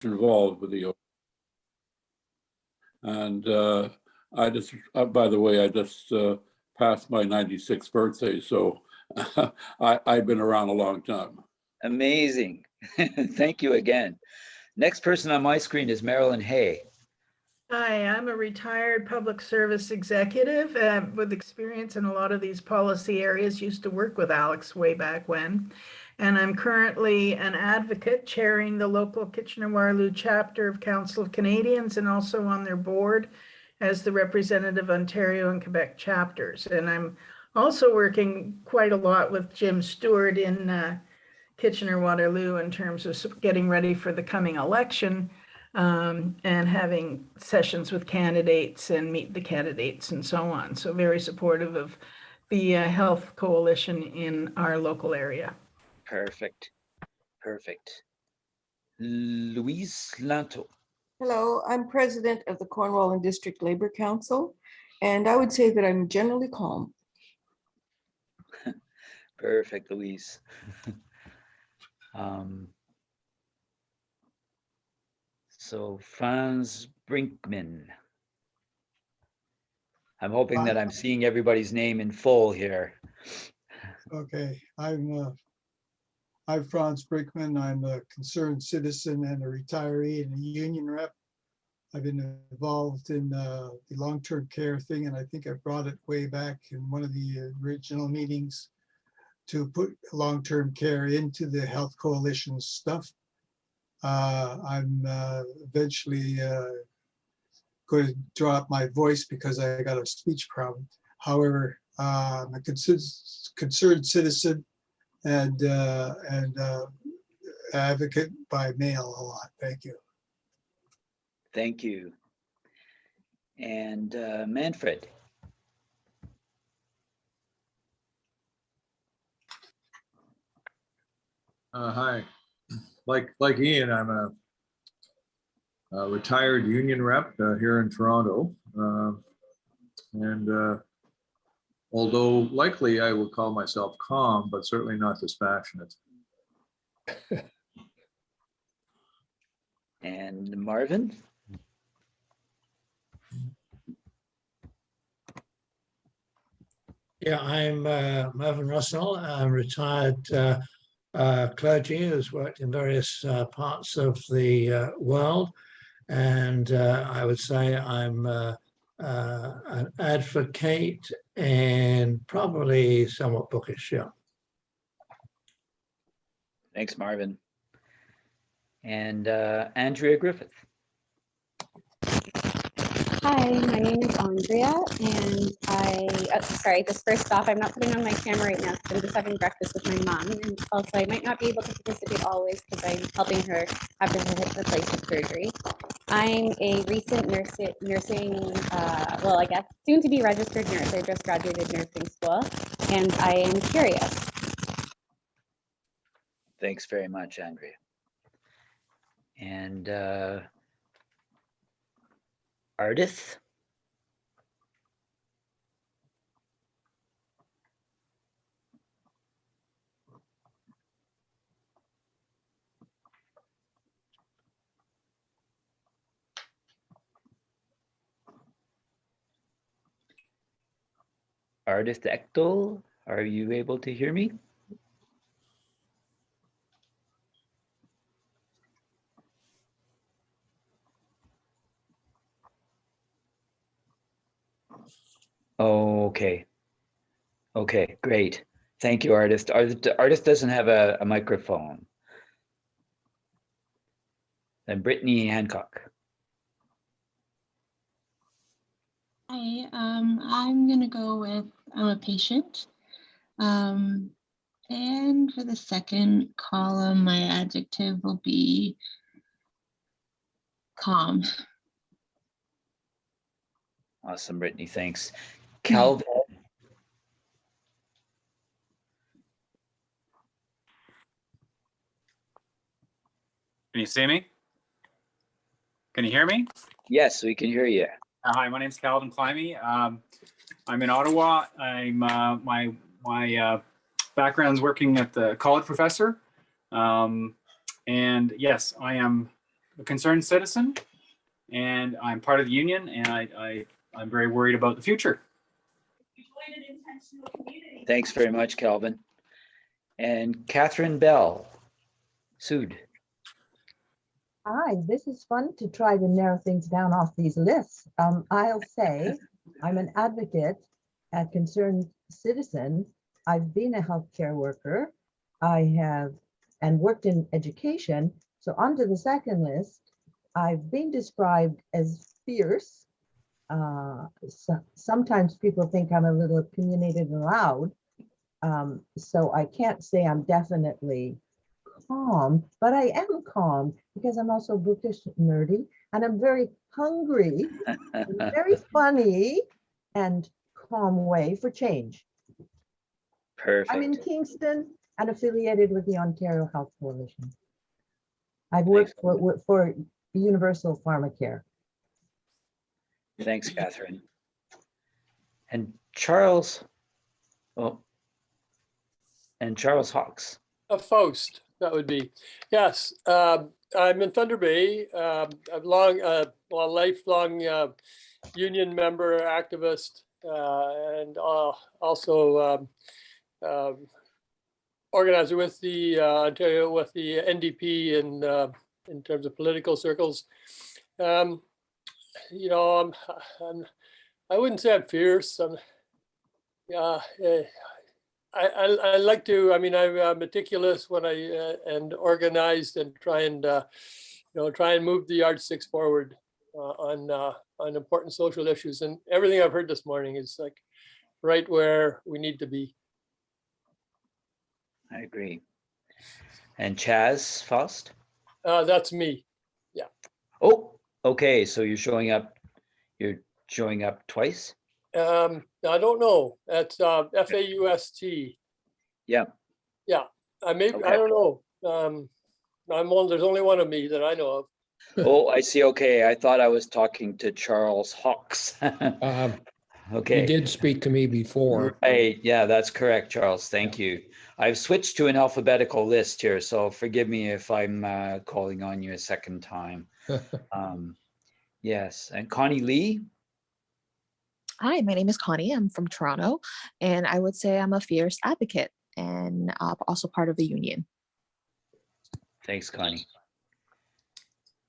involved with the. And I just, by the way, I just passed my 96th birthday, so I've been around a long time. Amazing. Thank you again. Next person on my screen is Marilyn Haye. Hi, I'm a retired public service executive with experience in a lot of these policy areas. Used to work with Alex way back when. And I'm currently an advocate chairing the local Kitchener-Waterloo chapter of Council of Canadians and also on their board as the representative Ontario and Quebec chapters. And I'm also working quite a lot with Jim Stewart in Kitchener-Waterloo in terms of getting ready for the coming election. And having sessions with candidates and meet the candidates and so on. So very supportive of the health coalition in our local area. Perfect. Perfect. Louise Lanto. Hello, I'm president of the Cornwall and District Labor Council, and I would say that I'm generally calm. Perfect, Louise. So Franz Brinkman. I'm hoping that I'm seeing everybody's name in full here. Okay, I'm Franz Brinkman. I'm a concerned citizen and a retiree and a union rep. I've been involved in the long-term care thing, and I think I brought it way back in one of the original meetings to put long-term care into the health coalition stuff. I'm eventually going to drop my voice because I got a speech problem. However, I'm a concerned citizen and advocate by mail a lot. Thank you. Thank you. And Manfred. Hi. Like Ian, I'm a retired union rep here in Toronto. Although likely I would call myself calm, but certainly not dispassionate. And Marvin. Yeah, I'm Marvin Russell. I'm retired clergy who's worked in various parts of the world. And I would say I'm an advocate and probably somewhat bookish, yeah. Thanks, Marvin. And Andrea Griffith. Hi, my name is Andrea, and just first off, I'm not putting on my camera right now because I'm just having breakfast with my mom, and also I might not be able to participate always because I'm helping her after her hip replacement surgery. I'm a recent well, I guess soon to be registered nurse. I just graduated nursing school, and I am curious. Thanks very much, Andrea. And Ardith. Ardith Ekdal, are you able to hear me? Okay. Okay, great. Thank you, Artist. Artist doesn't have a microphone. Then Brittany Hancock. Hi, I'm gonna go with I'm a patient. And for the second column, my adjective will be calm. Awesome, Brittany, thanks. Calvin. Can you see me? Can you hear me? Yes, we can hear you. Hi, my name's Calvin Climby. I'm in Ottawa. I'm my background's working at the college professor. And yes, I am a concerned citizen, and I'm part of the union, and I'm very worried about the future. Thanks very much, Calvin. And Catherine Bell, Sud. Hi, this is fun to try to narrow things down off these lists. I'll say I'm an advocate at Concerned Citizen. I've been a healthcare worker. I have and worked in education. So on to the second list, I've been described as fierce. Sometimes people think I'm a little opinionated and loud. So I can't say I'm definitely calm, but I am calm because I'm also bookish nerdy and I'm very hungry, very funny and calm way for change. Perfect. I'm in Kingston and affiliated with the Ontario Health Coalition. I've worked for Universal Pharmacare. Thanks, Catherine. And Charles, Charles Hawks. A Faust, that would be. Yes, I'm in Thunder Bay. I'm a lifelong union member, activist, and also organizer with the Ontario, with the NDP in terms of political circles. You know, I wouldn't say I'm fierce. I like to. I mean, I'm meticulous when and organized and try and move the yardsticks forward on important social issues. And everything I've heard this morning is like right where we need to be. I agree. And Chaz Faust? That's me. Yeah. Oh, okay. So you're showing up. You're showing up twice. I don't know. That's FAUST. Yeah. Yeah. I Okay. don't know. There's only one of me that I know of. Oh, I see. Okay. I thought I was talking to Charles Hawks. Okay. You did speak to me before. Right. Yeah, that's correct, Charles. Thank you. I've switched to an alphabetical list here, so forgive me if I'm calling on you a second time. Yes. And Connie Lee? Hi, my name is Connie. I'm from Toronto, and I would say I'm a fierce advocate and also part of the union. Thanks, Connie.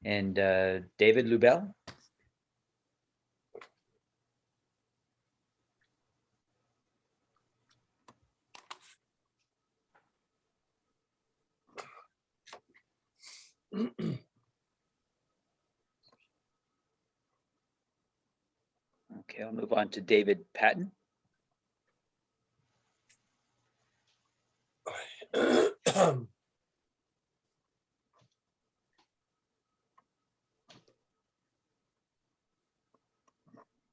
And David Lubell? Okay, I'll move on to David Patton.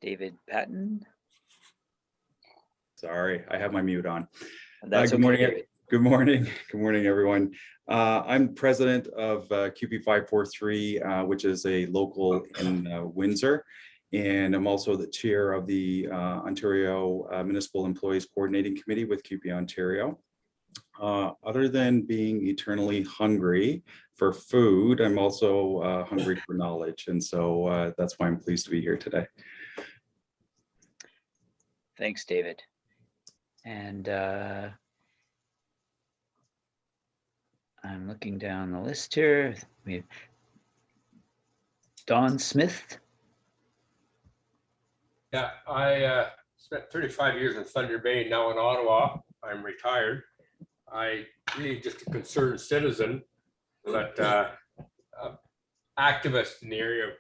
David Patton. Sorry, I have my mute on. That's good okay, morning. David. Good morning. Good morning, everyone. I'm president of QP 543, which is a local in Windsor. And I'm also the chair of the Ontario Municipal Employees Coordinating Committee with QP Ontario. Other than being eternally hungry for food, I'm also hungry for knowledge. And so that's why I'm pleased to be here today. Thanks, David. And I'm looking down the list here. We have Don Smith. Yeah, I spent 35 years in Thunder Bay, now in Ottawa. I'm retired. I really just a concerned citizen, but activist in the area of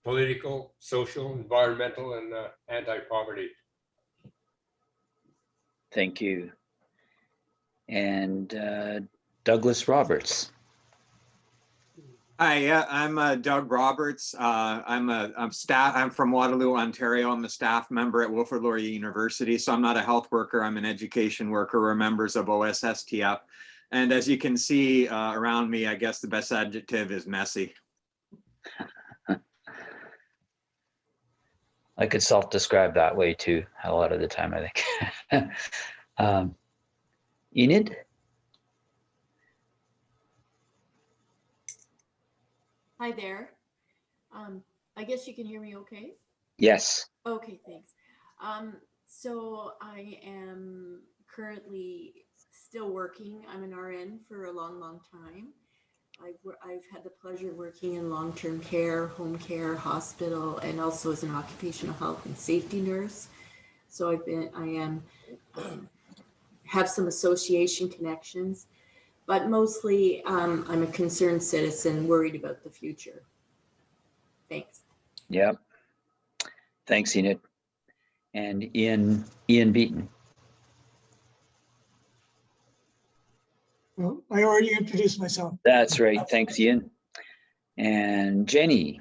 political, social, environmental, and anti-poverty. Thank you. And Douglas Roberts. Hi, I'm Doug Roberts. I'm from Waterloo, Ontario. I'm a staff member at Wilfrid Laurier University. So I'm not a health worker. I'm an education worker. We're members of OSSTF. And as you can see around me, I guess the best adjective is messy. I could self-describe that way too, a lot of the time, I think. Enid? Hi there. I guess you can hear me okay? Yes. Okay, thanks. So I am currently still working. I'm an RN for a long, long time. I've had the pleasure of working in long-term care, home care, hospital, and also as an occupational health and safety nurse. So have some association connections, but mostly I'm a concerned citizen worried about the future. Thanks. Yeah. Thanks, Enid. And Ian Beaton. Well, I already introduced myself. That's right. Thanks, Ian. And Jenny.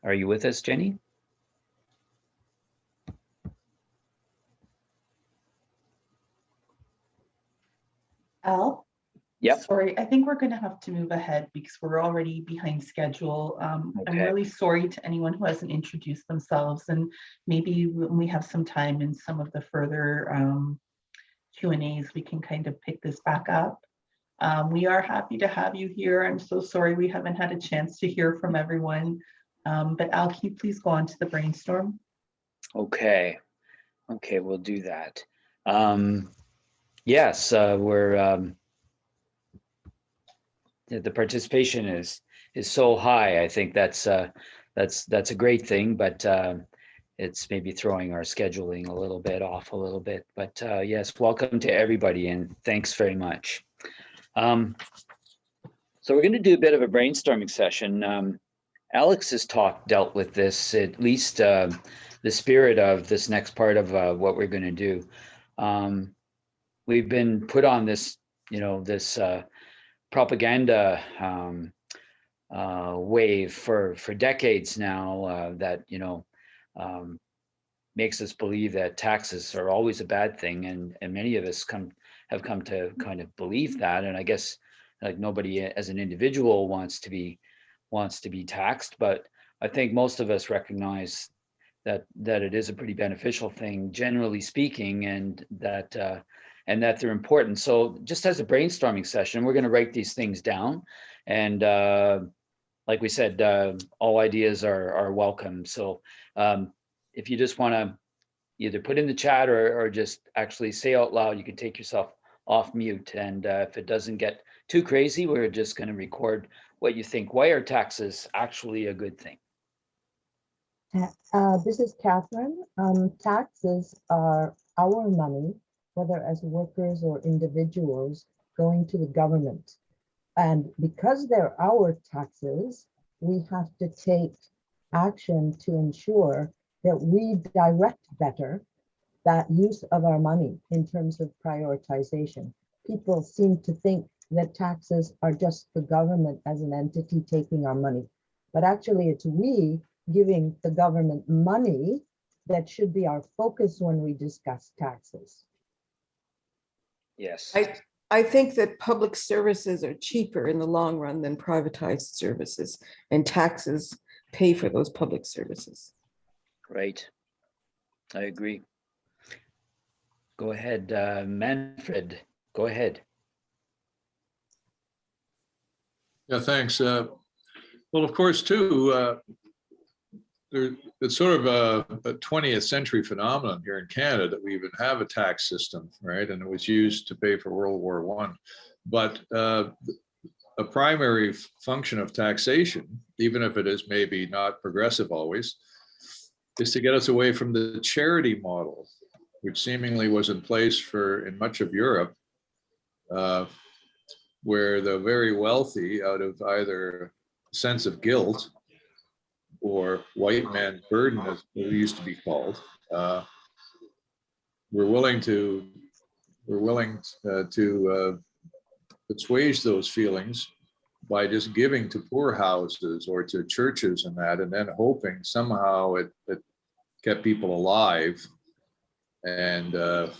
Are you with us, Jenny? Al? Yep. Sorry, I think we're going to have to move ahead because we're already behind schedule. I'm Okay. really sorry to anyone who hasn't introduced themselves, and maybe when we have some time in some of the further Q&As, we can kind of pick this back up. We are happy to have you here. I'm so sorry we haven't had a chance to hear from everyone. But Al, can you please go on to the brainstorm? Okay. Okay, we'll do that. Yes, the participation is so high. I think that's a great thing, but it's maybe throwing our scheduling a little bit off a little bit. But yes, welcome to everybody, and thanks very much. So we're going to do a bit of a brainstorming session. Alex's talk dealt with this, at least the spirit of this next part of what we're going to do. We've been put on this, this propaganda wave for decades now that makes us believe that taxes are always a bad thing, and many of us have come to kind of believe that. And I guess like nobody as an individual wants to be taxed, but I think most of us recognize that it is a pretty beneficial thing, generally speaking, and that they're important. So just as a brainstorming session, we're going to write these things down, and like we said, all ideas are welcome. So if you just want to either put in the chat or just actually say out loud, you can take yourself off mute. And if it doesn't get too crazy, we're just going to record what you think. Why are taxes actually a good thing? This is Catherine. Taxes are our money, whether as workers or individuals, going to the government. And because they're our taxes, we have to take action to ensure that we direct better that use of our money in terms of prioritization. People seem to think that taxes are just the government as an entity taking our money, but actually it's we giving the government money that should be our focus when we discuss taxes. Yes. I think that public services are cheaper in the long run than privatized services, and taxes pay for those public services. Right. I agree. Go ahead, Manfred. Go ahead. Yeah, thanks. Well, of course, too, it's sort of a 20th century phenomenon here in Canada that we even have a tax system, right? And it was used to pay for World War I. But a primary function of taxation, even if it is maybe not progressive always, is to get us away from the charity model, which seemingly was in place in much of Europe, where the very wealthy, out of either sense of guilt or white man's burden, as it used to be called, we're willing to assuage those feelings by just giving to poor houses or to churches and that, and then hoping somehow it kept people alive and their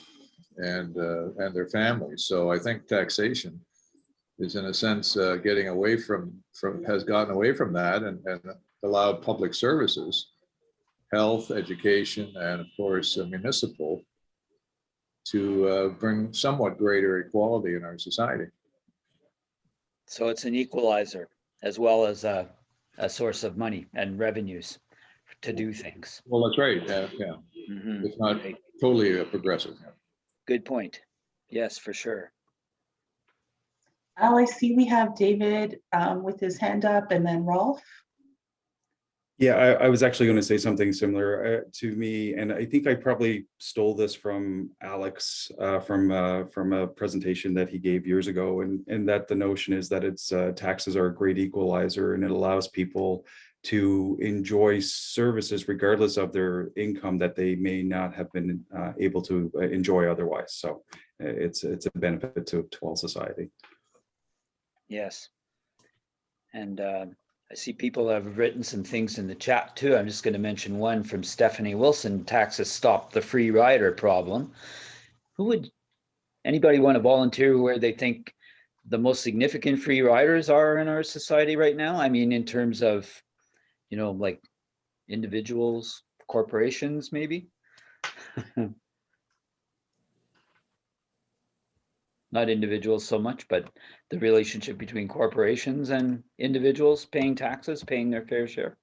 families. So I think taxation is in a sense getting away has gotten away from that and allowed public services, health, education, and of course municipal, to bring somewhat greater equality in our society. So it's an equalizer as well as a source of money and revenues to do things. Well, that's right. Yeah. Mhm. It's not totally progressive. Good point. Yes, for sure. Oh, I see we have David with his hand up, and then Rolf. Yeah, I was actually going to say something similar to me, and I think I probably stole this from Alex from a presentation that he gave years ago, and that the notion is that it's taxes are a great equalizer, and it allows people to enjoy services regardless of their income that they may not have been able to enjoy otherwise. So it's a benefit to all society. Yes. And I see people have written some things in the chat too. I'm just going to mention one from Stephanie Wilson. Taxes stop the free rider problem. Anybody want to volunteer where they think the most significant free riders are in our society right now? I mean, in terms of, like individuals, corporations, maybe? Not individuals so much, but the relationship between corporations and individuals paying taxes, paying their fair share.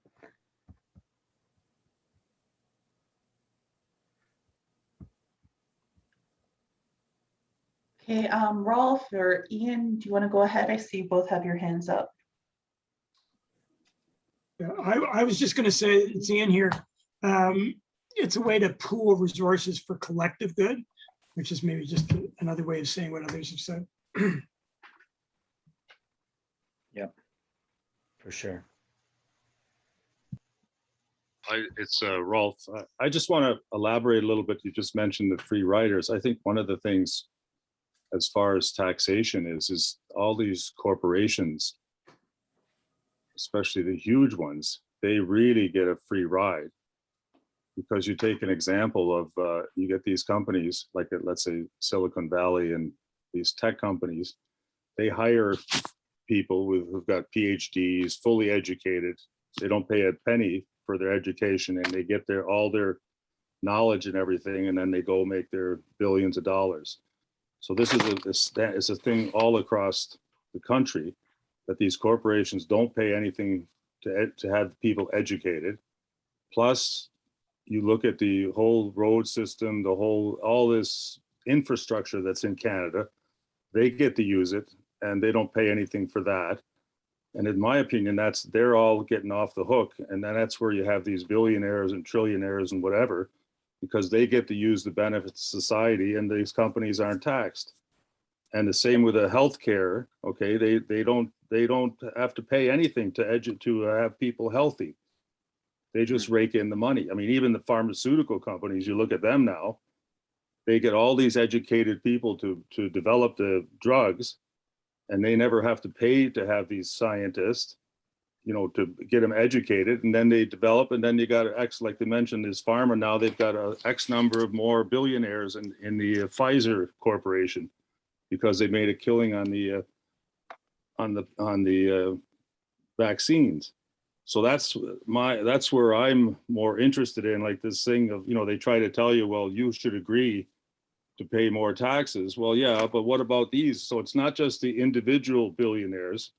Okay, Rolf or Ian, do you want to go ahead? I see you both have your hands up. Yeah, I was just going to say, it's Ian here. It's a way to pool resources for collective good, which is maybe just another way of saying what others have said. Yep, for sure. It's Rolf. I just want to elaborate a little bit. You just mentioned the free riders. I think one of the things as far as taxation is all these corporations, especially the huge ones, they really get a free ride. Because you take an example of, you get these companies like, let's say Silicon Valley and these tech companies, they hire people who've got PhDs, fully educated. They don't pay a penny for their education, and they get all their knowledge and everything, and then they go make their billions of dollars. So this is a thing all across the country, that these corporations don't pay anything to have people educated. Plus, you look at the whole road system, all this infrastructure that's in Canada, they get to use it and they don't pay anything for that. And in my opinion, they're all getting off the hook. And then that's where you have these billionaires and trillionaires and whatever, because they get to use the benefits of society and these companies aren't taxed. And the same with the healthcare, okay, they don't have to pay anything to have people healthy. They just rake in the money. I mean, even the pharmaceutical companies, you look at them now, they get all these educated people to develop the drugs, and they never have to pay to have these scientists, to get them educated, and then they develop, and then you got X, like they mentioned, is pharma. Now they've got a X number of more billionaires in the Pfizer Corporation, because they made a killing on the vaccines. So that's where I'm more interested in, like this thing of, they try to tell you, well, you should agree to pay more taxes. Well, yeah, but what about these? So it's not just the individual billionaires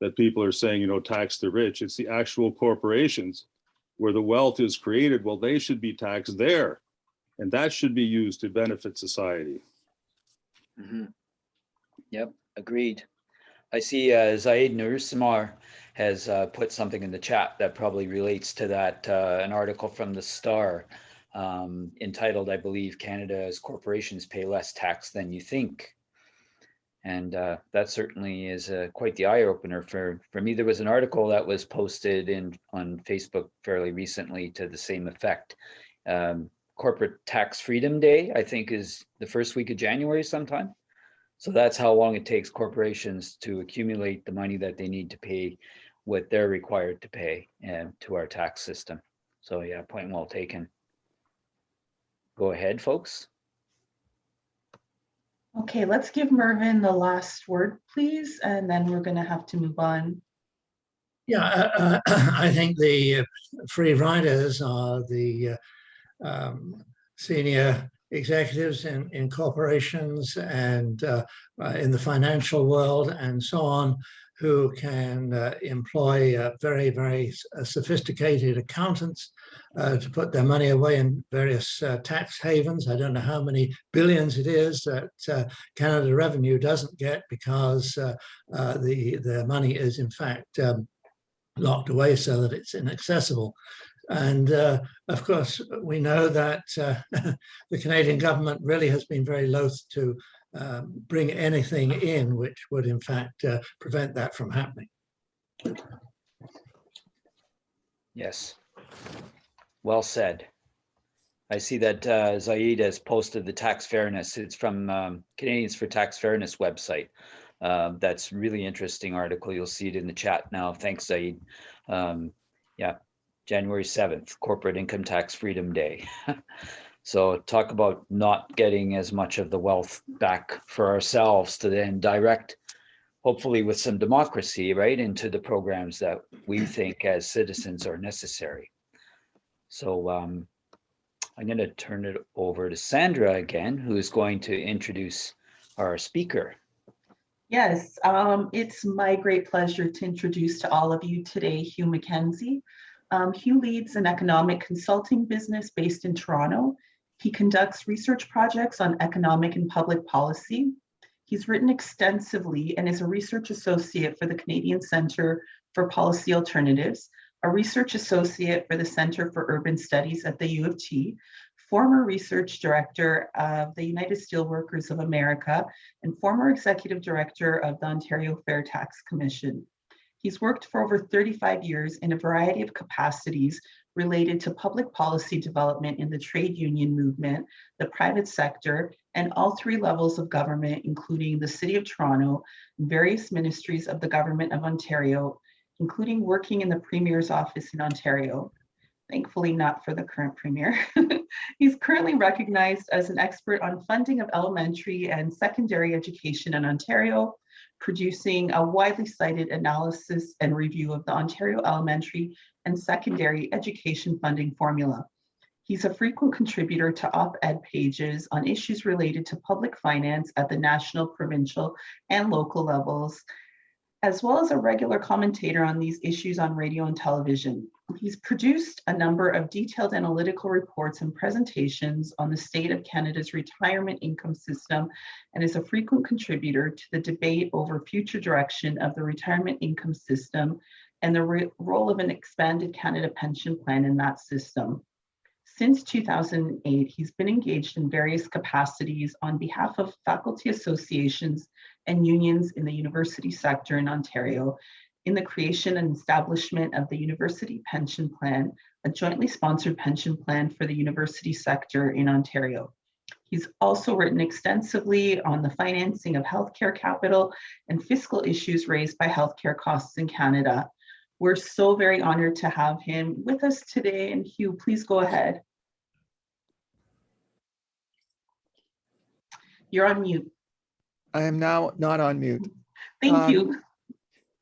that people are saying, tax the rich. It's the actual corporations where the wealth is created. Well, they should be taxed there, and that should be used to benefit society. Mm-hmm. Yep, agreed. I see Zaid Nursimar has put something in the chat that probably relates to that, an article from the Star entitled, I believe, Canada's corporations pay less tax than you think. And that certainly is quite the eye opener for me. There was an article that was posted on Facebook fairly recently to the same effect. Corporate Tax Freedom Day, I think, is the first week of January sometime. So that's how long it takes corporations to accumulate the money that they need to pay what they're required to pay to our tax system. So yeah, point well taken. Go ahead, folks. Okay, let's give Mervyn the last word, please, and then we're going to have to move on. Yeah, I think the free riders are the senior executives in corporations and in the financial world and so on, who can employ very, very sophisticated accountants to put their money away in various tax havens. I don't know how many billions it is that Canada Revenue doesn't get because the money is in fact locked away so that it's inaccessible. And of course, we know that the Canadian government really has been very loath to bring anything in which would in fact prevent that from happening. Yes. Well said. I see that Zaid has posted the tax fairness. It's from Canadians for Tax Fairness website. That's really interesting article. You'll see it in the chat now. Thanks, Zaid. Yeah, January 7th, Corporate Income Tax Freedom Day. So talk about not getting as much of the wealth back for ourselves to then direct, hopefully with some democracy, right, into the programs that we think as citizens are necessary. So I'm going to turn it over to Sandra again, who is going to introduce our speaker. Yes, it's my great pleasure to introduce to all of you today Hugh Mckenzie. Hugh leads an economic consulting business based in Toronto. He conducts research projects on economic and public policy. He's written extensively and is a research associate for the Canadian Centre for Policy Alternatives, a research associate for the Centre for Urban Studies at the U of T, former research director of the United Steelworkers of America, and former executive director of the Ontario Fair Tax Commission. He's worked for over 35 years in a variety of capacities related to public policy development in the trade union movement, the private sector, and all three levels of government, including the City of Toronto, various ministries of the Government of Ontario, including working in the Premier's office in Ontario. Thankfully not for the current Premier. He's currently recognized as an expert on funding of elementary and secondary education in Ontario, producing a widely cited analysis and review of the Ontario elementary and secondary education funding formula. He's a frequent contributor to op-ed pages on issues related to public finance at the national, provincial, and local levels, as well as a regular commentator on these issues on radio and television. He's produced a number of detailed analytical reports and presentations on the state of Canada's retirement income system and is a frequent contributor to the debate over future direction of the retirement income system and the role of an expanded Canada pension plan in that system. Since 2008, he's been engaged in various capacities on behalf of faculty associations and unions in the university sector in Ontario in the creation and establishment of the University Pension Plan, a jointly sponsored pension plan for the university sector in Ontario. He's also written extensively on the financing of healthcare capital and fiscal issues raised by healthcare costs in Canada. We're so very honored to have him with us today. And Hugh, please go ahead. You're on mute. I am now not on mute. Thank you.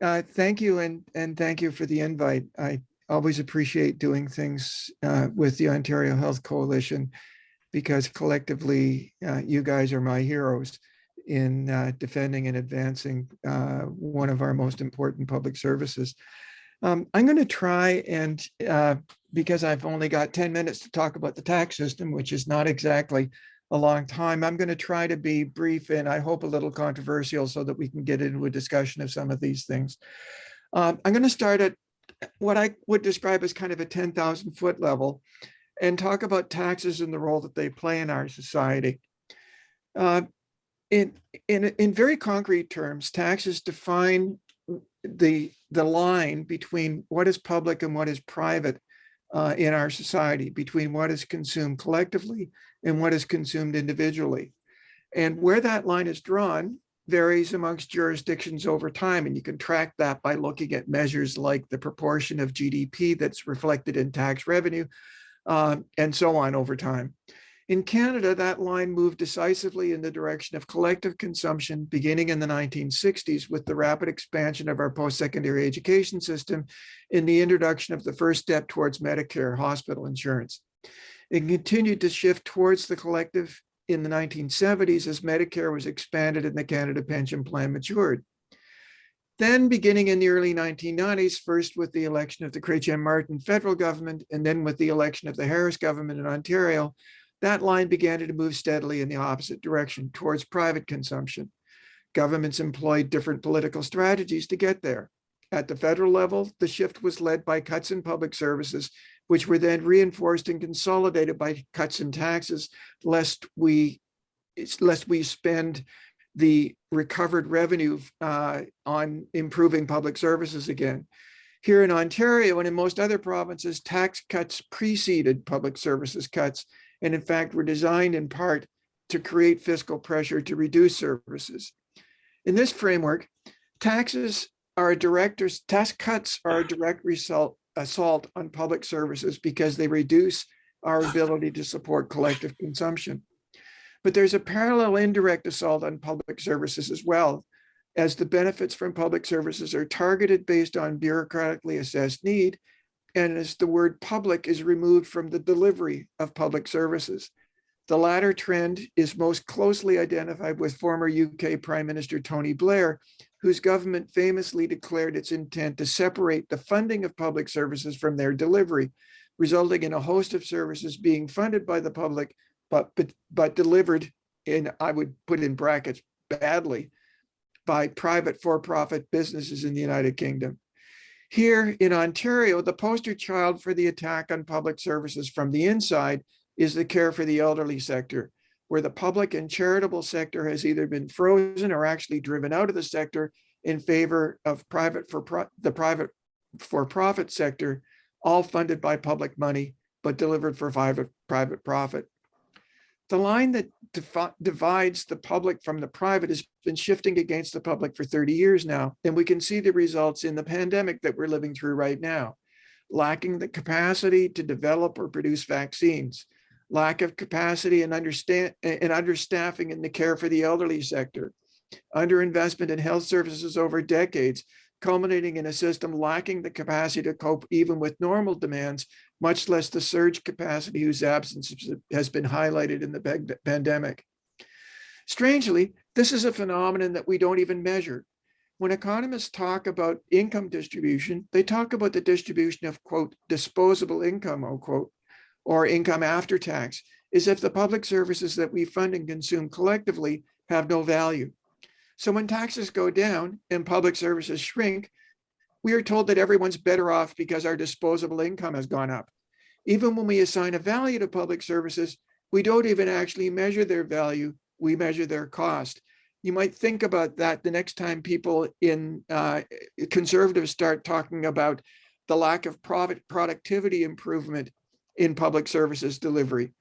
Thank you, and thank you for the invite. I always appreciate doing things with the Ontario Health Coalition because collectively you guys are my heroes in defending and advancing one of our most important public services. I'm going to try and, because I've only got 10 minutes to talk about the tax system, which is not exactly a long time, I'm going to try to be brief and I hope a little controversial so that we can get into a discussion of some of these things. I'm going to start at what I would describe as kind of a 10,000 foot level and talk about taxes and the role that they play in our society. In very concrete terms, taxes define the line between what is public and what is private in our society, between what is consumed collectively and what is consumed individually. And where that line is drawn varies amongst jurisdictions over time. And you can track that by looking at measures like the proportion of GDP that's reflected in tax revenue and so on over time. In Canada, that line moved decisively in the direction of collective consumption beginning in the 1960s with the rapid expansion of our post-secondary education system and the introduction of the first step towards Medicare hospital insurance. It continued to shift towards the collective in the 1970s as Medicare was expanded and the Canada Pension Plan matured. Then beginning in the early 1990s, first with the election of the Chrétien Martin federal government, and then with the election of the Harris government in Ontario, that line began to move steadily in the opposite direction towards private consumption. Governments employed different political strategies to get there. At the federal level, the shift was led by cuts in public services, which were then reinforced and consolidated by cuts in taxes, lest we spend the recovered revenue on improving public services again. Here in Ontario and in most other provinces, tax cuts preceded public services cuts, and in fact were designed in part to create fiscal pressure to reduce services. In this framework, tax cuts are a direct assault on public services because they reduce our ability to support collective consumption. But there's a parallel indirect assault on public services as well, as the benefits from public services are targeted based on bureaucratically assessed need, and as the word public is removed from the delivery of public services. The latter trend is most closely identified with former UK Prime Minister Tony Blair, whose government famously declared its intent to separate the funding of public services from their delivery, resulting in a host of services being funded by the public, but delivered in, I would put in brackets, badly, by private for-profit businesses in the United Kingdom. Here in Ontario, the poster child for the attack on public services from the inside is the care for the elderly sector, where the public and charitable sector has either been frozen or actually driven out of the sector in favor of the private for-profit sector, all funded by public money, but delivered for private profit. The line that divides the public from the private has been shifting against the public for 30 years now, and we can see the results in the pandemic that we're living through right now. Lacking the capacity to develop or produce vaccines, lack of capacity and understaffing in the care for the elderly sector, underinvestment in health services over decades, culminating in a system lacking the capacity to cope even with normal demands, much less the surge capacity whose absence has been highlighted in the pandemic. Strangely, this is a phenomenon that we don't even measure. When economists talk about income distribution, they talk about the distribution of, quote, disposable income, unquote, or income after tax, as if the public services that we fund and consume collectively have no value. So when taxes go down and public services shrink, we are told that everyone's better off because our disposable income has gone up. Even when we assign a value to public services, we don't even actually measure their value, we measure their cost. You might think about that the next time people in conservatives start talking about the lack of productivity improvement in public services delivery.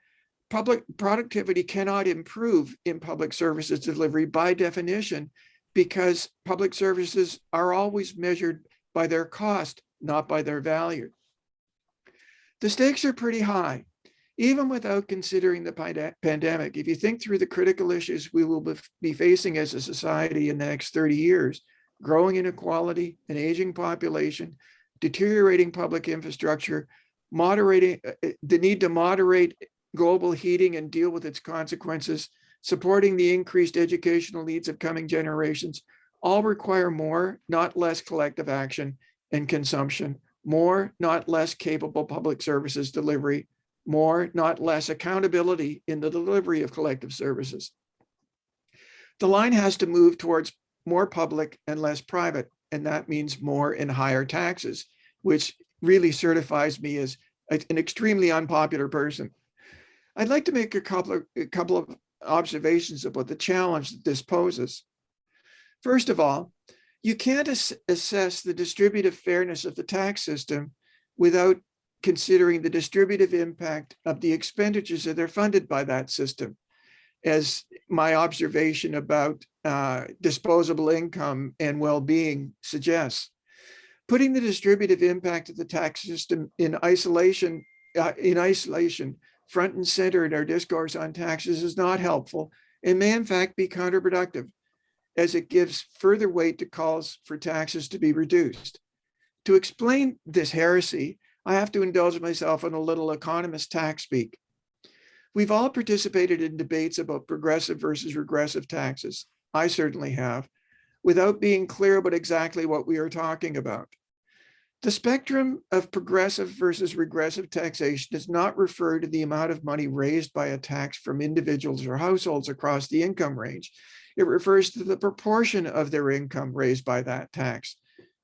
Public productivity cannot improve in public services delivery by definition, because public services are always measured by their cost, not by their value. The stakes are pretty high, even without considering the pandemic. If you think through the critical issues we will be facing as a society in the next 30 years, growing inequality, an aging population, deteriorating public infrastructure, the need to moderate global heating and deal with its consequences, supporting the increased educational needs of coming generations, all require more, not less collective action and consumption, more, not less capable public services delivery, more, not less accountability in the delivery of collective services. The line has to move towards more public and less private, and that means more and higher taxes, which really certifies me as an extremely unpopular person. I'd like to make a couple of observations about the challenge that this poses. First of all, you can't assess the distributive fairness of the tax system without considering the distributive impact of the expenditures that are funded by that system, as my observation about disposable income and well-being suggests. Putting the distributive impact of the tax system in isolation front and center in our discourse on taxes is not helpful and may in fact be counterproductive, as it gives further weight to calls for taxes to be reduced. To explain this heresy, I have to indulge myself in a little economist tax speak. We've all participated in debates about progressive versus regressive taxes. I certainly have, without being clear about exactly what we are talking about. The spectrum of progressive versus regressive taxation does not refer to the amount of money raised by a tax from individuals or households across the income range. It refers to the proportion of their income raised by that tax.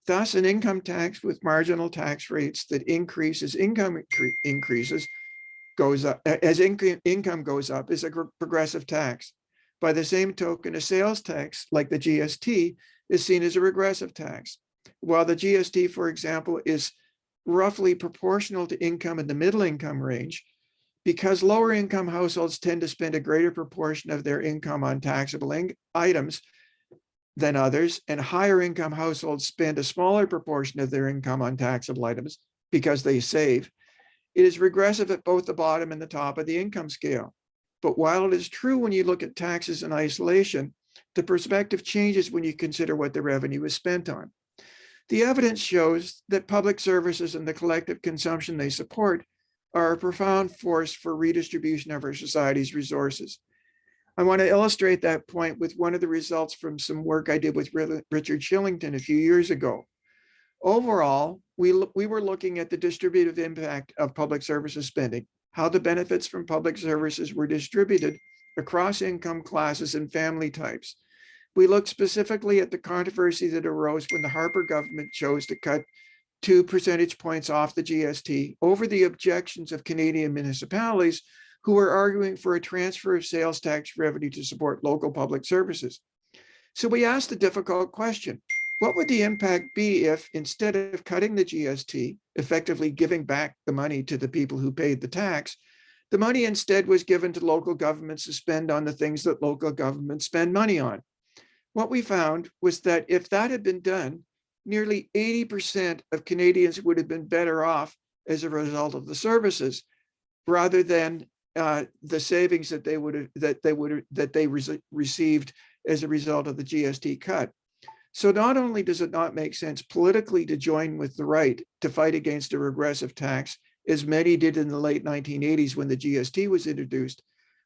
Thus, an income tax with marginal tax rates that increase as income increases goes up, as income goes up, is a progressive tax. By the same token, a sales tax like the GST is seen as a regressive tax. While the GST, for example, is roughly proportional to income in the middle income range, because lower income households tend to spend a greater proportion of their income on taxable items than others, and higher income households spend a smaller proportion of their income on taxable items because they save. It is regressive at both the bottom and the top of the income scale. But while it is true when you look at taxes in isolation, the perspective changes when you consider what the revenue is spent on. The evidence shows that public services and the collective consumption they support are a profound force for redistribution of our society's resources. I want to illustrate that point with one of the results from some work I did with Richard Shillington a few years ago. Overall, we were looking at the distributive impact of public services spending, how the benefits from public services were distributed across income classes and family types. We looked specifically at the controversy that arose when the Harper government chose to cut 2 percentage points off the GST over the objections of Canadian municipalities who were arguing for a transfer of sales tax revenue to support local public services. So we asked the difficult question: what would the impact be if, instead of cutting the GST, effectively giving back the money to the people who paid the tax, the money instead was given to local governments to spend on the things that local governments spend money on? What we found was that if that had been done, nearly 80% of Canadians would have been better off as a result of the services, rather than the savings that they received as a result of the GST cut. So not only does it not make sense politically to join with the right to fight against a regressive tax, as many did in the late 1980s when the GST was introduced,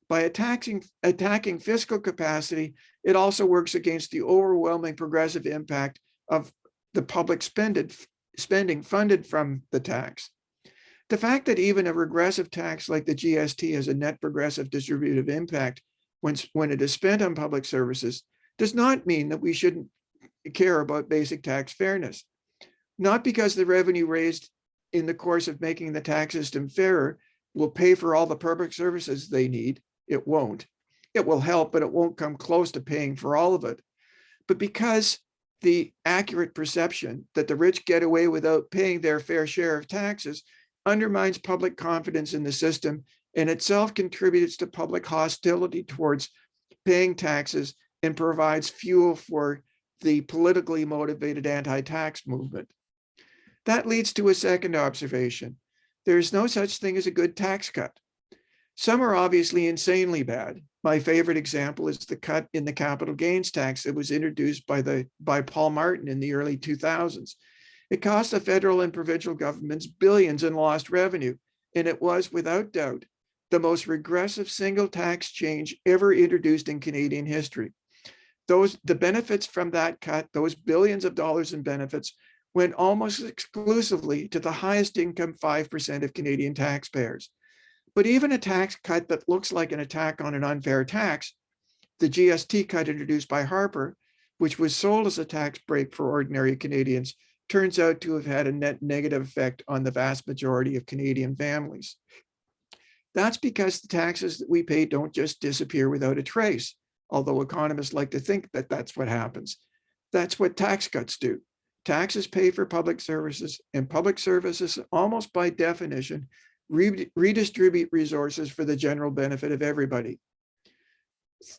by attacking fiscal capacity, it also works against the overwhelming progressive impact of the public spending funded from the tax. The fact that even a regressive tax like the GST has a net progressive distributive impact when it is spent on public services does not mean that we shouldn't care about basic tax fairness. Not because the revenue raised in the course of making the tax system fairer will pay for all the public services they need. It won't. It will help, but it won't come close to paying for all of it. But because the accurate perception that the rich get away without paying their fair share of taxes undermines public confidence in the system and itself contributes to public hostility towards paying taxes and provides fuel for the politically motivated anti-tax movement. That leads to a second observation. There is no such thing as a good tax cut. Some are obviously insanely bad. My favorite example is the cut in the capital gains tax that was introduced by Paul Martin in the early 2000s. It cost the federal and provincial governments billions in lost revenue, and it was, without doubt, the most regressive single tax change ever introduced in Canadian history. The benefits from that cut, those billions of dollars in benefits, went almost exclusively to the highest income 5% of Canadian taxpayers. But even a tax cut that looks like an attack on an unfair tax, the GST cut introduced by Harper, which was sold as a tax break for ordinary Canadians, turns out to have had a net negative effect on the vast majority of Canadian families. That's because the taxes that we pay don't just disappear without a trace, although economists like to think that that's what happens. That's what tax cuts do. Taxes pay for public services, and public services, almost by definition, redistribute resources for the general benefit of everybody.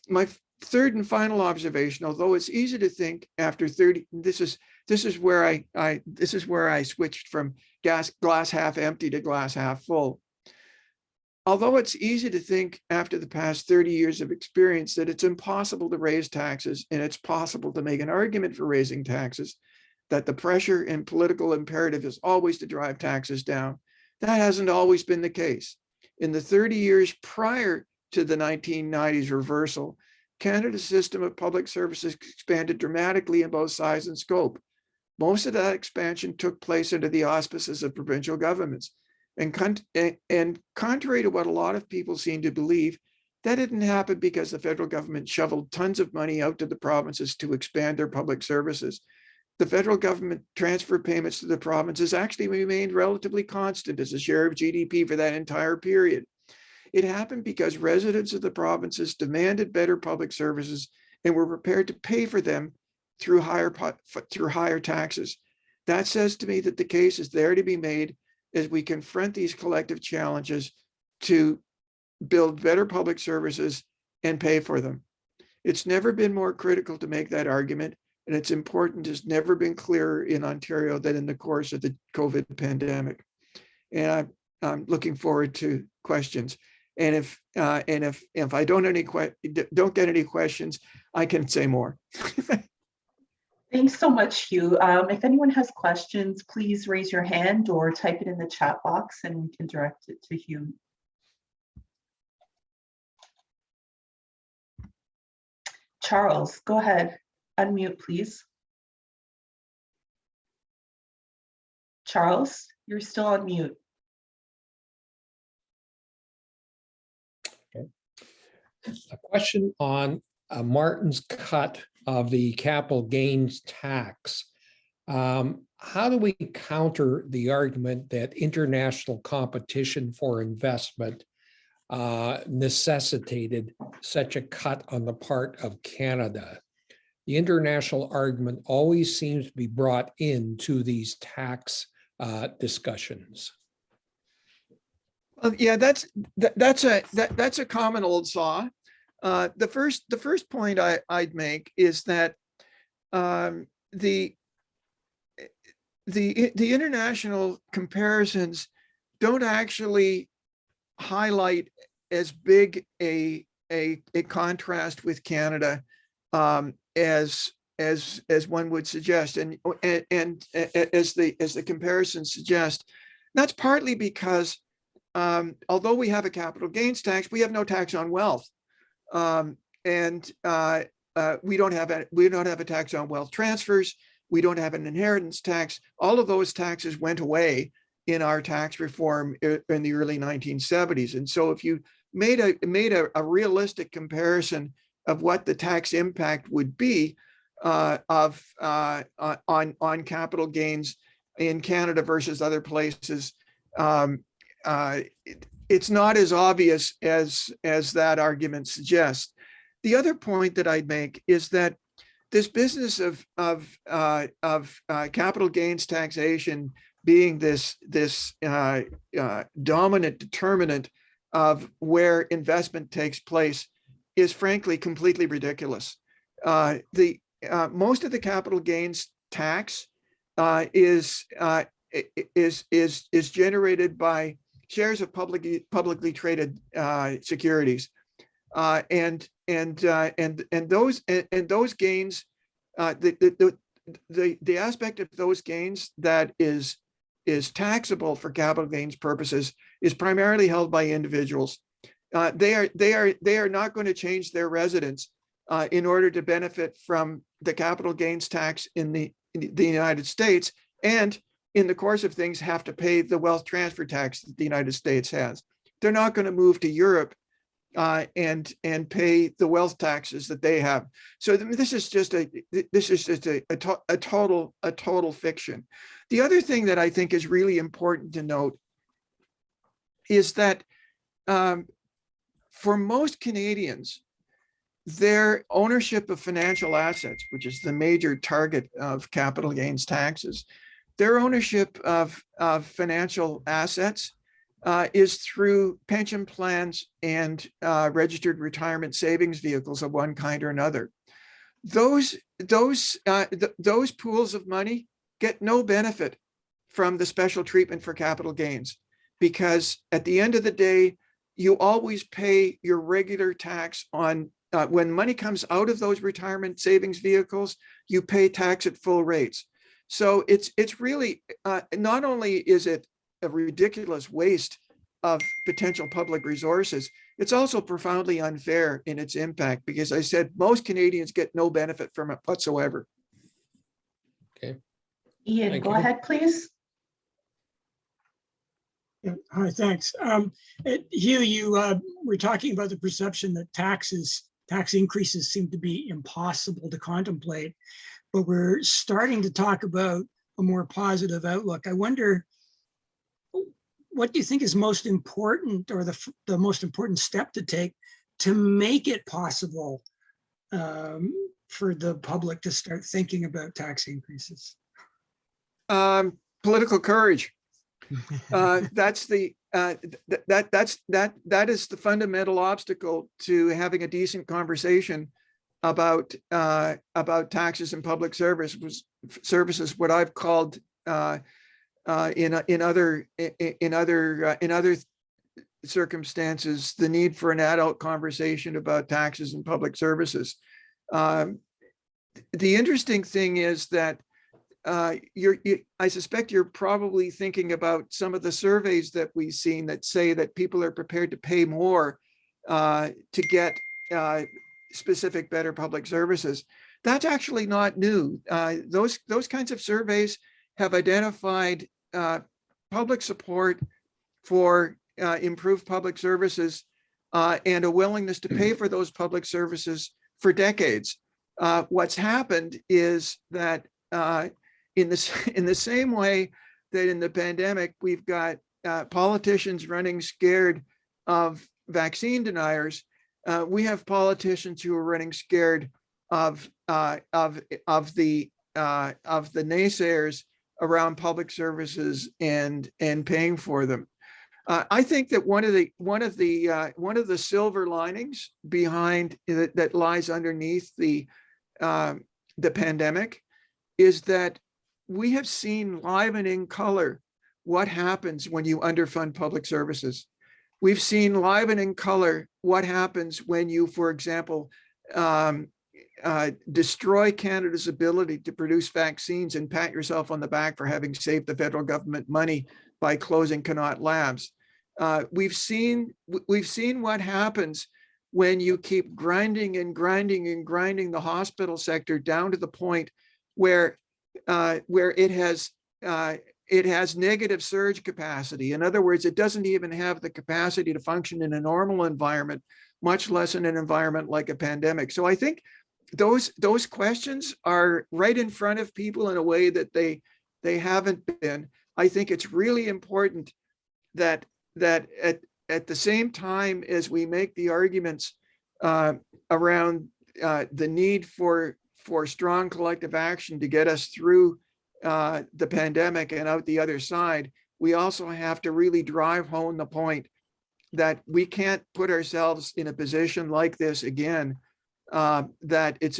My third and final observation, although it's easy to think after 30, this is where I switched from glass half empty to glass half full. although it's easy to think after the past 30 years of experience that it's impossible to raise taxes and it's possible to make an argument for raising taxes, that the pressure and political imperative is always to drive taxes down, that hasn't always been the case. In the 30 years prior to the 1990s reversal, Canada's system of public services expanded dramatically in both size and scope. Most of that expansion took place under the auspices of provincial governments. And contrary to what a lot of people seem to believe, that didn't happen because the federal government shoveled tons of money out to the provinces to expand their public services. The federal government transfer payments to the provinces actually remained relatively constant as a share of GDP for that entire period. It happened because residents of the provinces demanded better public services and were prepared to pay for them through higher taxes. That says to me that the case is there to be made as we confront these collective challenges to build better public services and pay for them. It's never been more critical to make that argument, and it's important, has never been clearer in Ontario than in the course of the COVID pandemic. And I'm looking forward to questions. And if I don't get any questions, I can say more. Thanks so much, Hugh. If anyone has questions, please raise your hand or type it in the chat box and we can direct it to Hugh. Charles, go ahead. Unmute, please. Charles, you're still on mute. Okay. A question on Martin's cut of the capital gains tax. How do we counter the argument that international competition for investment necessitated such a cut on the part of Canada? The international argument always seems to be brought into these tax discussions. Well, yeah, that's a common old saw. The first point I'd make is that the international comparisons don't actually highlight as big a contrast with Canada as one would suggest, and as the comparisons suggest. That's partly because although we have a capital gains tax, we have no tax on wealth, and we don't have a tax on wealth transfers. We don't have an inheritance tax. All of those taxes went away in our tax reform in the early 1970s. And so if you made a realistic comparison of what the tax impact would be on capital gains in Canada versus other places, it's not as obvious as that argument suggests. The other point that I'd make is that this business of capital gains taxation being this dominant determinant of where investment takes place is frankly completely ridiculous. Most of the capital gains tax is generated by shares of publicly traded securities, and those gains, the aspect of those gains that is taxable for capital gains purposes is primarily held by individuals. They are not going to change their residence in order to benefit from the capital gains tax in the United States, and in the course of things have to pay the wealth transfer tax that the United States has. They're not going to move to Europe and pay the wealth taxes that they have. So this is just a total fiction. The other thing that I think is really important to note is that for most Canadians, their ownership of financial assets, which is the major target of capital gains taxes, their ownership of financial assets is through pension plans and registered retirement savings vehicles of one kind or another. Those pools of money get no benefit from the special treatment for capital gains, because at the end of the day, you always pay your regular tax on, when money comes out of those retirement savings vehicles, you pay tax at full rates. So it's really, not only is it a ridiculous waste of potential public resources, it's also profoundly unfair in its impact, because I said most Canadians get no benefit from it whatsoever. Okay. Ian, Thank go you. ahead, please. Yeah, hi, thanks. Hugh, you were talking about the perception that tax increases seem to be impossible to contemplate, but we're starting to talk about a more positive outlook. I wonder, what do you think is most important, or the most important step to take to make it possible for the public to start thinking about tax increases? Political courage. That's the that is the fundamental obstacle to having a decent conversation about taxes and public services. What I've called in other circumstances, the need for an adult conversation about taxes and public services. The interesting thing is that I suspect you're probably thinking about some of the surveys that we've seen that say that people are prepared to pay more to get specific better public services. That's actually not new. Those kinds of surveys have identified public support for improved public services and a willingness to pay for those public services for decades. What's happened is that in the same way that in the pandemic, we've got politicians running scared of vaccine deniers, we have politicians who are running scared of the naysayers around public services and paying for them. I think that one of the silver linings behind that lies underneath the pandemic is that we have seen live and in color what happens when you underfund public services. We've seen live and in color what happens when you, for example, destroy Canada's ability to produce vaccines and pat yourself on the back for having saved the federal government money by closing Connaught Labs. We've seen what happens when you keep grinding and grinding and grinding the hospital sector down to the point where it has negative surge capacity. In other words, it doesn't even have the capacity to function in a normal environment, much less in an environment like a pandemic. So I think those questions are right in front of people in a way that they haven't been. I think it's really important that at the same time as we make the arguments around the need for strong collective action to get us through the pandemic and out the other side, we also have to really drive home the point that we can't put ourselves in a position like this again. That it's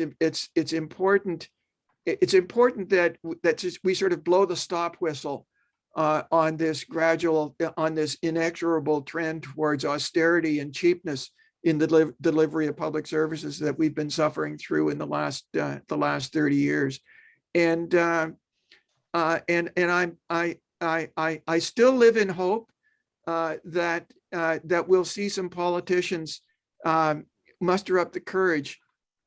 important that we sort of blow the stop whistle on this inexorable trend towards austerity and cheapness in the delivery of public services that we've been suffering through in the last 30 years. And I still live in hope that we'll see some politicians muster up the courage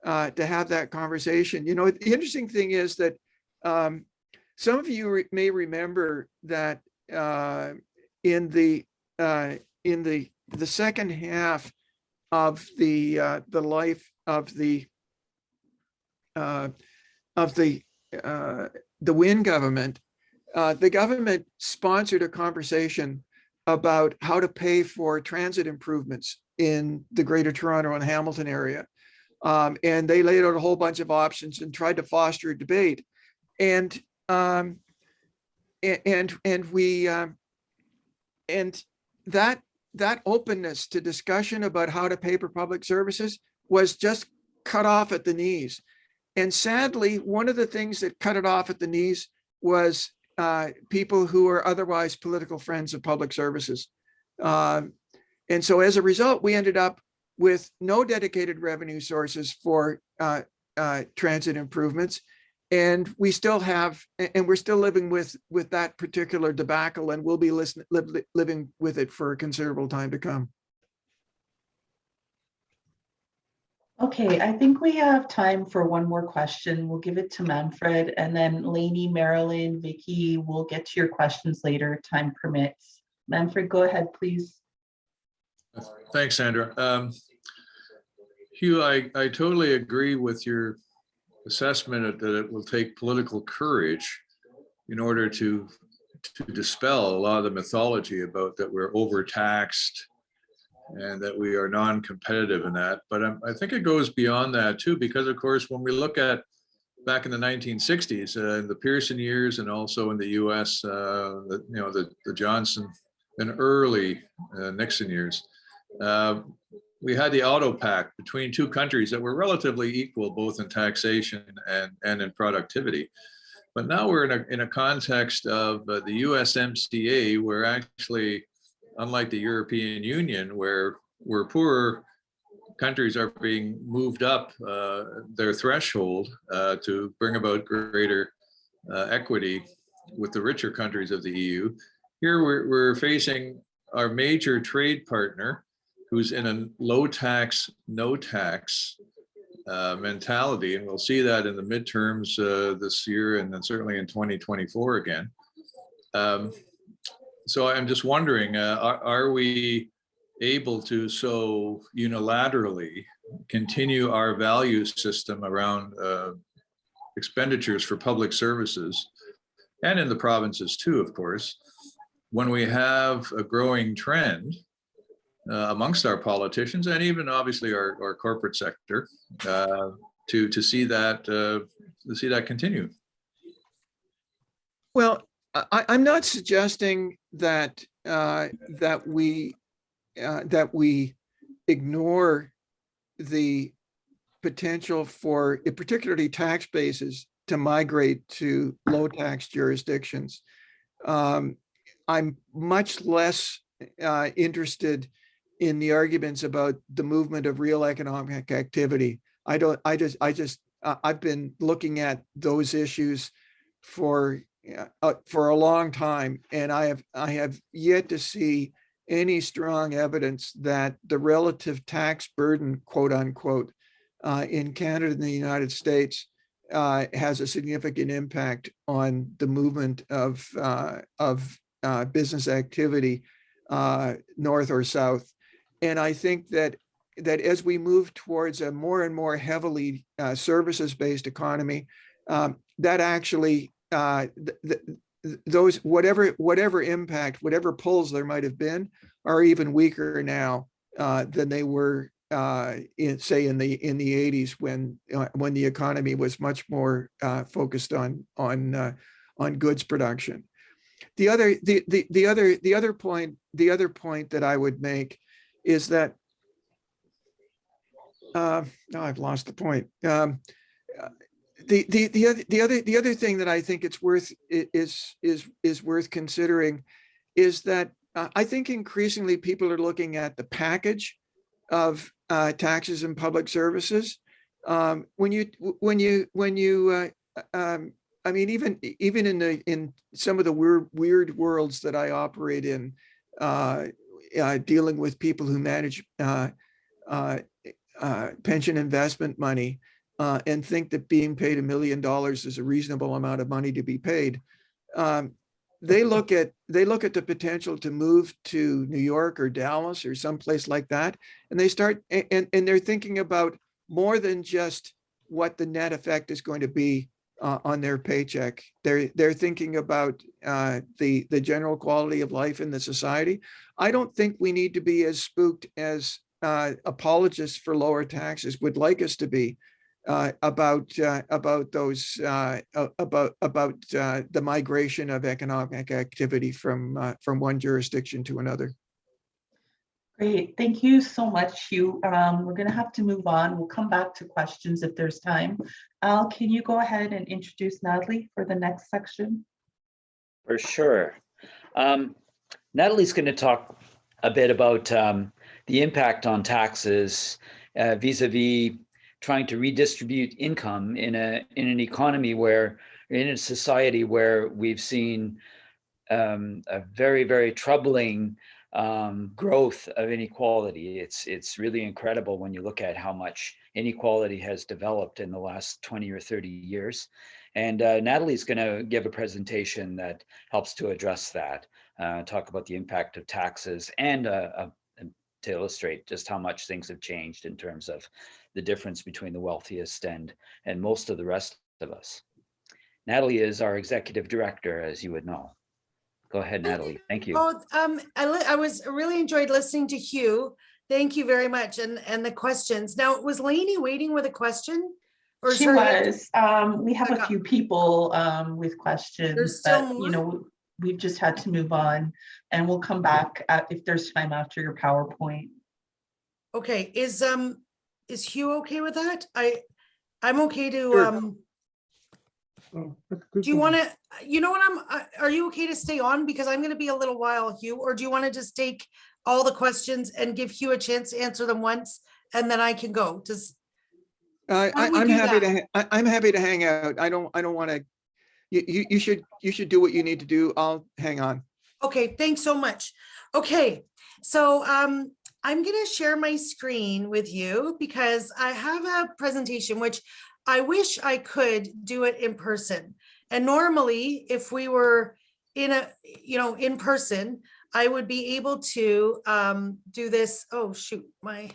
to have that conversation. You know, the interesting thing is that some of you may remember that in the second half of the life of the Wynne government, the government sponsored a conversation about how to pay for transit improvements in the Greater Toronto and Hamilton area. And they laid out a whole bunch of options and tried to foster a debate. And that openness to discussion about how to pay for public services was just cut off at the knees. And sadly, one of the things that cut it off at the knees was people who are otherwise political friends of public services. And so as a result, we ended up with no dedicated revenue sources for transit improvements. And we still have, and we're still living with that particular debacle, and we'll be living with it for a considerable time to come. Okay, I think we have time for one more question. We'll give it to Manfred, and then Lainey, Marilyn, Vicky, we'll get to your questions later, if time permits. Manfred, go ahead, please. Thanks, Sandra. Hugh, I totally agree with your assessment that it will take political courage in order to dispel a lot of the mythology about that we're overtaxed and that we are non-competitive in that. But I think it goes beyond that too, because of course, when we look at back in the 1960s, the Pearson years, and also in the US, the Johnson and early Nixon years, we had the auto pact between two countries that were relatively equal, both in taxation and in productivity. But now we're in a context of the USMCA, where actually, unlike the European Union, where poorer countries are being moved up their threshold to bring about greater equity with the richer countries of the EU. Here we're facing our major trade partner, who's in a low tax, no tax mentality. And we'll see that in the midterms this year, and then certainly in 2024 again. So I'm just wondering, are we able to so unilaterally continue our value system around expenditures for public services, and in the provinces too, of course, when we have a growing trend amongst our politicians, and even obviously our corporate sector, to see that continue? Well, I'm not suggesting that we ignore the potential for particularly tax bases to migrate to low tax jurisdictions. I'm much less interested in the arguments about the movement of real economic activity. I've been looking at those issues for a long time, and I have yet to see any strong evidence that the relative tax burden, quote unquote, in Canada and the United States has a significant impact on the movement of business activity north or south. And I think that as we move towards a more and more heavily services-based economy, that actually those whatever impact, whatever pulls there might have been, are even weaker now than they were in the 80s, when the economy was much more focused on goods production. The other point that I would make is that now I've lost the point. The other thing that I think it's worth considering is that I think increasingly people are looking at the package of taxes and public services. I mean, even in some of the weird worlds that I operate in, dealing with people who manage pension investment money and think that being paid $1 million is a reasonable amount of money to be paid. They look at the potential to move to New York or Dallas or someplace like that, and they start and they're thinking about more than just what the net effect is going to be on their paycheck. They're thinking about the general quality of life in the society. I don't think we need to be as spooked as apologists for lower taxes would like us to be about the migration of economic activity from one jurisdiction to another. Great, thank you so much, Hugh. We're going to have to move on. We'll come back to questions if there's time. Al, can you go ahead and introduce Natalie for the next section? For sure. Natalie's going to talk a bit about the impact on taxes vis-a-vis trying to redistribute income in an economy where, in a society where we've seen a very, very troubling growth of inequality. It's really incredible when you look at how much inequality has developed in the last 20 or 30 years. And Natalie's going to give a presentation that helps to address that, talk about the impact of taxes and to illustrate just how much things have changed in terms of the difference between the wealthiest and most of the rest of us. Natalie is our executive director, as you would know. Go ahead, Natalie. Thank you. Oh, I was really enjoyed listening to Hugh. Thank you very much. And the questions. Now, was Lainey waiting with a question? Or She was. We have a few people with questions. There's still more? You know, we've just had to move on, and we'll come back if there's time after your PowerPoint. Okay. Is Hugh okay with that? I'm okay to Sure. do you want to, you know what, are you okay to stay on? Because I'm going to be a little while, Hugh, or do you want to just take all the questions and give Hugh a chance to answer them once and then I can go? I'm happy to hang out. I don't want to, you should do what you need to do. I'll hang on. Okay, thanks so much. Okay, so I'm going to share my screen with you because I have a presentation which I wish I could do it in person. And normally, if we were in person, I would be able to do this. Oh shoot, my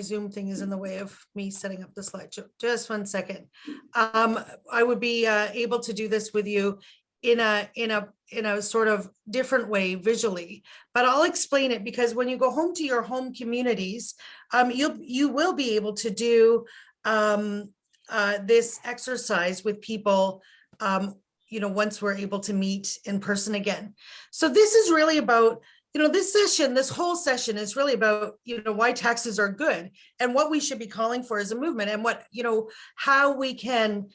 Zoom thing is in the way of me setting up the slideshow. Just 1 second. I would be able to do this with you in a sort of different way visually, but I'll explain it because when you go home to your home communities, you will be able to do this exercise with people, once we're able to meet in person again. So this is really about, this whole session is really about, why taxes are good and what we should be calling for as a movement and what, how we can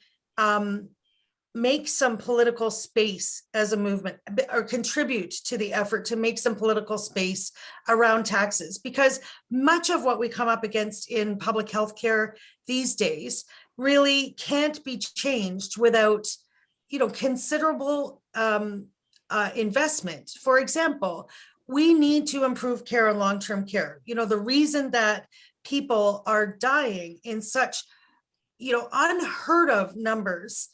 make some political space as a movement or contribute to the effort to make some political space around taxes, because much of what we come up against in public health care these days really can't be changed without, considerable investment. For example, we need to improve care and long-term care. The reason that people are dying in such, unheard of numbers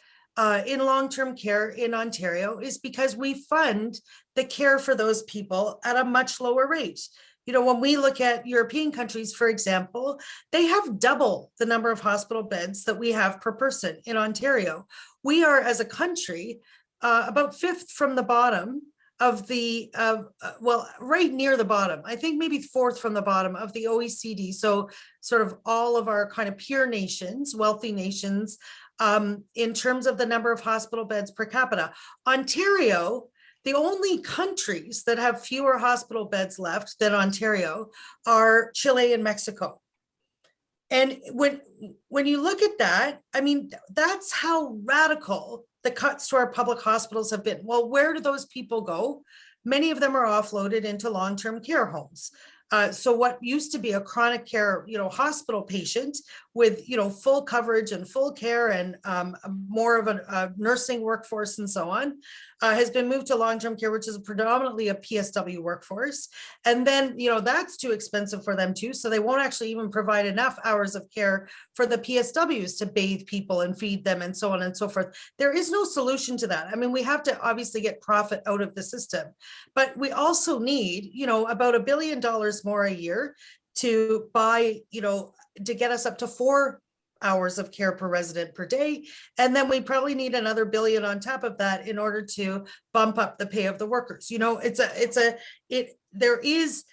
in long-term care in Ontario is because we fund the care for those people at a much lower rate. When we look at European countries, for example, they have double the number of hospital beds that we have per person in Ontario. We are, as a country, about fifth from the bottom of the, right near the bottom. I think maybe fourth from the bottom of the OECD. So sort of all of our kind of peer nations, wealthy nations, in terms of the number of hospital beds per capita. Ontario, the only countries that have fewer hospital beds left than Ontario are Chile and Mexico. And when you look at that, I mean, that's how radical the cuts to our public hospitals have been. Well, where do those people go? Many of them are offloaded into long-term care homes. So what used to be a chronic care, hospital patient with, full coverage and full care and more of a nursing workforce and so on, has been moved to long-term care, which is predominantly a PSW workforce. And then, that's too expensive for them too. So they won't actually even provide enough hours of care for the PSWs to bathe people and feed them and so on and so forth. There is no solution to that. I mean, we have to obviously get profit out of the system, but we also need, about $1 billion more a year to buy, to get us up to 4 hours of care per resident per day. And then we probably need another $1 billion on top of that in order to bump up the pay of the workers. There is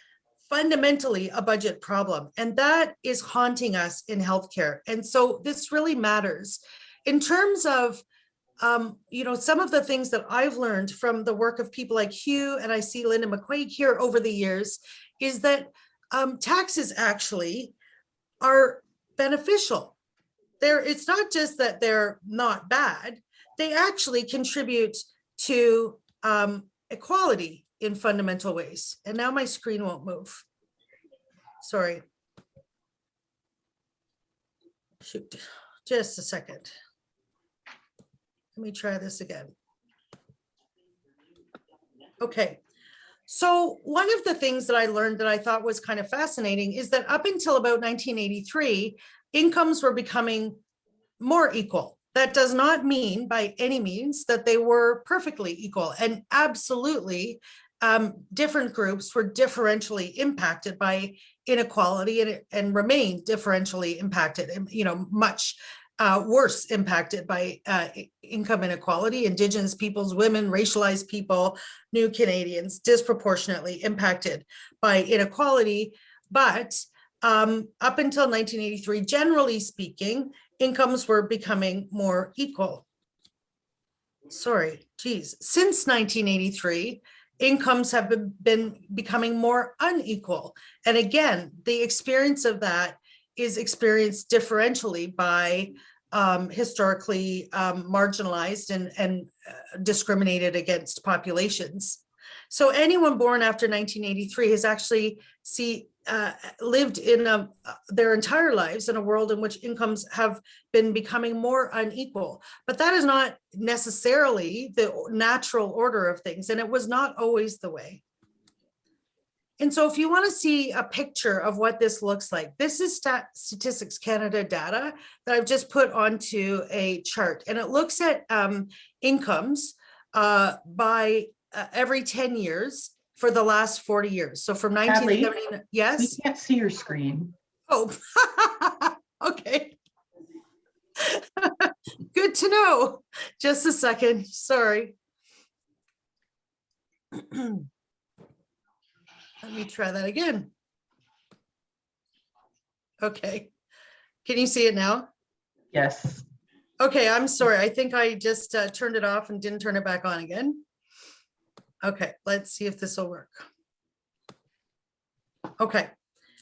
fundamentally a budget problem, and that is haunting us in healthcare. And so this really matters in terms of, some of the things that I've learned from the work of people like Hugh, and I see Linda McQuaig here over the years, is that taxes actually are beneficial. It's not just that they're not bad, they actually contribute to equality in fundamental ways. And now my screen won't move. Sorry. Shoot, just a second. Let me try this again. Okay. So one of the things that I learned that I thought was kind of fascinating is that up until about 1983, incomes were becoming more equal. That does not mean by any means that they were perfectly equal, and absolutely different groups were differentially impacted by inequality and remain differentially impacted, much worse impacted by income inequality. Indigenous peoples, women, racialized people, new Canadians, disproportionately impacted by inequality. But up until 1983, generally speaking, incomes were becoming more equal. Sorry, geez. Since 1983, incomes have been becoming more unequal. And again, the experience of that is experienced differentially by historically marginalized and discriminated against populations. So anyone born after 1983 has actually lived in their entire lives in a world in which incomes have been becoming more unequal. But that is not necessarily the natural order of things, and it was not always the way. And so if you want to see a picture of what this looks like, this is Statistics Canada data that I've just put onto a chart, and it looks at incomes by every 10 years for the last 40 years. So from 1970, yes? We can't see your screen. Oh, okay. Good to know. Just a second, sorry. Let me try that again. Okay. Can you see it now? Yes. Okay, I'm sorry. I think I just turned it off and didn't turn it back on again. Okay, let's see if this will work. Okay,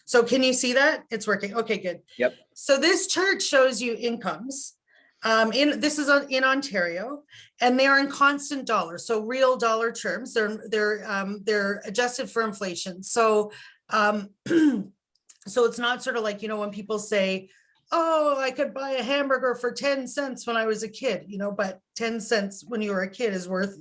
so can you see that? It's working. Okay, good. Yep. So this chart shows you incomes. This is in Ontario, and they are in constant dollars, so real dollar terms. They're adjusted for inflation. So so it's not sort of like, when people say, oh, I could buy a hamburger for 10 cents when I was a kid, but 10 cents when you were a kid is worth,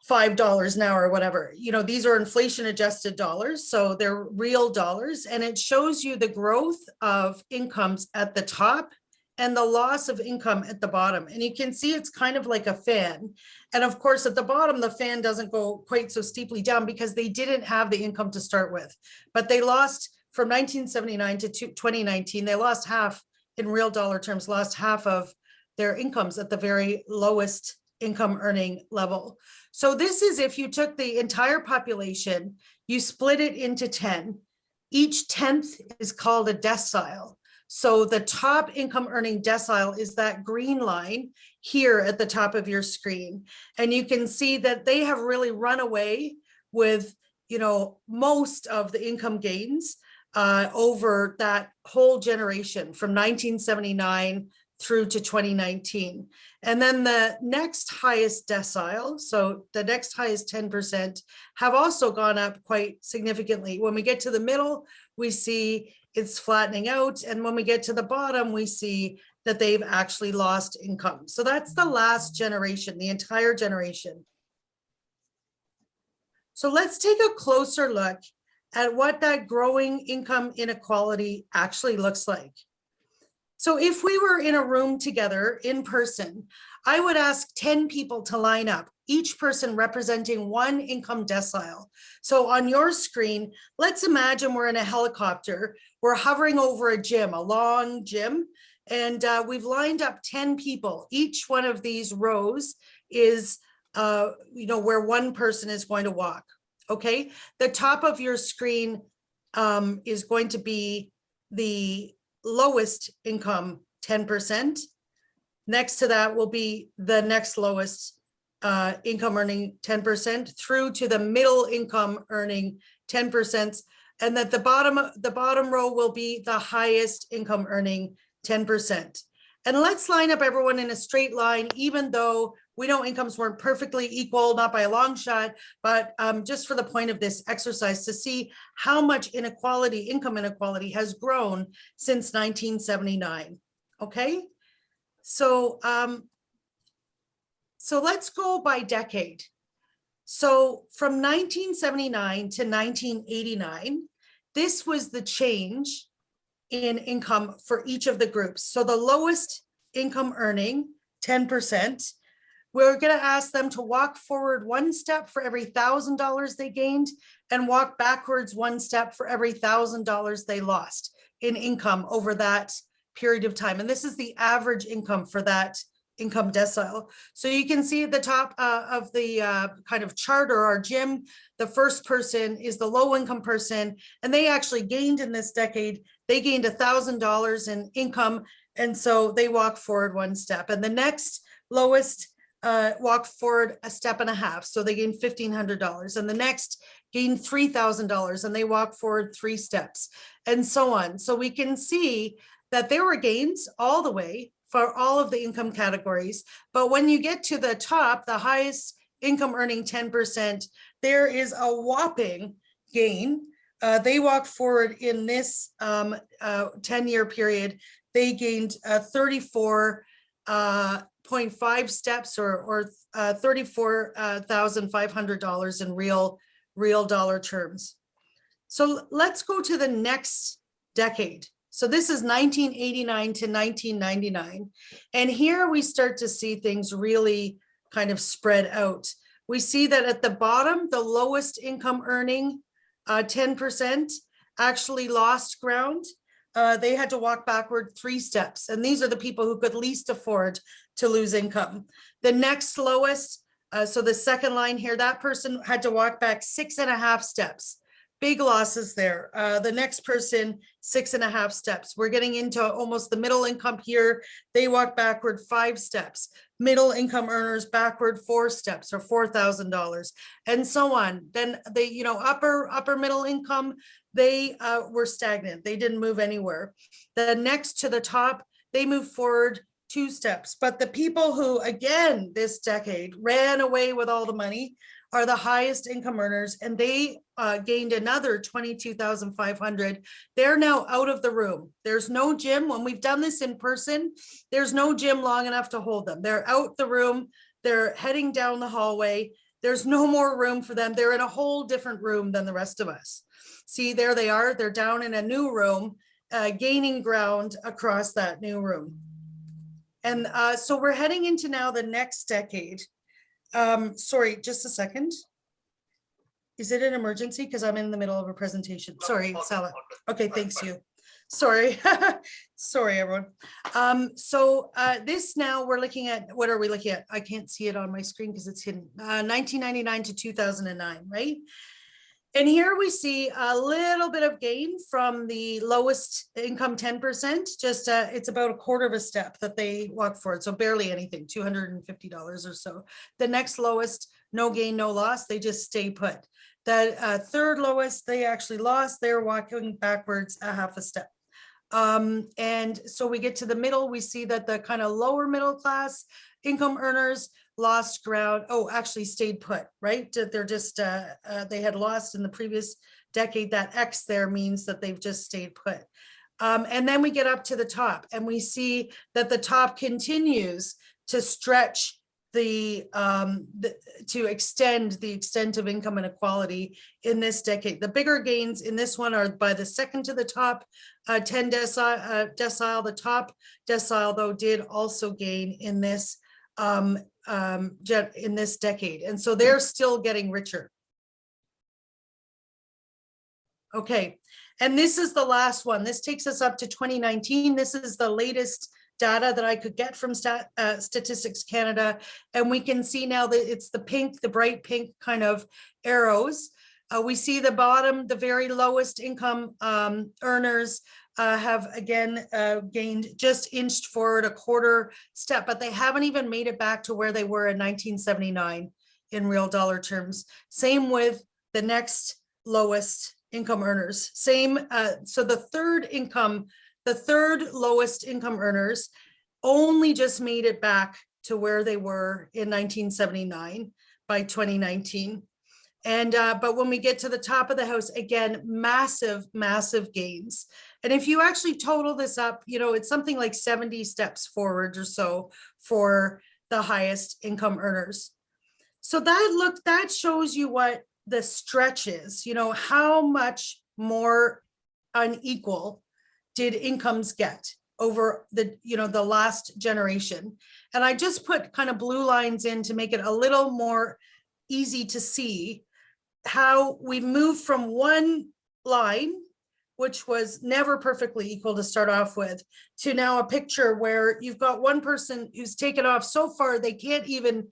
$5 now or whatever. These are inflation adjusted dollars, so they're real dollars, and it shows you the growth of incomes at the top and the loss of income at the bottom. And you can see it's kind of like a fan. And of course, at the bottom, the fan doesn't go quite so steeply down because they didn't have the income to start with. But they lost from 1979 to 2019, they lost half, in real dollar terms, lost half of their incomes at the very lowest income earning level. So this is if you took the entire population, you split it into 10. Each 10th is called a decile. So the top income earning decile is that green line here at the top of your screen. And you can see that they have really run away with, most of the income gains over that whole generation from 1979 through to 2019. And then the next highest decile, so the next highest 10%, have also gone up quite significantly. When we get to the middle, we see it's flattening out. And when we get to the bottom, we see that they've actually lost income. So that's the last generation, the entire generation. So let's take a closer look at what that growing income inequality actually looks like. So if we were in a room together in person, I would ask 10 people to line up, each person representing one income decile. So on your screen, let's imagine we're in a helicopter, we're hovering over a gym, a long gym, and we've lined up 10 people. Each one of these rows is, where one person is going to walk, okay? The top of your screen is going to be the lowest income 10%. Next to that will be the next lowest income earning 10% through to the middle income earning 10%. And that the bottom row will be the highest income earning 10%. And let's line up everyone in a straight line, even though we know incomes weren't perfectly equal, not by a long shot, but just for the point of this exercise to see how much inequality, income inequality has grown since 1979, okay? So, so let's go by decade. So from 1979 to 1989, this was the change in income for each of the groups. So the lowest income earning, 10%, we're going to ask them to walk forward one step for every $1,000 they gained and walk backwards one step for every $1,000 they lost in income over that period of time. And this is the average income for that income decile. So you can see at the top of the kind of chart or our gym, the first person is the low income person, and they actually gained in this decade, they gained $1,000 in income. And so they walk forward one step, and the next lowest walk forward a step and a half. So they gained $1,500, and the next gained $3,000 and they walk forward 3 steps, and so on. So we can see that there were gains all the way for all of the income categories. But when you get to the top, the highest income earning 10%, there is a whopping gain. They walked forward in this 10-year period. They gained 34.5 steps or $34,500 in real dollar terms. So let's go to the next decade. So this is 1989 to 1999. And here we start to see things really kind of spread out. We see that at the bottom, the lowest income earning 10% actually lost ground. They had to walk backward 3 steps. And these are the people who could least afford to lose income. The next lowest, so the second line here, that person had to walk back 6.5 steps. Big losses there. The next person, 6.5 steps. We're getting into almost the middle income here. They walk backward 5 steps. Middle income earners backward 4 steps or $4,000, and so on. Then they, you know, upper middle income, they were stagnant. They didn't move anywhere. The next to the top, they moved forward 2 steps. But the people who, again, this decade ran away with all the money are the highest income earners, and they gained another 22,500. They're now out of the room. There's no gym. When we've done this in person, there's no gym long enough to hold them. They're out the room. They're heading down the hallway. There's no more room for them. They're in a whole different room than the rest of us. See, there they are. They're down in a new room, gaining ground across that new room. And so we're heading into now the next decade. Sorry, just a second. Is it an emergency? Because I'm in the middle of a presentation. Sorry, Sala. Okay, thanks you. Sorry. Sorry, everyone. So this now we're looking at, what are we looking at? I can't see it on my screen because it's hidden. 1999 to 2009, right? And here we see a little bit of gain from the lowest income 10%, just it's about 1/4 of a step that they walk forward. So barely anything, $250 or so. The next lowest, no gain, no loss, they just stay put. The third lowest, they actually lost, they're walking backwards 1/2 step. And so we get to the middle, we see that the kind of lower middle class income earners lost ground, actually stayed put, right? They're just, they had lost in the previous decade. That X there means that they've just stayed put. And then we get up to the top and we see that the top continues to stretch to extend the extent of income inequality in this decade. The bigger gains in this one are by the second to the top 10 decile. The top decile though did also gain in this decade. And so they're still getting richer. Okay, and this is the last one. This takes us up to 2019. This is the latest data that I could get from Statistics Canada. And we can see now that it's the pink, the bright pink kind of arrows. We see the bottom, the very lowest income earners have again gained, just inched forward 1/4 step, but they haven't even made it back to where they were in 1979 in real dollar terms. Same with the next lowest income earners. Same, so the third lowest income earners, only just made it back to where they were in 1979 by 2019. And but when we get to the top of the house, again, massive, massive gains. And if you actually total this up, you know, it's something like 70 steps forward or so for the highest income earners. So that shows you what the stretch is, you know, how much more unequal did incomes get over the, you know, the last generation. And I just put kind of blue lines in to make it a little more easy to see how we moved from one line, which was never perfectly equal to start off with, to now a picture where you've got one person who's taken off so far they can't even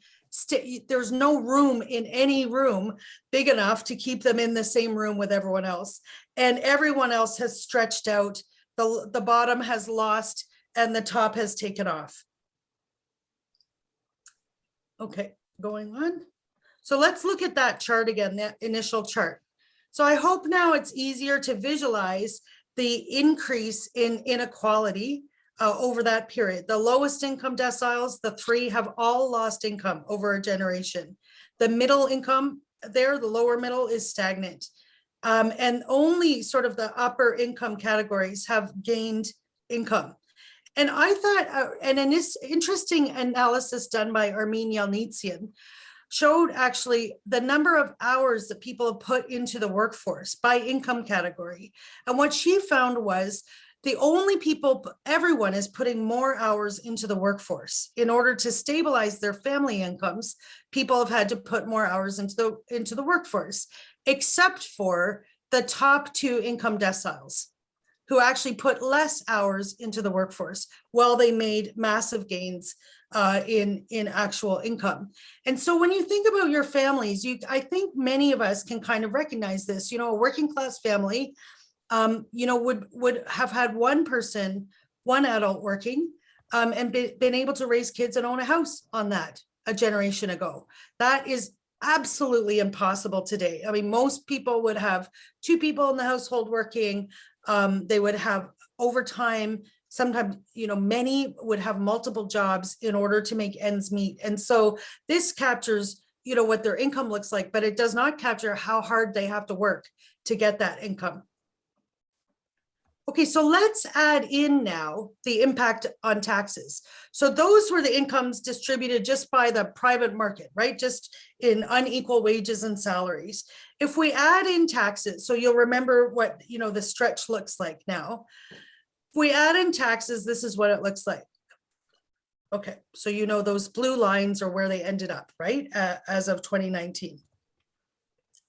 there's no room in any room big enough to keep them in the same room with everyone else. And everyone else has stretched out. The bottom has lost and the top has taken off. Okay, going on. So let's look at that chart again, that initial chart. So I hope now it's easier to visualize the increase in inequality over that period. The lowest income deciles, the three, have all lost income over a generation. The middle income there, the lower middle, is stagnant. And only sort of the upper income categories have gained income. And I thought, and in this interesting analysis done by Armin Yalnizyan, showed actually the number of hours that people have put into the workforce by income category. And what she found was the only people, everyone is putting more hours into the workforce. In order to stabilize their family incomes, people have had to put more hours into the workforce, except for the top two income deciles, who actually put less hours into the workforce while they made massive gains in actual income. And so when you think about your families, I think many of us can kind of recognize this. You know, a working class family, you know, would have had one person, one adult working, and been able to raise kids and own a house on that a generation ago. That is absolutely impossible today. I mean, most people would have two people in the household working. They would have overtime. Sometimes, you know, many would have multiple jobs in order to make ends meet. And so this captures, you know, what their income looks like, but it does not capture how hard they have to work to get that income. Okay, so let's add in now the impact on taxes. So those were the incomes distributed just by the private market, right? Just in unequal wages and salaries. If we add in taxes, so you'll remember what, you know, the stretch looks like now. If we add in taxes, this is what it looks like. Okay, so you know those blue lines are where they ended up, right? As of 2019.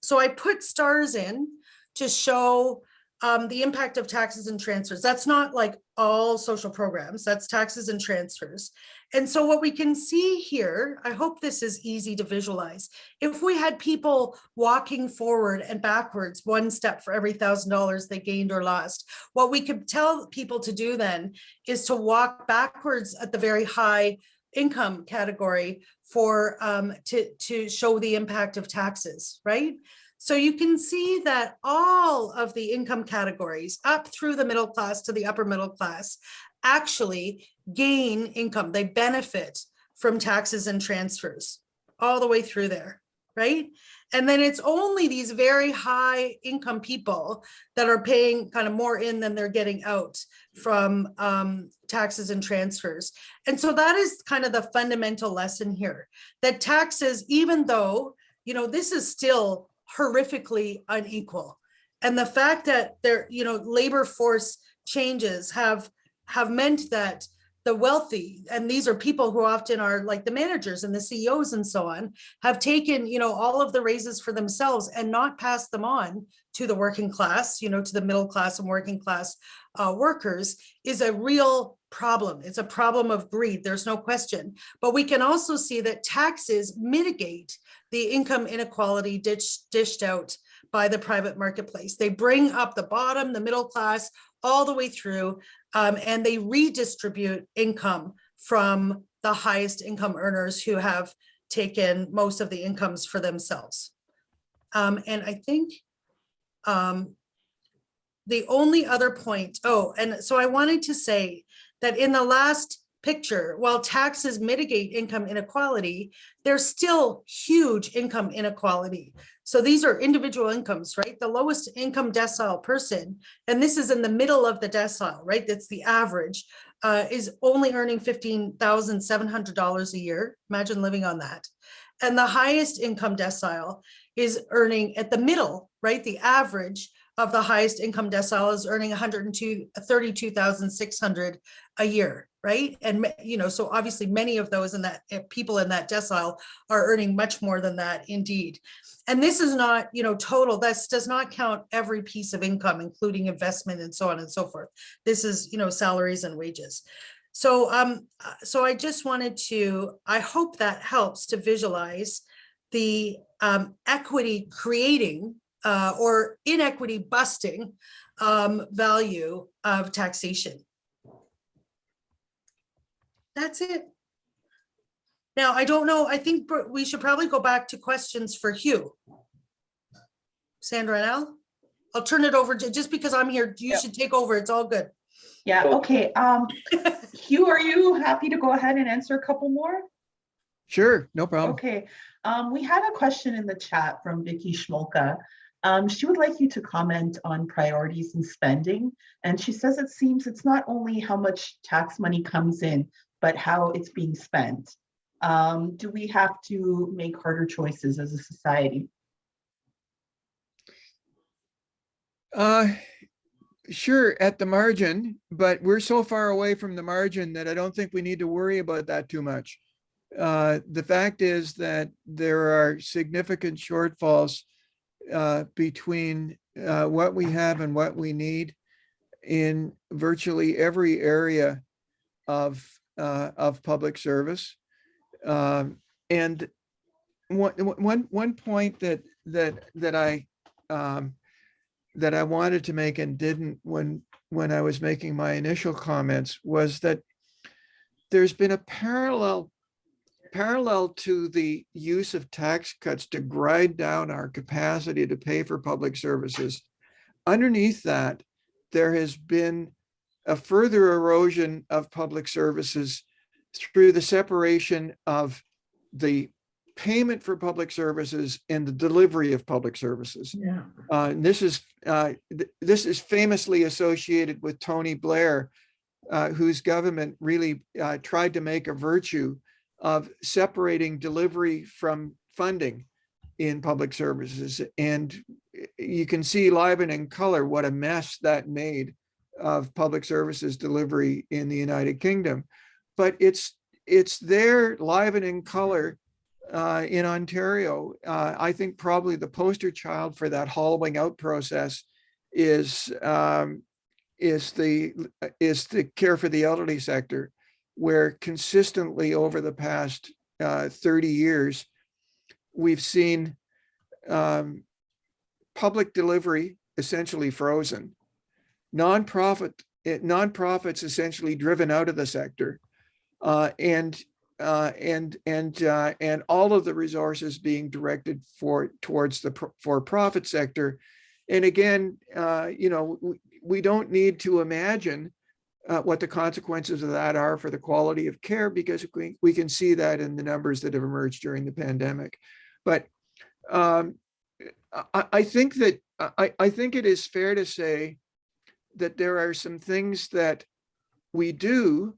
So I put stars in to show the impact of taxes and transfers. That's not like all social programs, that's taxes and transfers. And so what we can see here, I hope this is easy to visualize. If we had people walking forward and backwards one step for every $1,000 they gained or lost, what we could tell people to do then is to walk backwards at the very high income category for to show the impact of taxes, right? So you can see that all of the income categories up through the middle class to the upper middle class actually gain income. They benefit from taxes and transfers all the way through there, right? And then it's only these very high income people that are paying kind of more in than they're getting out from taxes and transfers. And so that is kind of the fundamental lesson here, that taxes, even though, you know, this is still horrifically unequal. And the fact that there, you know, labor force changes have meant that the wealthy, and these are people who often are like the managers and the CEOs and so on, have taken, you know, all of the raises for themselves and not passed them on to the working class, you know, to the middle class and working class workers, is a real problem. It's a problem of greed, there's no question. But we can also see that taxes mitigate the income inequality dished out by the private marketplace. They bring up the bottom, the middle class, all the way through, and they redistribute income from the highest income earners who have taken most of the incomes for themselves. And I think the only other point, and so I wanted to say that in the last picture, while taxes mitigate income inequality, there's still huge income inequality. So these are individual incomes, right? The lowest income decile person, and this is in the middle of the decile, right? That's the average, is only earning $15,700 a year. Imagine living on that. And the highest income decile is earning at the middle, right? The average of the highest income decile is earning $32,600 a year, right? And so obviously many of those in that people in that decile are earning much more than that, indeed. And this is not, total. This does not count every piece of income, including investment and so on and so forth. This is, salaries and wages. So, I just wanted to, I hope that helps to visualize the equity creating or inequity busting value of taxation. That's it. Now, I don't know, I think we should probably go back to questions for Hugh. Sandra and Al, I'll turn it over to, just because I'm here, you should take over, it's all good. Yeah, okay. Hugh, are you happy to go ahead and answer a couple more? Sure, no problem. Okay, we had a question in the chat from Vicky Schmolka. She would like you to comment on priorities in spending. And she says it seems it's not only how much tax money comes in, but how it's being spent. Do we have to make harder choices as a society? Sure, at the margin, but we're so far away from the margin that I don't think we need to worry about that too much. The fact is that there are significant shortfalls between what we have and what we need in virtually every area of public service. And one point that I wanted to make and didn't when I was making my initial comments was that there's been a parallel to the use of tax cuts to grind down our capacity to pay for public services. Underneath that, there has been a further erosion of public services through the separation of the payment for public services and the delivery of public services. Yeah. And this is famously associated with Tony Blair, whose government really tried to make a virtue of separating delivery from funding in public services. And you can see live and in color what a mess that made of public services delivery in the United Kingdom. But it's there live and in color in Ontario. I think probably the poster child for that hollowing out process is the care for the elderly sector, where consistently over the past 30 years, we've seen public delivery essentially frozen, nonprofits essentially driven out of the sector, and all of the resources being directed towards the for-profit sector. And again, we don't need to imagine what the consequences of that are for the quality of care, because we can see that in the numbers that have emerged during the pandemic. But I think it is fair to say that there are some things that we do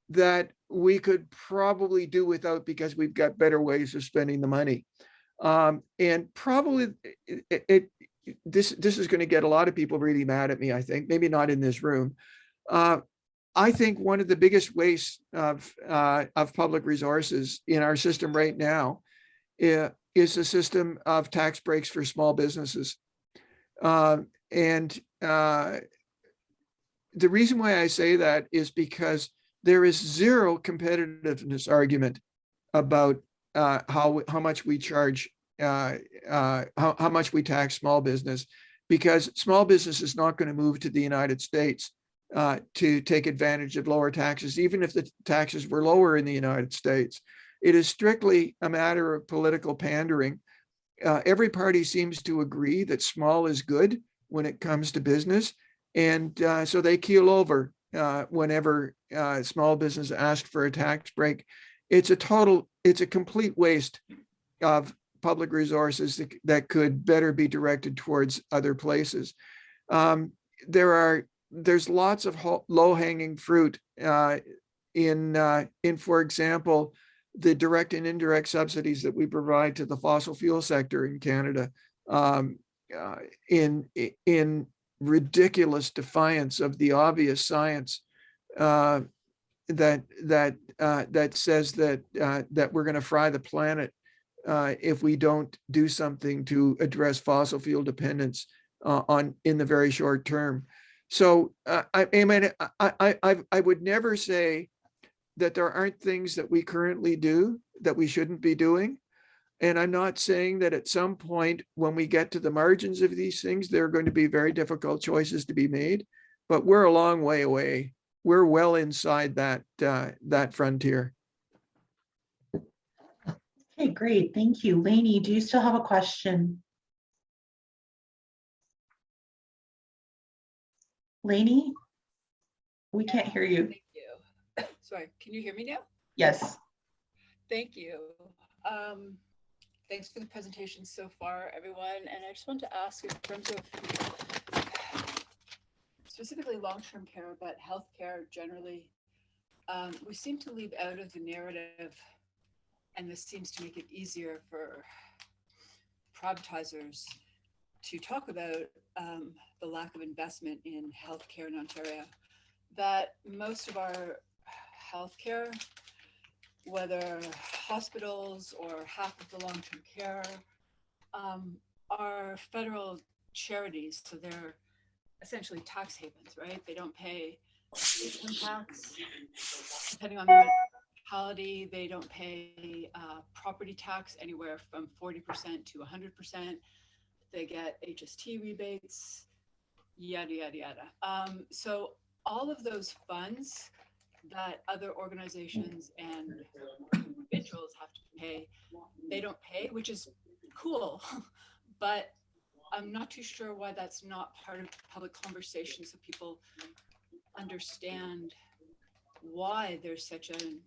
that we could probably do without because we've got better ways of spending the money. And probably this is going to get a lot of people really mad at me, I think, maybe not in this room. I think one of the biggest wastes of public resources in our system right now is a system of tax breaks for small businesses. And the reason why I say that is because there is zero competitiveness argument about how much we charge, how much we tax small business, because small business is not going to move to the United States to take advantage of lower taxes, even if the taxes were lower in the United States. It is strictly a matter of political pandering. Every party seems to agree that small is good when it comes to business. And so they keel over whenever small business asked for a tax break. It's a complete waste of public resources that could better be directed towards other places. There's lots of low-hanging fruit in, for example, the direct and indirect subsidies that we provide to the fossil fuel sector in Canada, in ridiculous defiance of the obvious science that says that we're going to fry the planet if we don't do something to address fossil fuel dependence in the very short term. So I would never say that there aren't things that we currently do that we shouldn't be doing. And I'm not saying that at some point when we get to the margins of these things, there are going to be very difficult choices to be made, but we're a long way away. We're well inside that frontier. Okay, great. Thank you. Lainey, do you still have a question? Lainey, we can't hear you. Thank you. Sorry, can you hear me now? Yes. Thank you. Thanks for the presentation so far, everyone. And I just want to ask in terms of specifically long-term care, but healthcare generally, we seem to leave out of the narrative, and this seems to make it easier for privatizers to talk about the lack of investment in healthcare in Ontario, that most of our healthcare, whether hospitals or half of the long-term care, are federal charities. So they're essentially tax havens, right? They don't pay income tax, depending on the municipality. They don't pay property tax anywhere from 40% to 100%. They get HST rebates, yada, yada, yada. So all of those funds that other organizations and individuals have to pay, they don't pay, which is cool. But I'm not too sure why that's not part of public conversation, so people understand why there's such an,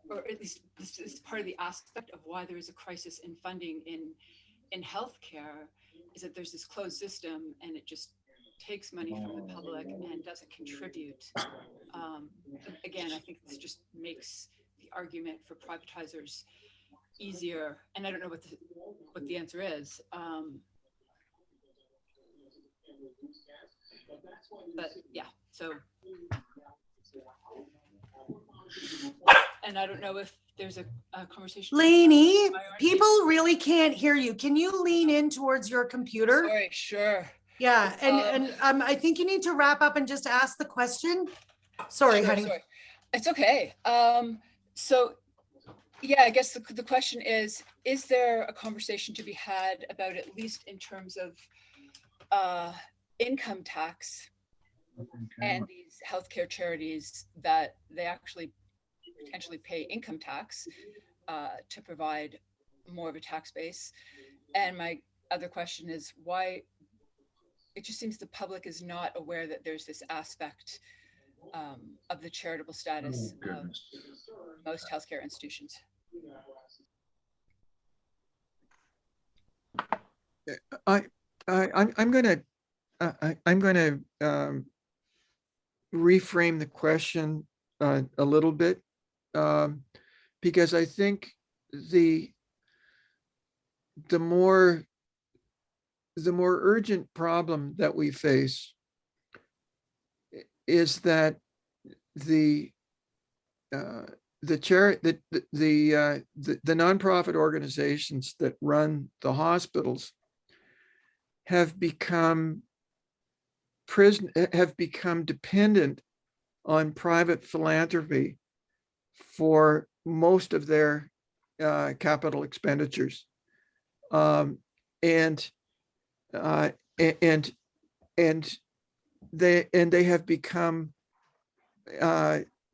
or at least this is part of the aspect of why there is a crisis in funding in healthcare, is that there's this closed system and it just takes money from the public and doesn't contribute. Again, I think this just makes the argument for privatizers easier, and I don't know what the answer is. But yeah, so, and I don't know if there's a conversation. Lainey, people really can't hear you. Can you lean in towards your computer? Sorry, sure. Yeah, and I think you need to wrap up and just ask the question. Sorry, honey. Sorry. It's okay. So yeah, I guess the question is there a conversation to be had about, at least in terms of income tax and these healthcare charities, that they actually potentially pay income tax to provide more of a tax base? And my other question is why it just seems the public is not aware that there's this aspect of the charitable status of most healthcare institutions. I'm going to reframe the question a little bit, because I think the more urgent problem that we face is that the nonprofit organizations that run the hospitals have become dependent on private philanthropy for most of their capital expenditures, and they have become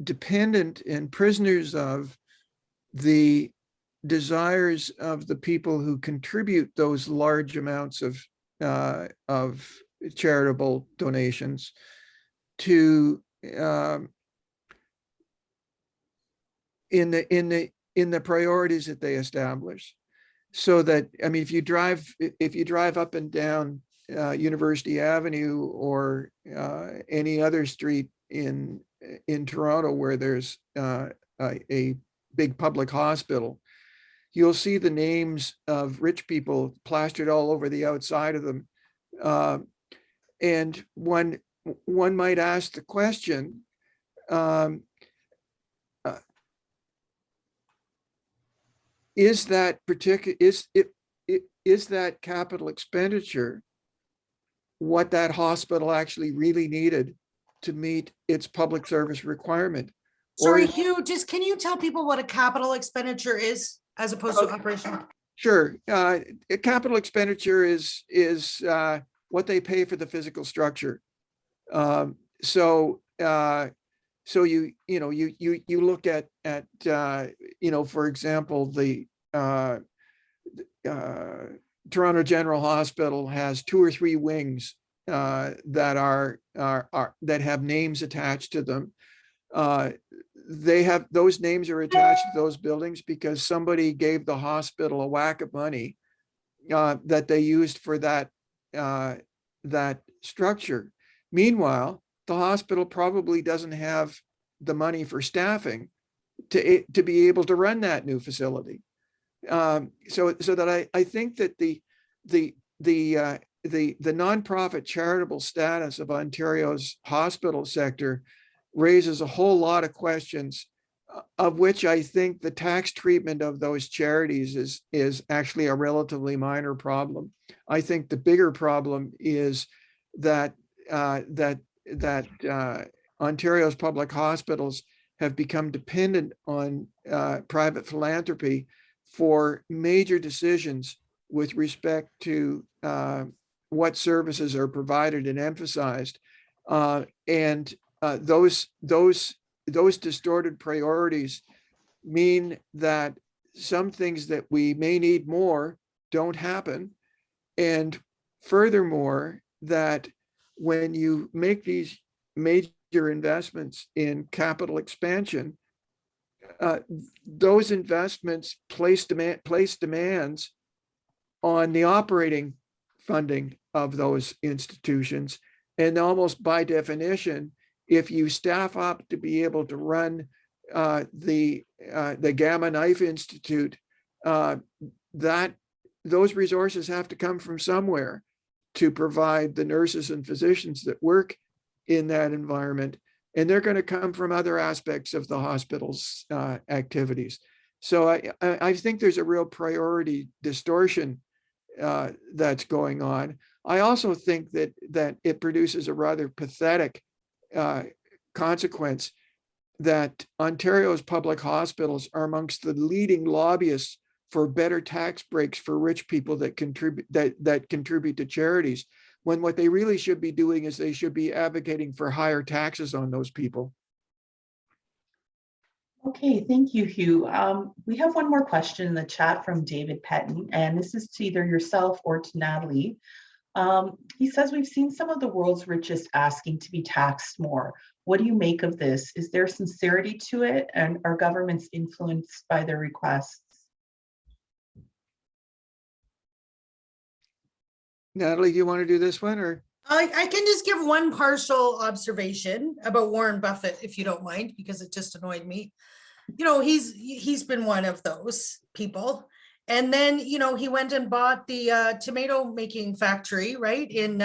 dependent and prisoners of the desires of the people who contribute those large amounts of charitable donations to in the priorities that they establish. So that, I mean, if you drive up and down University Avenue or any other street in Toronto where there's a big public hospital, you'll see the names of rich people plastered all over the outside of them. And one might ask the question, is that capital expenditure what that hospital actually really needed to meet its public service requirement? Sorry, Hugh, just can you tell people what a capital expenditure is as opposed to operational? Sure. A capital expenditure is what they pay for the physical structure. So you look at for example, the Toronto General Hospital has 2 or 3 wings that have names attached to them. Those names are attached to those buildings because somebody gave the hospital a whack of money that they used for that structure. Meanwhile, the hospital probably doesn't have the money for staffing to be able to run that new facility. So that I think that the nonprofit charitable status of Ontario's hospital sector raises a whole lot of questions, of which I think the tax treatment of those charities is actually a relatively minor problem. I think the bigger problem is that Ontario's public hospitals have become dependent on private philanthropy for major decisions with respect to what services are provided and emphasized. Those distorted priorities mean that some things that we may need more don't happen. And furthermore, that when you make these major investments in capital expansion, those investments place demands on the operating funding of those institutions. And almost by definition, if you staff up to be able to run the Gamma Knife Institute, those resources have to come from somewhere to provide the nurses and physicians that work in that environment. And they're going to come from other aspects of the hospital's activities. So I think there's a real priority distortion that's going on. I also think that it produces a rather pathetic consequence that Ontario's public hospitals are amongst the leading lobbyists for better tax breaks for rich people that contribute to charities, when what they really should be doing is they should be advocating for higher taxes on those people. Okay, thank you, Hugh. We have one more question in the chat from David Petton, and this is to either yourself or to Natalie. He says, we've seen some of the world's richest asking to be taxed more. What do you make of this? Is there sincerity to it, and are governments influenced by their requests? Natalie, do you want to do this one, or? I can just give one partial observation about Warren Buffett, if you don't mind, because it just annoyed me. He's been one of those people. And then, he went and bought the tomato making factory, right, in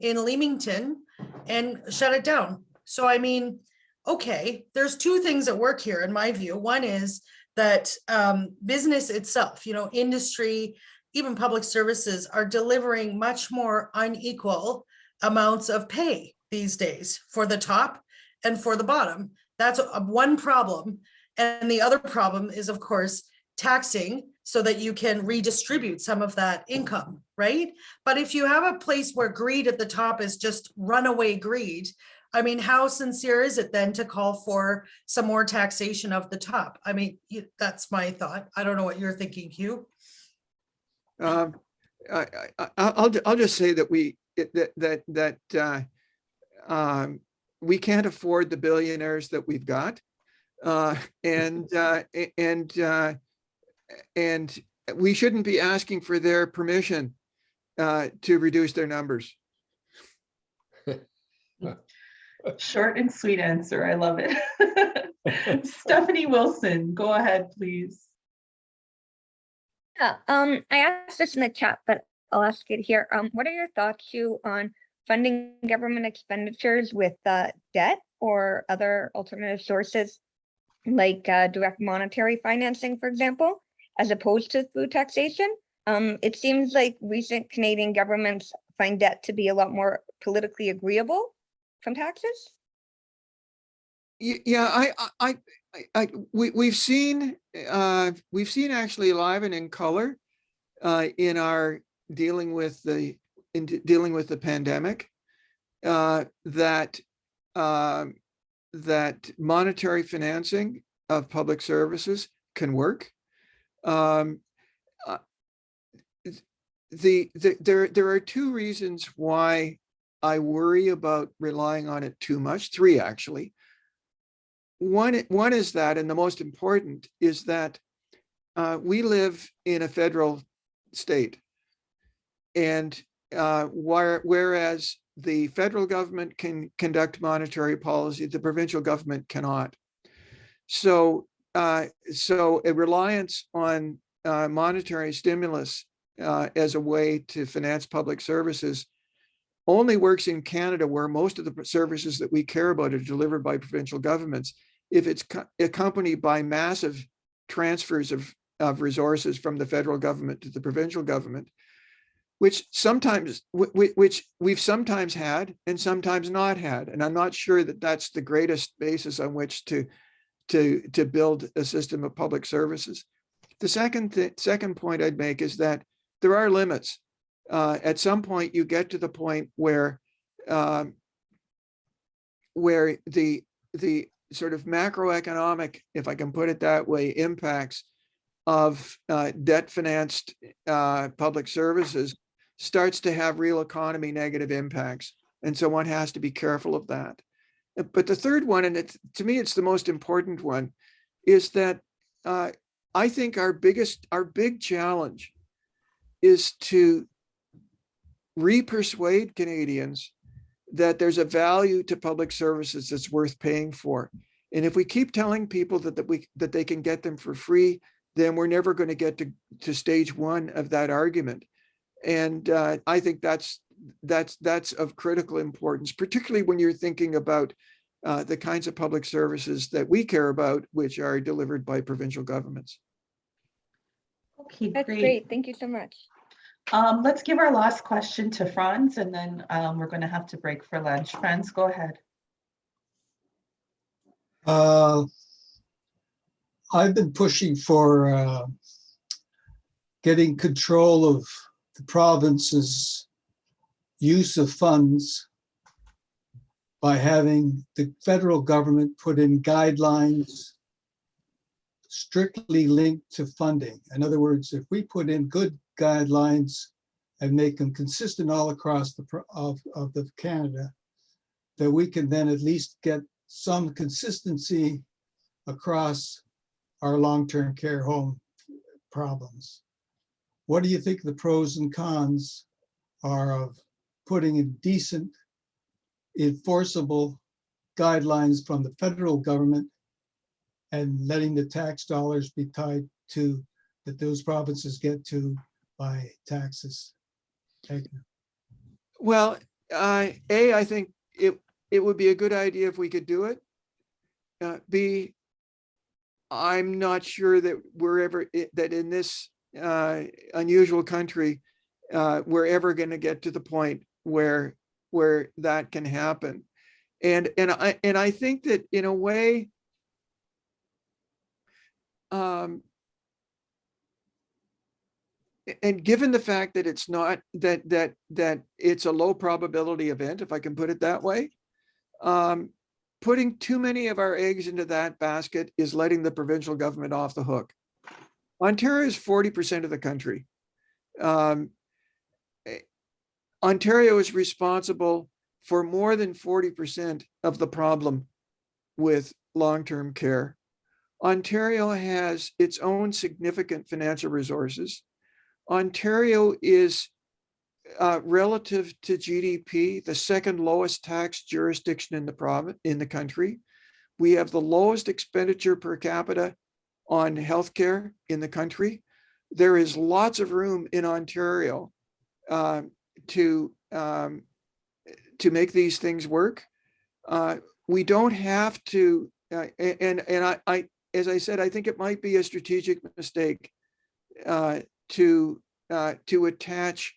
Leamington, and shut it down. So, I mean, okay, there's 2 things at work here, in my view. One is that business itself, industry, even public services, are delivering much more unequal amounts of pay these days for the top and for the bottom. That's one problem. And the other problem is, of course, taxing so that you can redistribute some of that income, right? But if you have a place where greed at the top is just runaway greed, I mean, how sincere is it then to call for some more taxation of the top? I mean, that's my thought. I don't know what you're thinking, Hugh. I'll just say that we can't afford the billionaires that we've got, and we shouldn't be asking for their permission to reduce their numbers. Short and sweet answer. I love it. Stephanie Wilson, go ahead, please. Yeah, I asked this in the chat, but I'll ask it here. What are your thoughts, Hugh, on funding government expenditures with debt or other alternative sources, like direct monetary financing, for example, as opposed to through taxation? It seems like recent Canadian governments find debt to be a lot more politically agreeable from taxes. Yeah, we've seen actually live and in color in our dealing with the pandemic that monetary financing of public services can work. There are two reasons why I worry about relying on it too much. Three, actually. One is that, and the most important is that we live in a federal state, and whereas the federal government can conduct monetary policy, the provincial government cannot. So a reliance on monetary stimulus as a way to finance public services only works in Canada, where most of the services that we care about are delivered by provincial governments, if it's accompanied by massive transfers of resources from the federal government to the provincial government, which we've sometimes had and sometimes not had. And I'm not sure that that's the greatest basis on which to build a system of public services. The second point I'd make is that there are limits. At some point, you get to the point where the sort of macroeconomic, if I can put it that way, impacts of debt-financed public services starts to have real economy negative impacts. And so one has to be careful of that. But the third one, and to me, it's the most important one, is that I think our big challenge is to re-persuade Canadians that there's a value to public services that's worth paying for. And if we keep telling people that they can get them for free, then we're never going to get to stage one of that argument. And I think that's of critical importance, particularly when you're thinking about the kinds of public services that we care about, which are delivered by provincial governments. Okay, That's great. Thank you so much. Let's give our last question to Franz, and then we're going to have to break for lunch. Franz, go ahead. I've been pushing for getting control of the province's use of funds by having the federal government put in guidelines strictly linked to funding. In other words, if we put in good guidelines and make them consistent all across of Canada, that we can then at least get some consistency across our long-term care home problems. What do you think the pros and cons are of putting in decent, enforceable guidelines from the federal government and letting the tax dollars be tied to that those provinces get to by taxes? Thank you. Well, I think it would be a good idea if we could do it. B, I'm not sure that that in this unusual country, we're ever going to get to the point where that can happen. And I think that in a way, and given the fact that it's not that it's a low probability event, if I can put it that way, putting too many of our eggs into that basket is letting the provincial government off the hook. Ontario is 40% of the country. Ontario is responsible for more than 40% of the problem with long-term care. Ontario has its own significant financial resources. Ontario is, relative to GDP, the second lowest tax jurisdiction in the province, in the country. We have the lowest expenditure per capita on healthcare in the country. There is lots of room in Ontario to make these things work. We don't have to, I, as I said, I think it might be a strategic mistake to attach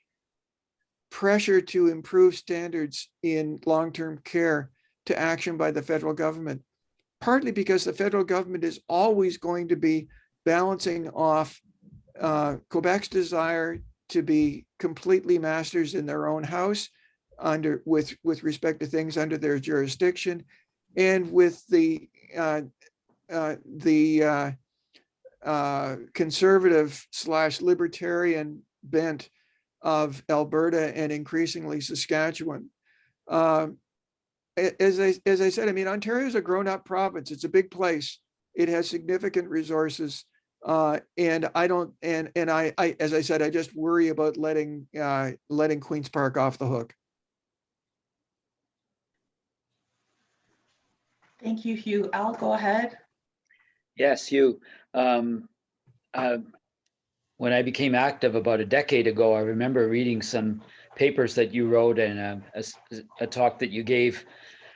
pressure to improve standards in long-term care to action by the federal government, partly because the federal government is always going to be balancing off Quebec's desire to be completely masters in their own house with respect to things under their jurisdiction, and with the conservative / libertarian bent of Alberta and increasingly Saskatchewan. As I said, I mean, Ontario is a grown-up province. It's a big place. It has significant resources, and I don't. And I, as I said, I just worry about letting Queens Park off the hook. Thank you, Hugh. Al, go ahead. Yes, Hugh. When I became active about a decade ago, I remember reading some papers that you wrote and a talk that you gave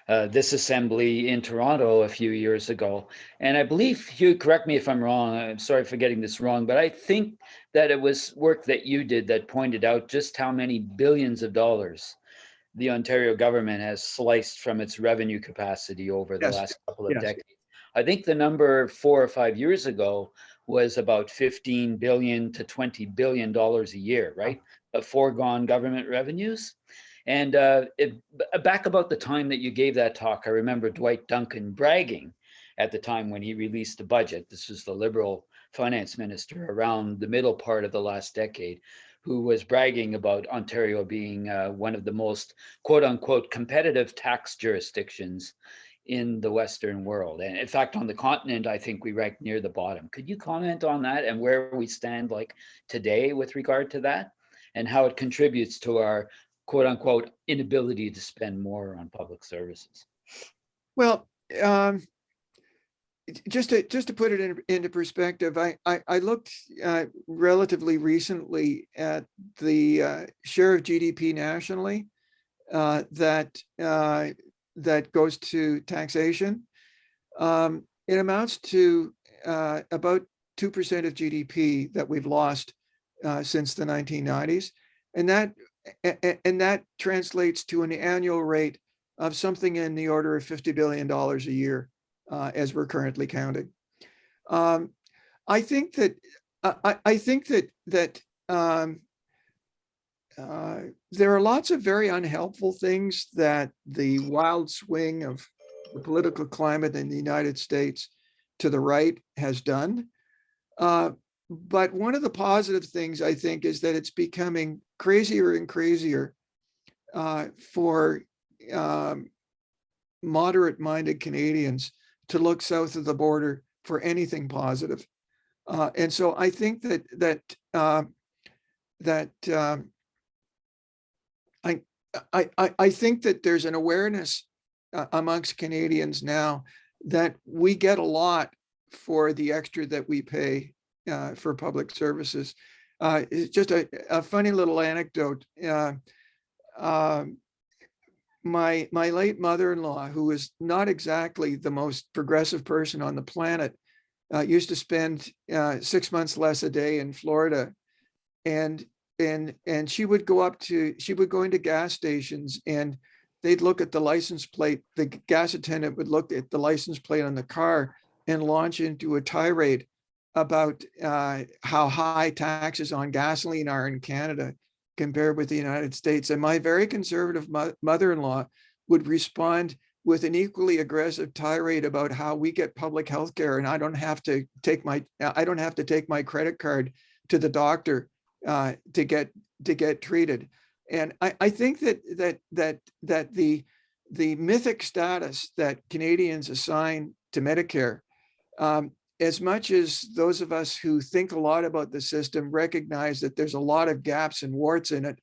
this assembly in Toronto a few years ago. And I believe, Hugh, correct me if I'm wrong, I'm sorry for getting this wrong, but I think that it was work that you did that pointed out just how many billions of dollars the Ontario government has sliced from its revenue capacity over the last couple of decades. I think the number 4 or 5 years ago was about $15 billion to $20 billion a year, right? Of foregone government revenues. And back about the time that you gave that talk, I remember Dwight Duncan bragging at the time when he released the budget. This was the Liberal finance minister around the middle part of the last decade, who was bragging about Ontario being one of the most quote unquote competitive tax jurisdictions in the Western world. And in fact, on the continent, I think we rank near the bottom. Could you comment on that and where we stand like today with regard to that and how it contributes to our quote unquote inability to spend more on public services? Well, just to put it into perspective, I looked relatively recently at the share of GDP nationally that goes to taxation. It amounts to about 2% of GDP that we've lost since the 1990s, and that translates to an annual rate of something in the order of $50 billion a year, as we're currently counting. I think that there are lots of very unhelpful things that the wild swing of the political climate in the United States to the right has done. But one of the positive things, I think, is that it's becoming crazier and crazier for moderate-minded Canadians to look south of the border for anything positive. And so I think I think that there's an awareness amongst Canadians now that we get a lot for the extra that we pay for public services. It's just a funny little anecdote. My late mother-in-law, who was not exactly the most progressive person on the planet, used to spend 6 months less a day in Florida, and she would go into gas stations, and they'd look at the license plate. The gas attendant would look at the license plate on the car and launch into a tirade about how high taxes on gasoline are in Canada compared with the United States. And my very conservative mother-in-law would respond with an equally aggressive tirade about how we get public health care, and I don't have to take my credit card to the doctor to get treated. And I think that the mythic status that Canadians assign to Medicare, as much as those of us who think a lot about the system recognize that there's a lot of gaps and warts in it,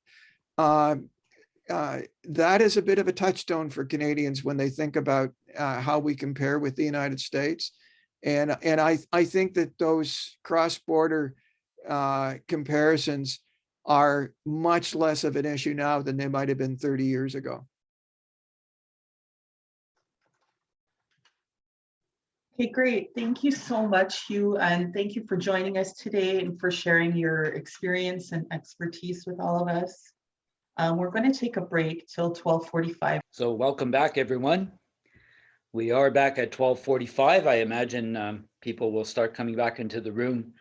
that is a bit of a touchstone for Canadians when they think about how we compare with the United States. And I think that those cross-border comparisons are much less of an issue now than they might have been 30 years ago. Okay, great. Thank you so much, Hugh, and thank you for joining us today and for sharing your experience and expertise with all of us. We're going to take a break till 12:45. So welcome back, everyone. We are back at 12:45. I imagine people will start coming back into the room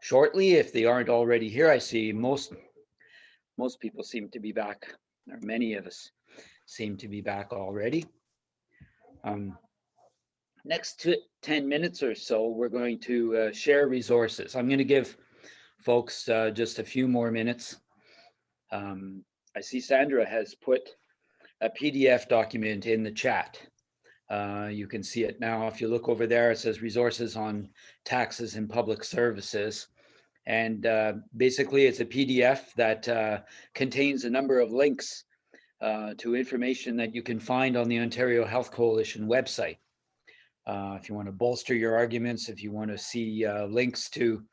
shortly. If they aren't already here, I see most people seem to be back, or many of us seem to be back already. Next 10 minutes or so, we're going to share resources. I'm going to give folks just a few more minutes. I see Sandra has put a PDF document in the chat. You can see it now. If you look over there, it says resources on taxes and public services. And basically it's a PDF that contains a number of links to information that you can find on the Ontario Health Coalition website. If you want to bolster your arguments, if you want to see links to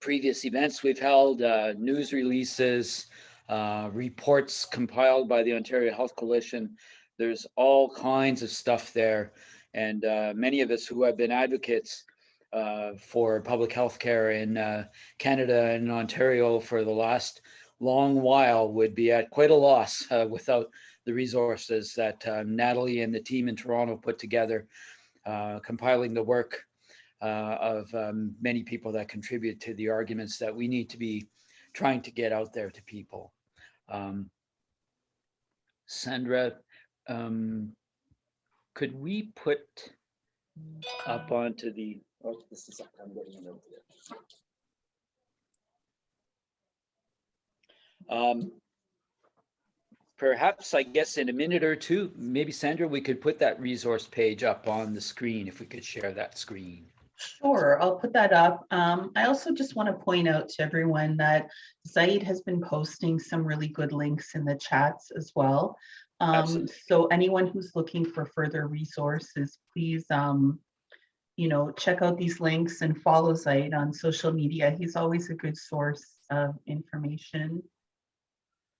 previous events we've held, news releases, reports compiled by the Ontario Health Coalition, there's all kinds of stuff there. And many of us who have been advocates for public health care in Canada and Ontario for the last long while would be at quite a loss without the resources that Natalie and the team in Toronto put together, compiling the work of many people that contribute to the arguments that we need to be trying to get out there to people. Sandra, could we put up onto the, oh, this is, I'm getting it over there. Perhaps, I guess in a minute or two, maybe Sandra, we could put that resource page up on the screen if we could share that screen. Sure, I'll put that up. I also just want to point out to everyone that Zaid has been posting some really good links in the chats as well. So anyone who's looking for further resources, please, you know, check out these links and follow Zaid on social media. He's always a good source of information.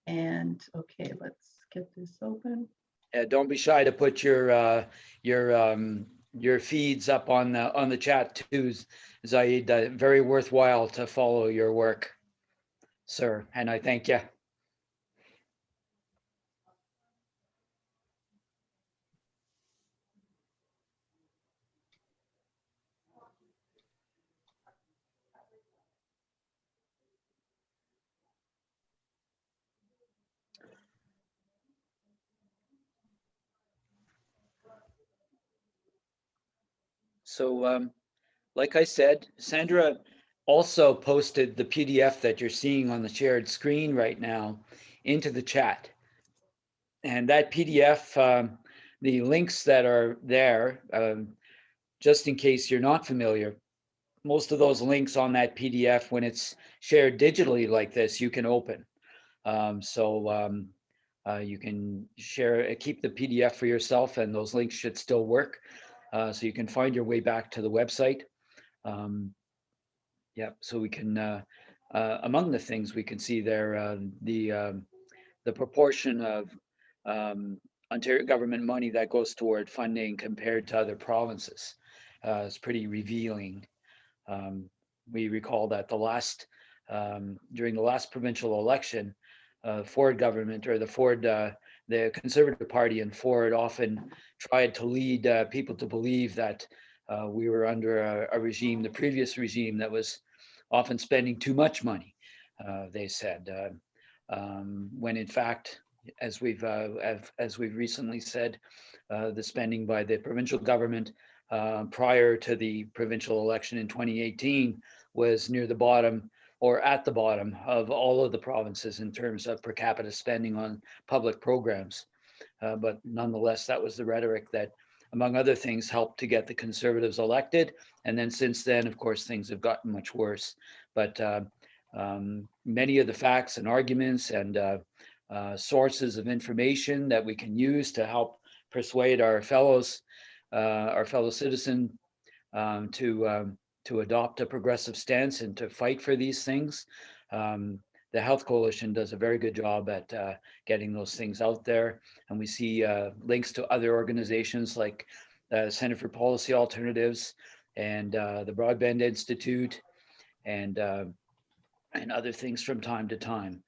And okay, let's get this open. Don't be shy to put your feeds up on the chat too, Zaid. Very worthwhile to follow your work, sir, and I thank you. So, like I said, Sandra also posted the PDF that you're seeing on the shared screen right now into the chat. And that PDF, the links that are there, just in case you're not familiar, most of those links on that PDF, when it's shared digitally like this, you can open. You can share, keep the PDF for yourself, and those links should still work. So you can find your way back to the website. Yeah, so we can, among the things we can see there, the proportion of Ontario government money that goes toward funding compared to other provinces is pretty revealing. We recall that during the last provincial election, Ford government, or the Conservative Party in Ford, often tried to lead people to believe that we were under a regime, the previous regime, that was often spending too much money, they said, when in fact, as we've recently said, the spending by the provincial government prior to the provincial election in 2018 was near the bottom or at the bottom of all of the provinces in terms of per capita spending on public programs. But nonetheless, that was the rhetoric that, among other things, helped to get the Conservatives elected. And then since then, of course, things have gotten much worse. But many of the facts and arguments and sources of information that we can use to help persuade our fellow citizen to adopt a progressive stance and to fight for these things. The Health Coalition does a very good job at getting those things out there. And we see links to other organizations like Center for Policy Alternatives and the Broadband Institute and other things from time to time,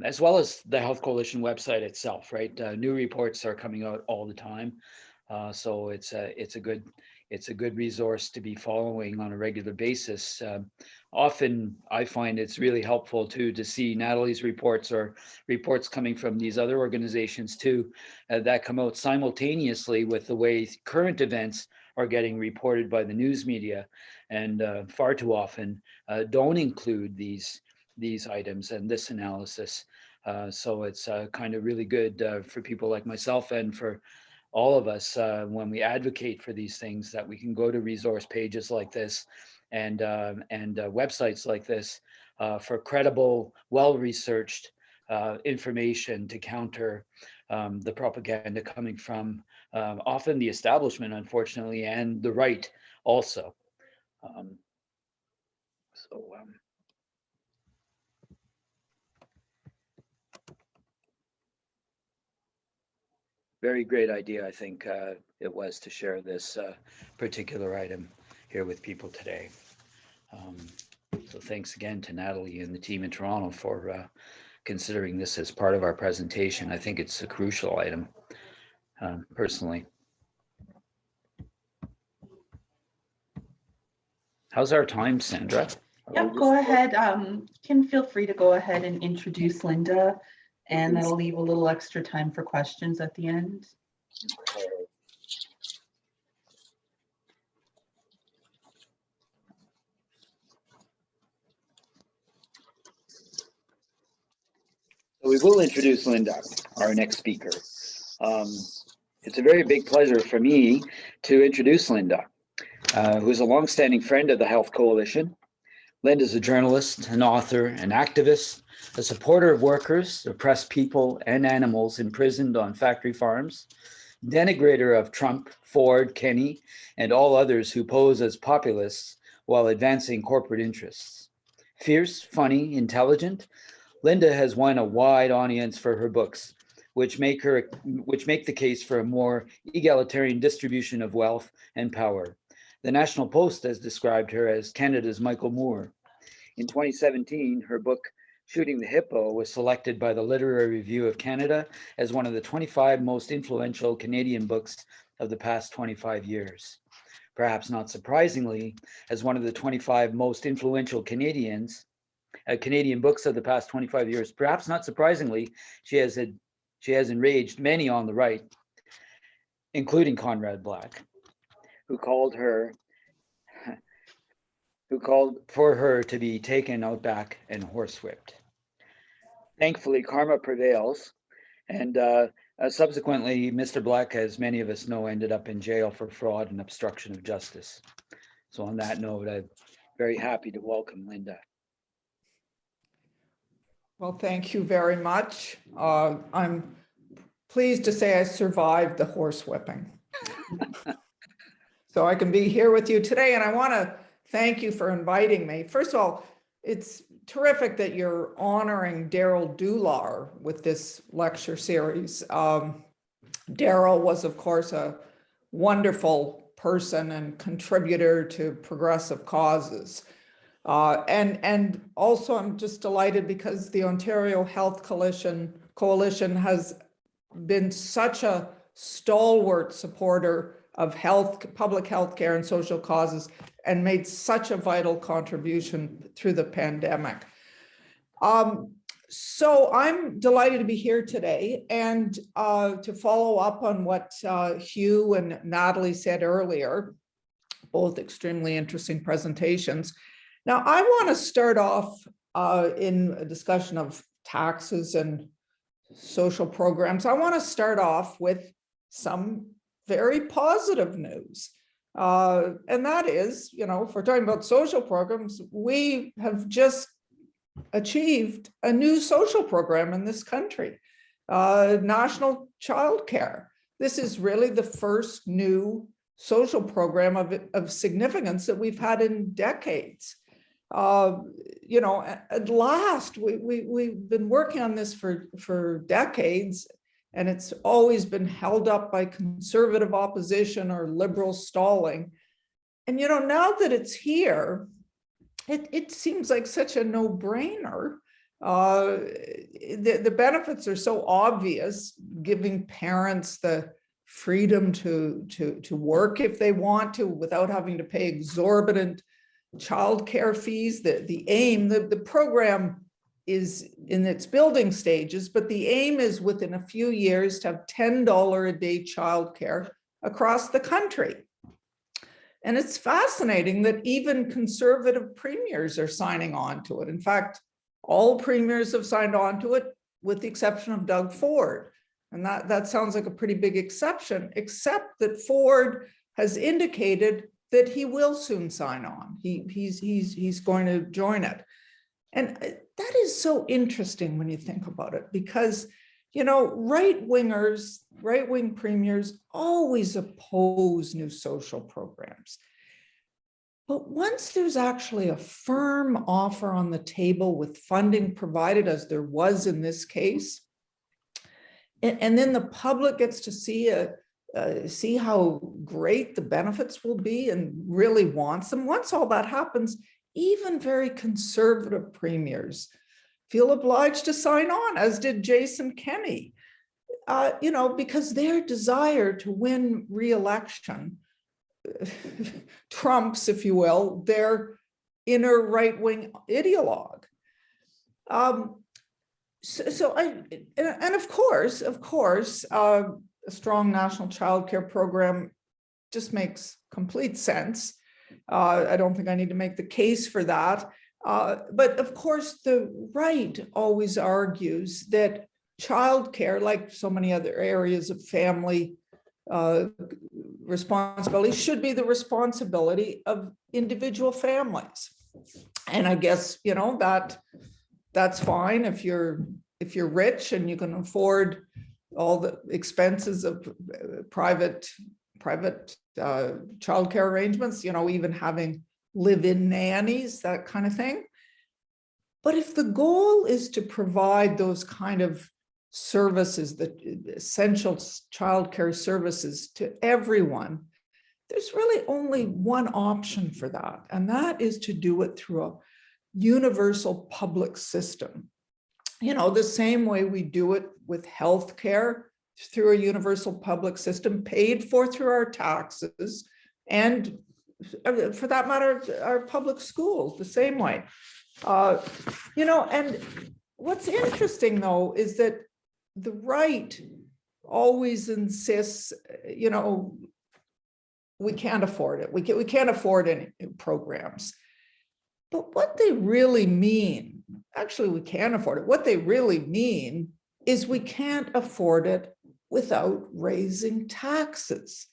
as well as the Health Coalition website itself, right? New reports are coming out all the time. So it's a good resource to be following on a regular basis. Often I find it's really helpful too to see Natalie's reports or reports coming from these other organizations too that come out simultaneously with the way current events are getting reported by the news media, and far too often don't include these items and this analysis. So it's kind of really good for people like myself and for all of us when we advocate for these things, that we can go to resource pages like this and websites like this for credible, well-researched information to counter the propaganda coming from often the establishment, unfortunately, and the right also. Very great idea, I think it was, to share this particular item here with people today. So thanks again to Natalie and the team in Toronto for considering this as part of our presentation. I think it's a crucial item, personally. How's our time, Sandra? Yep, go ahead. Can feel free to go ahead and introduce Linda, and that'll leave a little extra time for questions at the end. So we will introduce Linda, our next speaker. It's a very big pleasure for me to introduce Linda, who's a longstanding friend of the Health Coalition. Linda's a journalist, an author, an activist, a supporter of workers, oppressed people and animals imprisoned on factory farms, denigrator of Trump, Ford, Kenny, and all others who pose as populists while advancing corporate interests. Fierce, funny, intelligent, Linda has won a wide audience for her books, which make the case for a more egalitarian distribution of wealth and power. The National Post has described her as Canada's Michael Moore. In 2017, her book, Shooting the Hippo, was selected by the Literary Review of Canada as one of the 25 most influential Canadian books of the past 25 years. Perhaps not surprisingly, as one of the 25 most influential Canadian books of the past 25 years, perhaps not surprisingly, she has enraged many on the right, including Conrad Black, who called for her to be taken out back and horsewhipped. Thankfully, karma prevails, and subsequently, Mr. Black, as many of us know, ended up in jail for fraud and obstruction of justice. So on that note, I'm very happy to welcome Linda. Well, thank you very much. I'm pleased to say I survived the horsewhipping. So I can be here with you today, and I want to thank you for inviting me. First of all, it's terrific that you're honoring Derrell Dular with this lecture series. Derrell was, of course, a wonderful person and contributor to progressive causes. And also I'm just delighted because the Ontario Health Coalition has been such a stalwart supporter of public health care and social causes, and made such a vital contribution through the pandemic. So I'm delighted to be here today and to follow up on what Hugh and Natalie said earlier, both extremely interesting presentations. Now, I want to start off in a discussion of taxes and social programs. I want to start off with some very positive news. And that is, if we're talking about social programs, we have just achieved a new social program in this country, national childcare. This is really the first new social program of significance that we've had in decades. At last, we've been working on this for decades, and it's always been held up by conservative opposition or liberal stalling. And, now that it's here, it seems like such a no-brainer. The benefits are so obvious, giving parents the freedom to work if they want to without having to pay exorbitant childcare fees. The aim, the program is in its building stages, but the aim is within a few years to have $10 a day childcare across the country. And it's fascinating that even conservative premiers are signing on to it. In fact, all premiers have signed on to it with the exception of Doug Ford. And that sounds like a pretty big exception, except that Ford has indicated that he will soon sign on. He's going to join it. And that is so interesting when you think about it, because, right-wing premiers always oppose new social programs. But once there's actually a firm offer on the table with funding provided, as there was in this case, and then the public gets to see how great the benefits will be and really wants them. Once all that happens, even very conservative premiers feel obliged to sign on, as did Jason Kenney, because their desire to win re-election trumps, if you will, their inner right-wing ideologue. And of course, a strong national childcare program just makes complete sense. I don't think I need to make the case for that. But of course, the right always argues that childcare, like so many other areas of family responsibility, should be the responsibility of individual families. And I guess, that's fine if you're rich and you can afford all the expenses of private childcare arrangements, even having live-in nannies, that kind of thing. But if the goal is to provide those kind of services, the essential childcare services to everyone, there's really only one option for that, and that is to do it through a universal public system. The same way we do it with healthcare, through a universal public system paid for through our taxes, and for that matter, our public schools, the same way. And what's interesting, though, is that the right always insists, we can't afford it. We can't afford any programs. But what they really mean, actually, we can afford it. What they really mean is we can't afford it without raising taxes.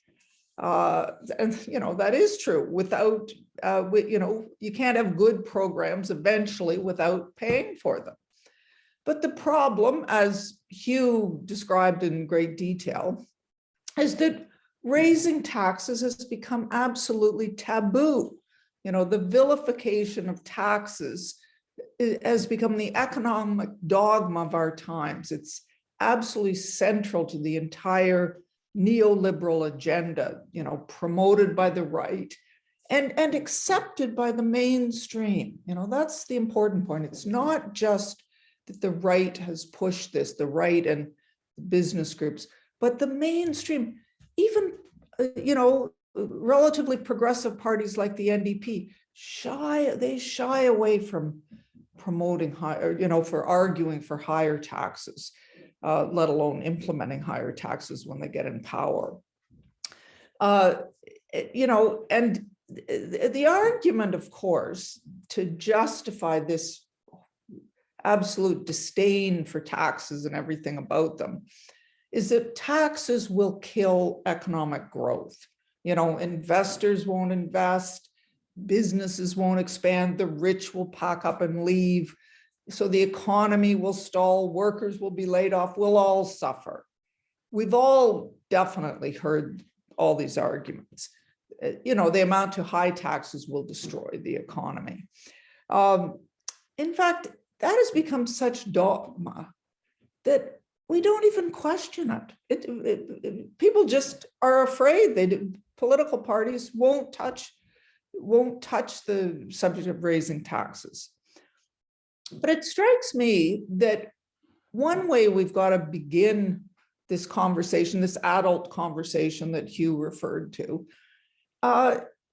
And that is true. Without, you can't have good programs eventually without paying for them. But the problem, as Hugh described in great detail, is that raising taxes has become absolutely taboo. The vilification of taxes has become the economic dogma of our times. It's absolutely central to the entire neoliberal agenda, promoted by the right and accepted by the mainstream. That's the important point. It's not just that the right has pushed this, the right and business groups, but the mainstream, even, relatively progressive parties like the NDP, they shy away from promoting higher, for arguing for higher taxes, let alone implementing higher taxes when they get in power. And the argument, of course, to justify this absolute disdain for taxes and everything about them is that taxes will kill economic growth. You know, investors won't invest, businesses won't expand, the rich will pack up and leave. So the economy will stall, workers will be laid off, we'll all suffer. We've all definitely heard all these arguments. You know, the amount to high taxes will destroy the economy. In fact, that has become such dogma that we don't even question it. People just are afraid. Political parties won't touch the subject of raising taxes. But it strikes me that one way we've got to begin this conversation, this adult conversation that Hugh referred to,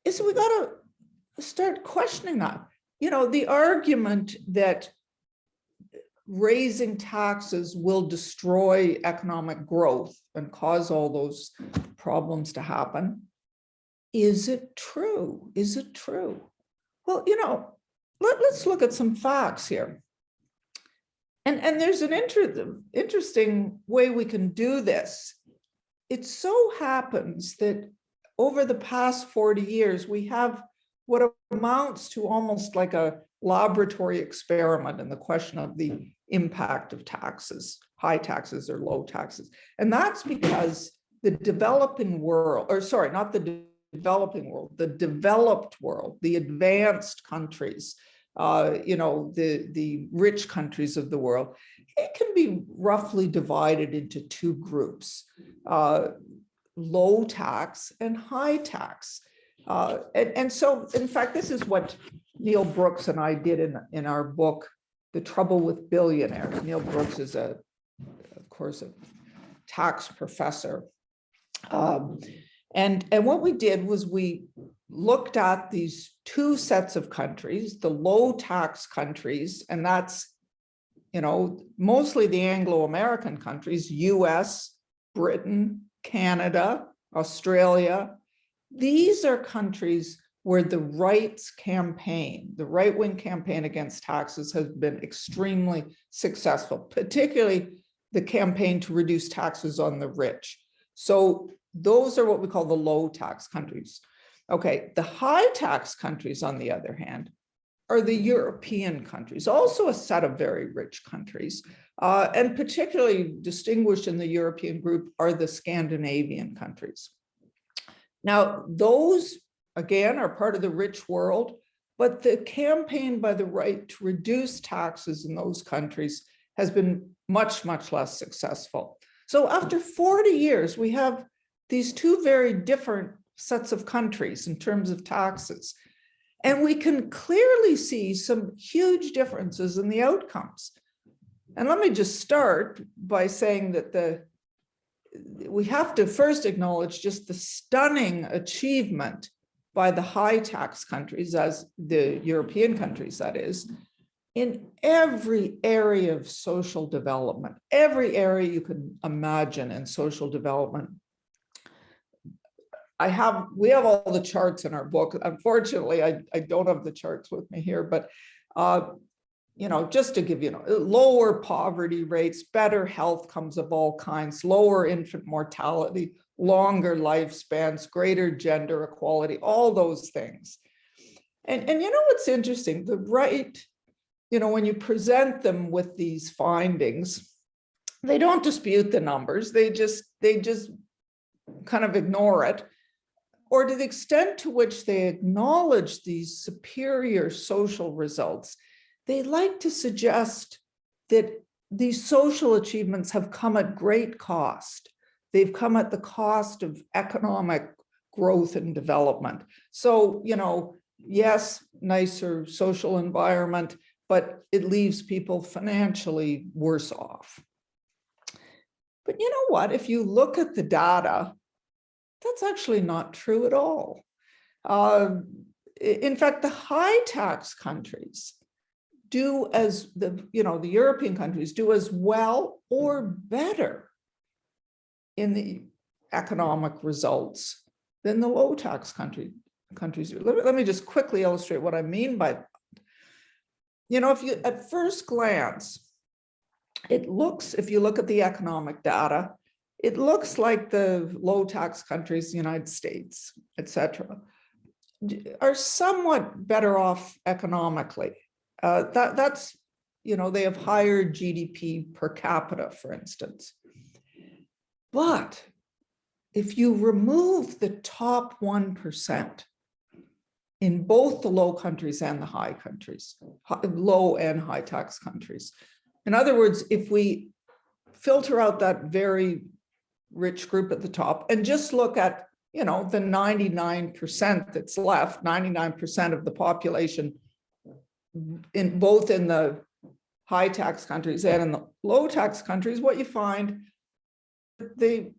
is we got to start questioning that. You know, the argument that raising taxes will destroy economic growth and cause all those problems to happen. Is it true? Is it true? Well, you know, let's look at some facts here. And there's an interesting way we can do this. It so happens that over the past 40 years, we have what amounts to almost like a laboratory experiment in the question of the impact of taxes, high taxes or low taxes. And that's because the developing world, or sorry, not the developing world, the developed world, the advanced countries, you know, the rich countries of the world, it can be roughly divided into two groups, low tax and high tax. And so, in fact, this is what Neil Brooks and I did in our book, The Trouble with Billionaires. Neil Brooks is, of course, a tax professor. And what we did was we looked at these two sets of countries, the low tax countries, and that's, you know, mostly the Anglo-American countries, US, Britain, Canada, Australia. These are countries where the rights campaign, the right-wing campaign against taxes has been extremely successful, particularly the campaign to reduce taxes on the rich. So those are what we call the low tax countries. Okay, the high tax countries, on the other hand, are the European countries, also a set of very rich countries. And particularly distinguished in the European group are the Scandinavian countries. Now, those, again, are part of the rich world, but the campaign by the right to reduce taxes in those countries has been much, much less successful. So after 40 years, we have these two very different sets of countries in terms of taxes. And we can clearly see some huge differences in the outcomes. And let me just start by saying that we have to first acknowledge just the stunning achievement by the high tax countries, as the European countries, that is, in every area of social development, every area you can imagine in social development. We have all the charts in our book. Unfortunately, I don't have the charts with me here, but you know, just to give you, lower poverty rates, better health comes of all kinds, lower infant mortality, longer lifespans, greater gender equality, all those things. And you know what's interesting? The right, you know, when you present them with these findings, they don't dispute the numbers. They just kind of ignore it. Or to the extent to which they acknowledge these superior social results, they like to suggest that these social achievements have come at great cost. They've come at the cost of economic growth and development. So, you know, yes, nicer social environment, but it leaves people financially worse off. But you know what? If you look at the data, that's actually not true at all. In fact, the high tax countries do as the European countries do as well or better in the economic results than the low tax country. countries do. Let me just quickly illustrate what I mean by that. You know, if you, at first glance, it looks, if you look at the economic data, it looks like the low tax countries, the United States, et cetera, are somewhat better off economically. That's, you know, they have higher GDP per capita, for instance. But if you remove the top 1% in both the low countries and the high countries, low and high tax countries, in other words, if we filter out that very rich group at the top and just look at, you know, the 99% that's left, 99% of the population in both in the high tax countries and in the low tax countries, what you find, the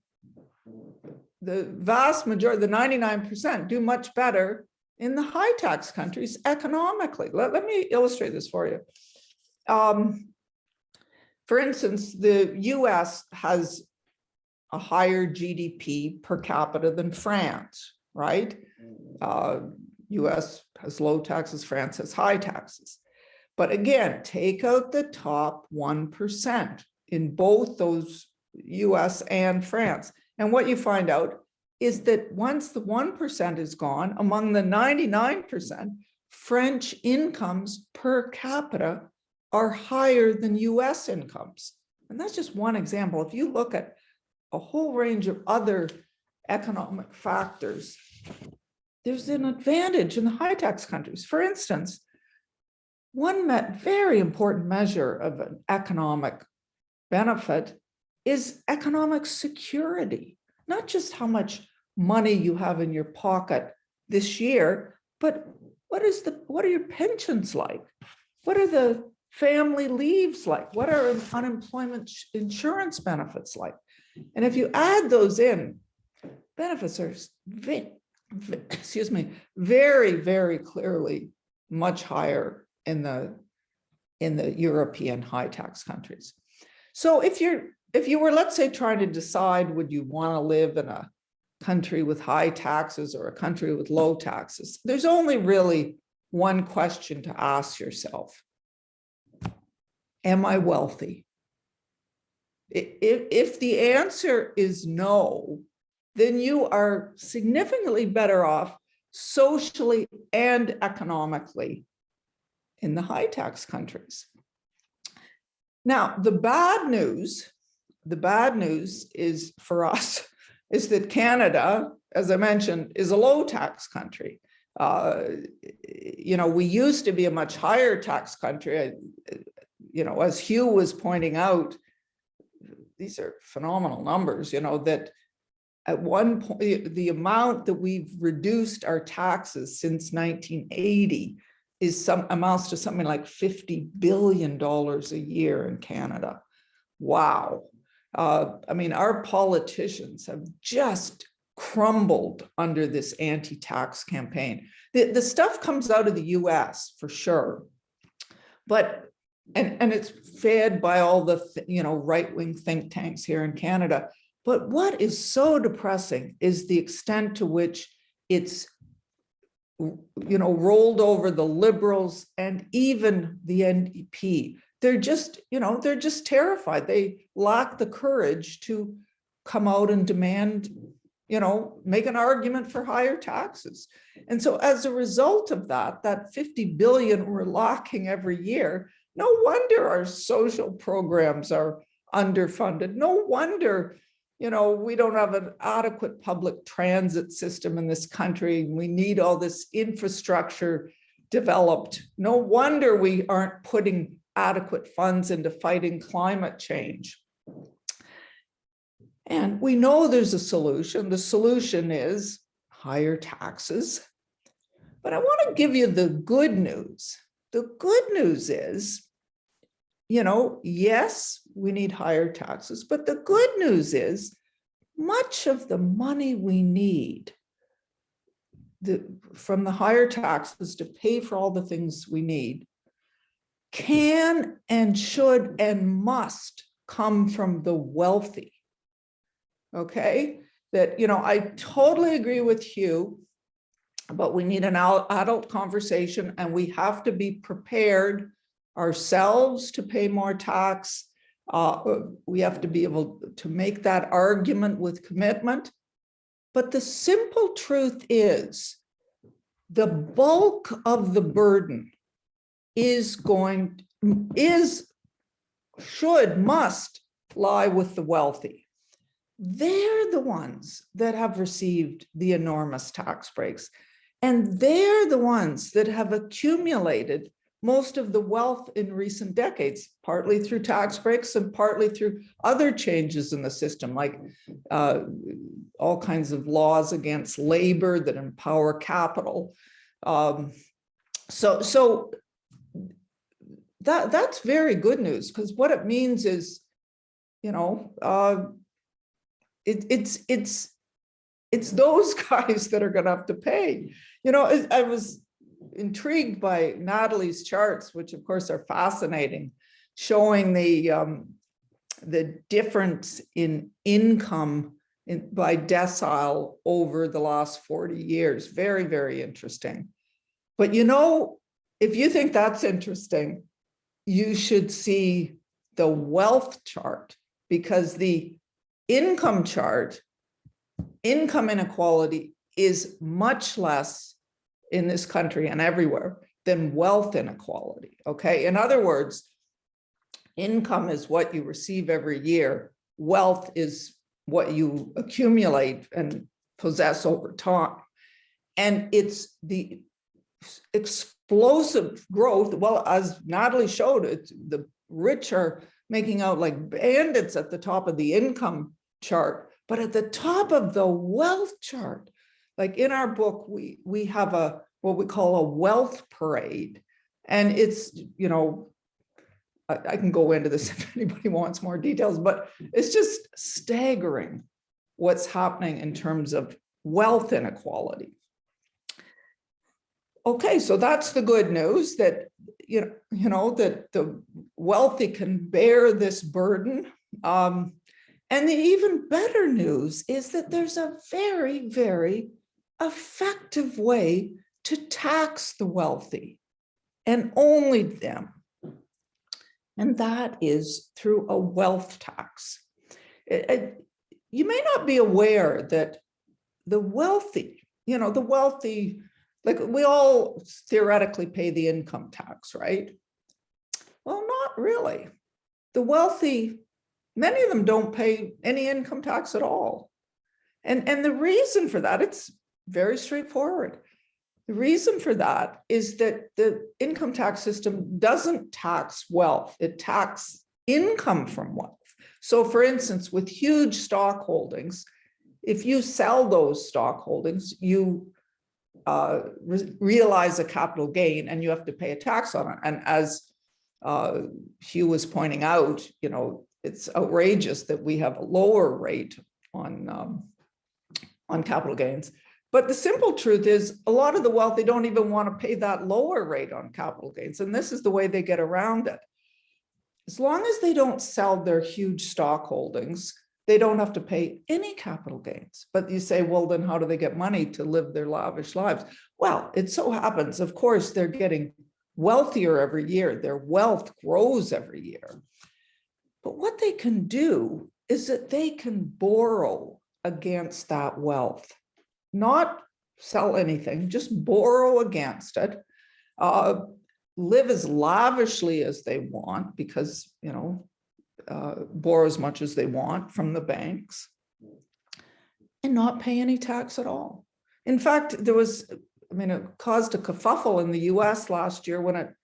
vast majority, the 99% do much better in the high tax countries economically. Let me illustrate this for you. For instance, the US has a higher GDP per capita than France, right? US has low taxes, France has high taxes. But again, take out the top 1% in both those US and France. And what you find out is that once the 1% is gone, among the 99%, French incomes per capita are higher than US incomes. And that's just one example. If you look at a whole range of other economic factors, there's an advantage in the high tax countries. For instance, one very important measure of an economic benefit is economic security, not just how much money you have in your pocket this year, but what are your pensions like? What are the family leaves like? What are unemployment insurance benefits like? And if you add those in, benefits are very, very clearly much higher in the European high tax countries. So if you were, let's say, trying to decide, would you want to live in a country with high taxes or a country with low taxes, there's only really one question to ask yourself. Am I wealthy? If the answer is no, then you are significantly better off socially and economically in the high tax countries. Now, the bad news is for us is that Canada, as I mentioned, is a low tax country. You know, we used to be a much higher tax country. You know, as Hugh was pointing out, these are phenomenal numbers, you know, that at one point, the amount that we've reduced our taxes since 1980 amounts to something like $50 billion a year in Canada. Wow. I mean, our politicians have just crumbled under this anti-tax campaign. The stuff comes out of the US for sure, but and it's fed by all the right-wing think tanks here in Canada. But what is so depressing is the extent to which it's rolled over the Liberals and even the NDP. They're just terrified. They lack the courage to come out and demand, make an argument for higher taxes. And so as a result of that 50 billion we're lacking every year, no wonder our social programs are underfunded. No wonder, we don't have an adequate public transit system in this country. We need all this infrastructure developed. No wonder we aren't putting adequate funds into fighting climate change. And we know there's a solution. The solution is higher taxes. But I want to give you the good news. The good news is, yes, we need higher taxes, but the good news is much of the money we need from the higher taxes to pay for all the things we need can and should and must come from the wealthy. Okay, that, I totally agree with Hugh but we need an adult conversation, and we have to be prepared ourselves to pay more tax. We have to be able to make that argument with commitment. But the simple truth is, the bulk of the burden must lie with the wealthy. They're the ones that have received the enormous tax breaks. And they're the ones that have accumulated most of the wealth in recent decades, partly through tax breaks and partly through other changes in the system, like all kinds of laws against labor that empower capital. So that's very good news, because what it means is, you know, it's those guys that are going to have to pay. You know, I was intrigued by Natalie's charts, which of course are fascinating, showing the difference in income by decile over the last 40 years. Very, very interesting. But you know, if you think that's interesting, you should see the wealth chart, because the income chart, income inequality is much less in this country and everywhere than wealth inequality, okay? In other words, income is what you receive every year. Wealth is what you accumulate and possess over time. And it's the explosive growth. Well, as Natalie showed, it's the rich are making out like bandits at the top of the income chart, but at the top of the wealth chart, like in our book, we have what we call a wealth parade. And it's, you know, I can go into this if anybody wants more details, but it's just staggering what's happening in terms of wealth inequality. Okay, so that's the good news, that you know that the wealthy can bear this burden. And the even better news is that there's a very, very effective way to tax the wealthy, and only them. And that is through a wealth tax. You may not be aware that the wealthy, you know, the wealthy, like we all theoretically pay the income tax, right? Well, not really. The wealthy, many of them don't pay any income tax at all. And the reason for that, it's very straightforward. The reason for that is that the income tax system doesn't tax wealth, it taxes income from wealth. So for instance, with huge stock holdings, if you sell those stock holdings, you realize a capital gain and you have to pay a tax on it. And as Hugh was pointing out, you know, it's outrageous that we have a lower rate on capital gains. But the simple truth is, a lot of the wealthy don't even want to pay that lower rate on capital gains. And this is the way they get around it. As long as they don't sell their huge stock holdings, they don't have to pay any capital gains. But you say, well, then how do they get money to live their lavish lives? Well, it so happens, of course, they're getting wealthier every year. Their wealth grows every year. But what they can do is that they can borrow against that wealth. Not sell anything, just borrow against it, live as lavishly as they want, because, you know, borrow as much as they want from the banks, and not pay any tax at all. In fact, there was, I mean, it caused a kerfuffle in the US last year when it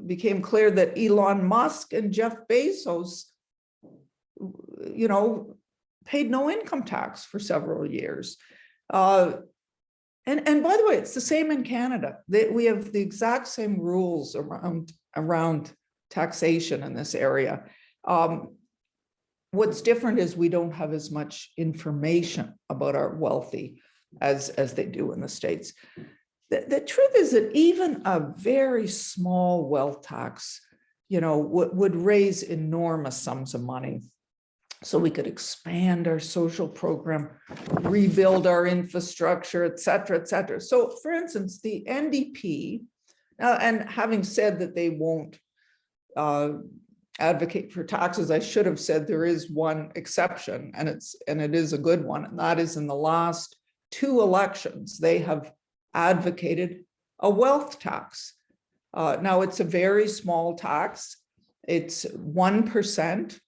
became clear that Elon Musk and Jeff Bezos, you know, paid no income tax for several years. And by the way, it's the same in Canada. We have the exact same rules around taxation in this area. What's different is we don't have as much information about our wealthy as they do in the States. The truth is that even a very small wealth tax, you know, would raise enormous sums of money. so we could expand our social program, rebuild our infrastructure, et cetera, et cetera. So for instance, the NDP, and having said that they won't advocate for taxes, I should have said there is one exception, and it is a good one, and that is in the last 2 elections, they have advocated a wealth tax. Now it's a very small tax. It's 1%.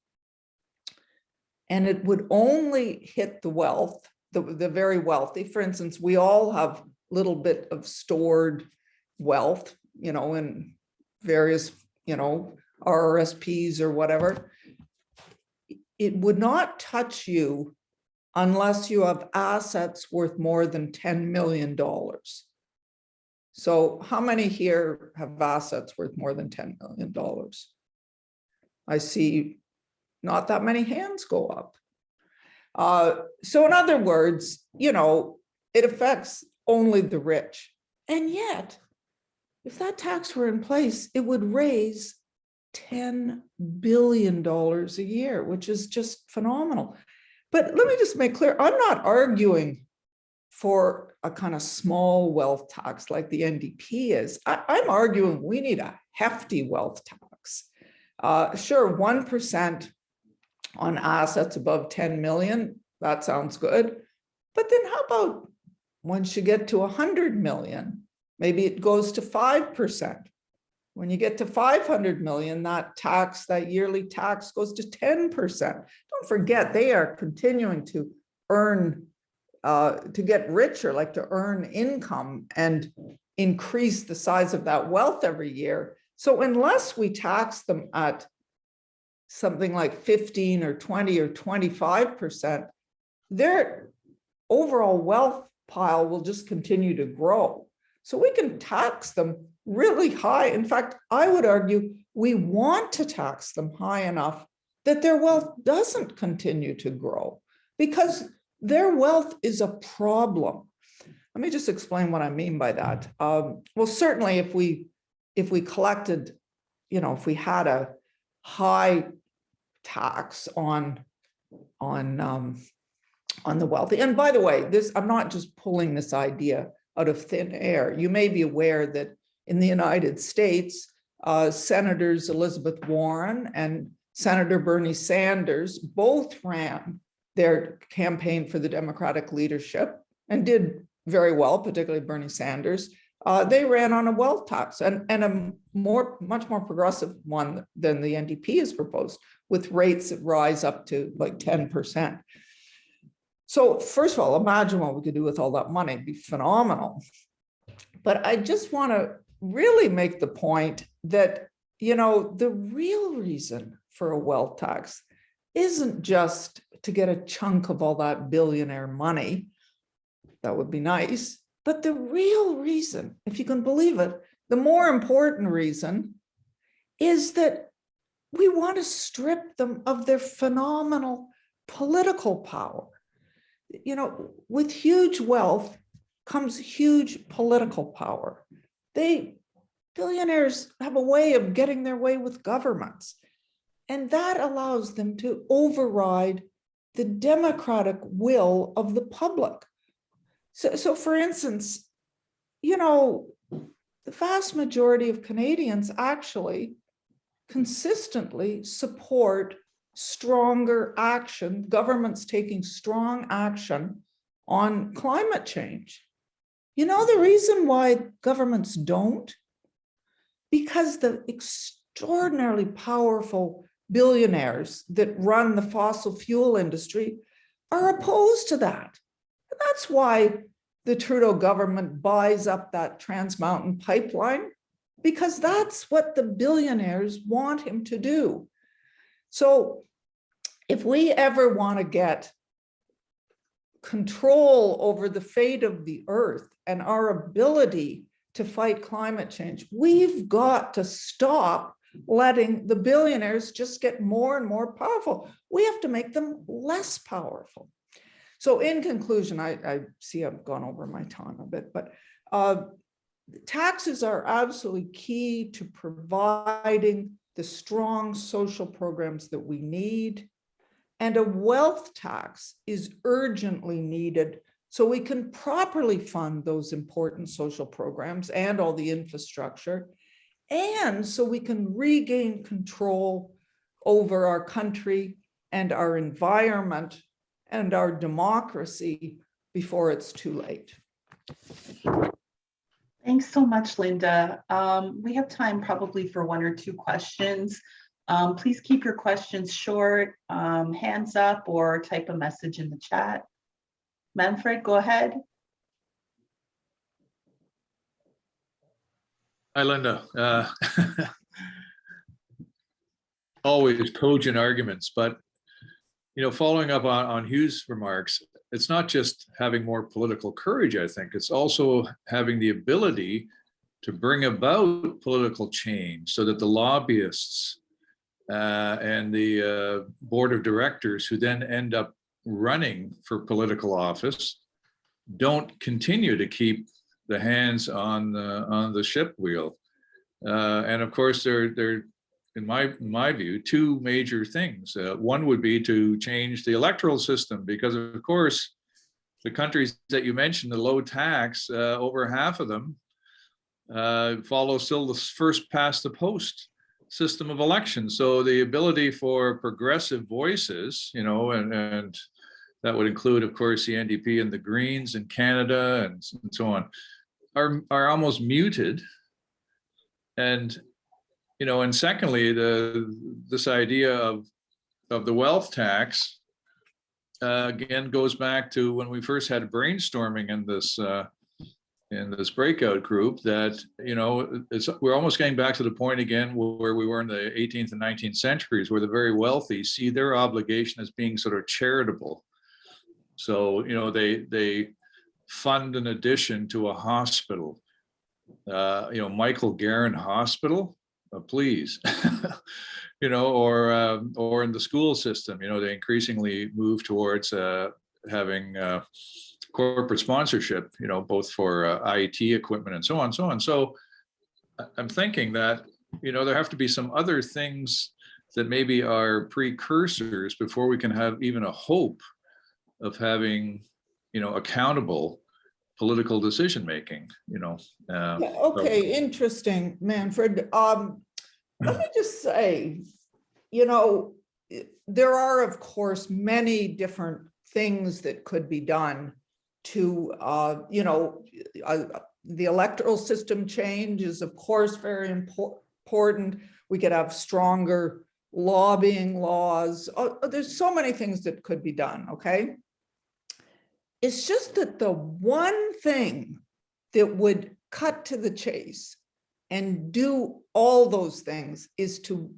And it would only hit the wealth, the very wealthy. For instance, we all have a little bit of stored wealth, in various, RRSPs or whatever. It would not touch you unless you have assets worth more than $10 million. So how many here have assets worth more than $10 million? I see not that many hands go up. So in other words, it affects only the rich. And yet, if that tax were in place, it would raise $10 billion a year, which is just phenomenal. But let me just make clear, I'm not arguing for a kind of small wealth tax like the NDP is. I'm arguing we need a hefty wealth tax. Sure, 1% on assets above 10 million, that sounds good. But then how about once you get to 100 million, maybe it goes to 5%. When you get to 500 million, that yearly tax goes to 10%. Don't forget, they are continuing to earn, to get richer, like to earn income and increase the size of that wealth every year. So unless we tax them at something like 15 or 20 or 25%, their overall wealth pile will just continue to grow. So we can tax them really high. In fact, I would argue we want to tax them high enough that their wealth doesn't continue to grow, because their wealth is a problem. Let me just explain what I mean by that. Well, certainly if we collected, if we had a high tax on the wealthy. And by the way, I'm not just pulling this idea out of thin air. You may be aware that in the United States, Senators Elizabeth Warren and Senator Bernie Sanders both ran their campaign for the Democratic leadership and did very well, particularly Bernie Sanders. They ran on a wealth tax and a much more progressive one than the NDP has proposed, with rates that rise up to like 10%. So first of all, imagine what we could do with all that money. It'd be phenomenal. But I just want to really make the point that, the real reason for a wealth tax isn't just to get a chunk of all that billionaire money. That would be nice. But the real reason, if you can believe it, the more important reason is that we want to strip them of their phenomenal political power. With huge wealth comes huge political power. Billionaires have a way of getting their way with governments, and that allows them to override the democratic will of the public. So for instance, the vast majority of Canadians actually consistently support stronger action, governments taking strong action on climate change. The reason why governments don't? Because the extraordinarily powerful billionaires that run the fossil fuel industry are opposed to that. And that's why the Trudeau government buys up that Trans Mountain pipeline, because that's what the billionaires want him to do. So if we ever want to get control over the fate of the earth and our ability to fight climate change, we've got to stop letting the billionaires just get more and more powerful. We have to make them less powerful. So in conclusion, I see I've gone over my time a bit, but taxes are absolutely key to providing the strong social programs that we need. And a wealth tax is urgently needed so we can properly fund those important social programs and all the infrastructure, and so we can regain control over our country and our environment and our democracy before it's too late. Thanks so much, Linda. We have time probably for 1 or 2 questions. Please keep your questions short, hands up, or type a message in the chat. Manfred, go ahead. Hi, Linda. Always cogent arguments, but following up on Hugh's remarks, it's not just having more political courage. I think it's also having the ability to bring about political change so that the lobbyists and the board of directors who then end up running for political office don't continue to keep the hands on the ship wheel. And of course, there in my view, 2 major things. One would be to change the electoral system, because of course, the countries that you mentioned, the low tax, over half of them follow still the first past the post system of elections. So the ability for progressive voices, and that would include, of course, the NDP and the Greens in Canada and so on, are almost muted. And and secondly, this idea of the wealth tax again goes back to when we first had brainstorming in this breakout group, that we're almost getting back to the point again where we were in the 18th and 19th centuries, where the very wealthy see their obligation as being sort of charitable. So they fund an addition to a hospital, Michael Garron Hospital. Please, or in the school system, they increasingly move towards having corporate sponsorship, both for IT equipment and so on, so on. So I'm thinking that, there have to be some other things that maybe are precursors before we can have even a hope of having, accountable political decision making. Okay, interesting, Manfred. Let me just say, there are, of course, many different things that could be done to, the electoral system change is, of course, very important. We could have stronger lobbying laws. There's so many things that could be done, okay? It's just that the one thing that would cut to the chase and do all those things is to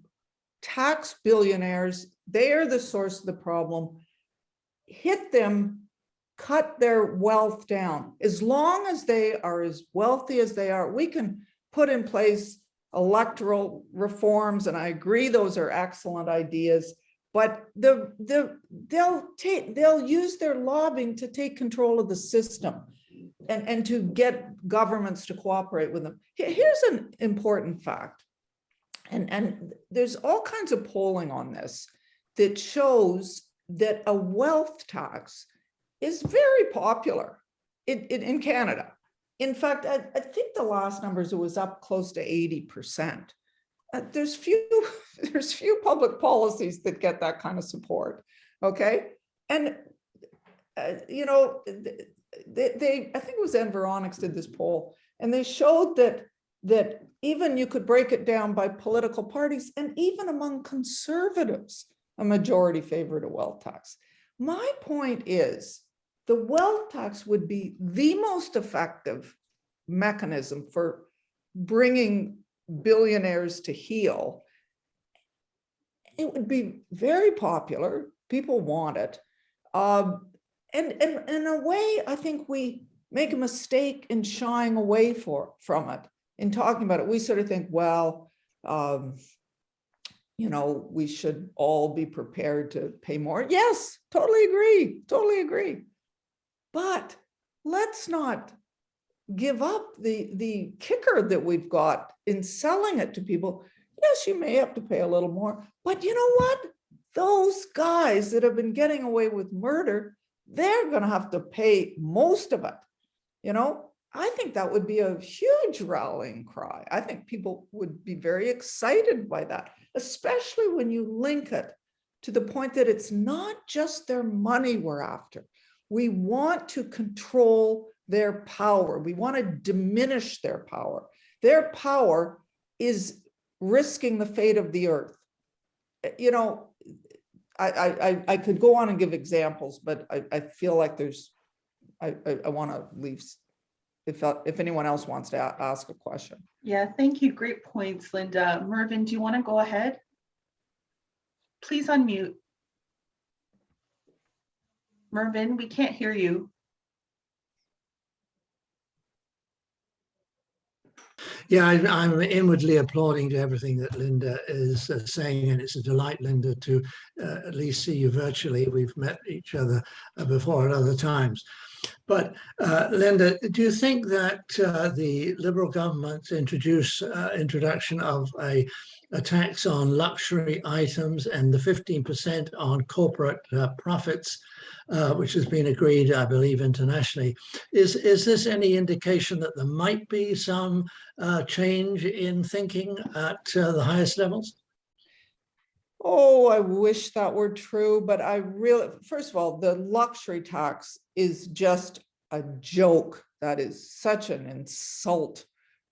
tax billionaires. They are the source of the problem. Hit them, cut their wealth down. As long as they are as wealthy as they are, we can put in place electoral reforms, and I agree those are excellent ideas. But they'll use their lobbying to take control of the system and to get governments to cooperate with them. Here's an important fact, and there's all kinds of polling on this that shows that a wealth tax is very popular in Canada. In fact, I think the last numbers, it was up close to 80%. There's few public policies that get that kind of support, okay? And, I think it was Environics did this poll, and they showed that even you could break it down by political parties, and even among conservatives, a majority favored a wealth tax. My point is, the wealth tax would be the most effective mechanism for bringing billionaires to heel. It would be very popular. People want it. And in a way, I think we make a mistake in shying away from it, in talking about it. We sort of think, well, we should all be prepared to pay more. Yes, totally agree. But let's not give up the kicker that we've got in selling it to people. Yes, you may have to pay a little more, but you know what? those guys that have been getting away with murder, they're going to have to pay most of it. You know, I think that would be a huge rallying cry. I think people would be very excited by that, especially when you link it to the point that it's not just their money we're after. We want to control their power. We want to diminish their power. Their power is risking the fate of the earth. You know, I could go on and give examples, but I feel like I want to leave if anyone else wants to ask a question. Yeah, thank you. Great points, Linda. Mervyn, do you want to go ahead? Please unmute. Mervyn, we can't hear you. Yeah, I'm inwardly applauding to everything that Linda is saying, and it's a delight, Linda, to at least see you virtually. We've met each other before at other times. But Linda, do you think that the Liberal government's introduction of a tax on luxury items and the 15% on corporate profits, which has been agreed, I believe, internationally, is this any indication that there might be some change in thinking at the highest levels? Oh, I wish that were true, but I really, first of all, the luxury tax is just a joke. That is such an insult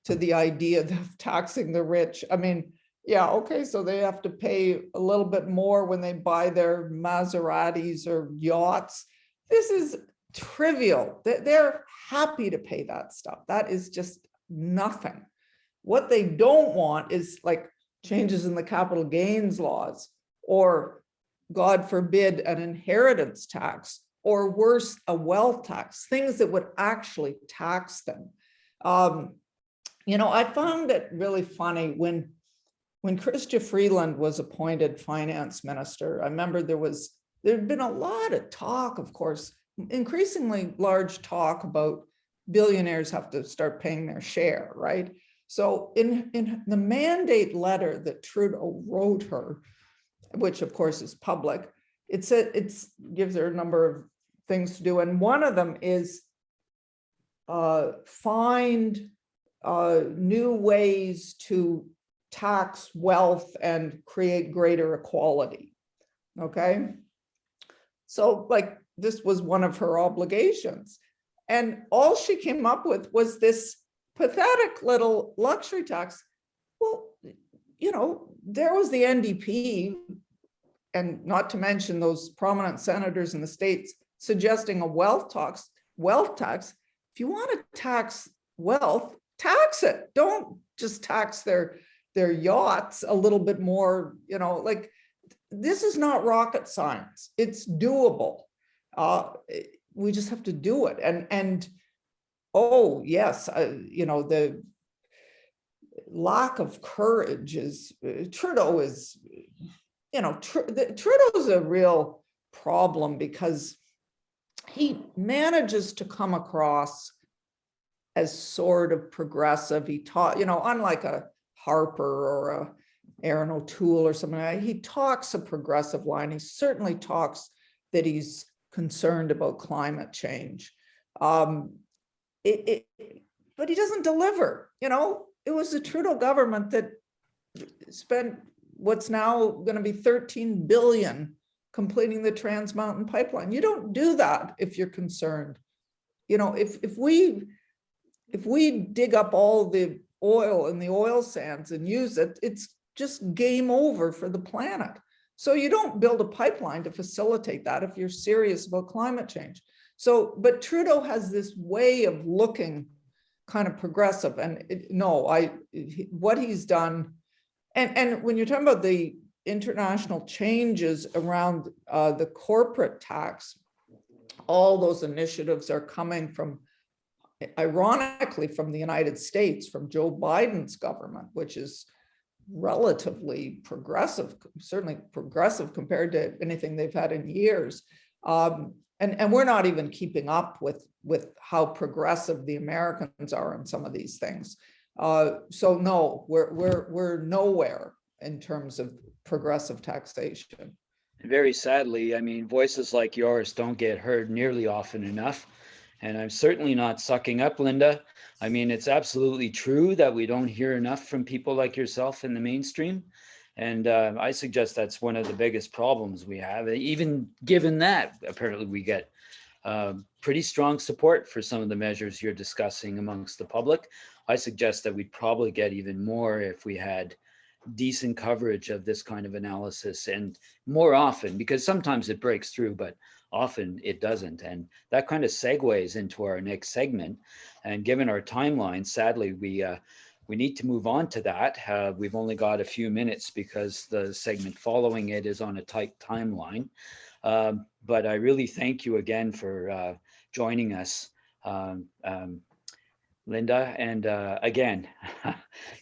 to the idea of taxing the rich. I mean, yeah, okay, so they have to pay a little bit more when they buy their Maseratis or yachts. This is trivial. They're happy to pay that stuff. That is just nothing. What they don't want is like changes in the capital gains laws, or God forbid, an inheritance tax, or worse, a wealth tax, things that would actually tax them. You know, I found it really funny when Chrystia Freeland was appointed finance minister. I remember there'd been a lot of talk, of course, increasingly large talk about billionaires have to start paying their share, right? So in the mandate letter that Trudeau wrote her, which of course is public, it gives her a number of things to do. And one of them is find new ways to tax wealth and create greater equality. Okay. So like this was one of her obligations. And all she came up with was this pathetic little luxury tax. Well, you know, there was the NDP, and not to mention those prominent senators in the States suggesting a wealth tax. If you want to tax wealth, tax it. Don't just tax their yachts a little bit more, you know, like this is not rocket science. It's doable. We just have to do it. And oh yes, you know, the lack of courage is, Trudeau is, you know, Trudeau's a real problem because he manages to come across as sort of progressive. He taught, you know, unlike a Harper or a Aaron O'Toole or something, he talks a progressive line. He certainly talks that he's concerned about climate change. But he doesn't deliver. You know, it was the Trudeau government that spent what's now going to be 13 billion completing the Trans Mountain Pipeline. You don't do that if you're concerned. You know, if we dig up all the oil in the oil sands and use it, it's just game over for the planet. So you don't build a pipeline to facilitate that if you're serious about climate change. So, but Trudeau has this way of looking kind of progressive, and what he's done, and when you're talking about the international changes around the corporate tax, all those initiatives are coming from, ironically, from the United States, from Joe Biden's government, which is relatively progressive, certainly progressive compared to anything they've had in years. And we're not even keeping up with how progressive the Americans are in some of these things. So no, we're nowhere in terms of progressive taxation. Very sadly, I mean, voices like yours don't get heard nearly often enough. And I'm certainly not sucking up, Linda. I mean, it's absolutely true that we don't hear enough from people like yourself in the mainstream. And I suggest that's one of the biggest problems we have. Even given that, apparently we get pretty strong support for some of the measures you're discussing amongst the public. I suggest that we'd probably get even more if we had decent coverage of this kind of analysis, and more often, because sometimes it breaks through, but often it doesn't. And that kind of segues into our next segment. And given our timeline, sadly, we need to move on to that. We've only got a few minutes because the segment following it is on a tight timeline. But I really thank you again for joining us, Linda. And again,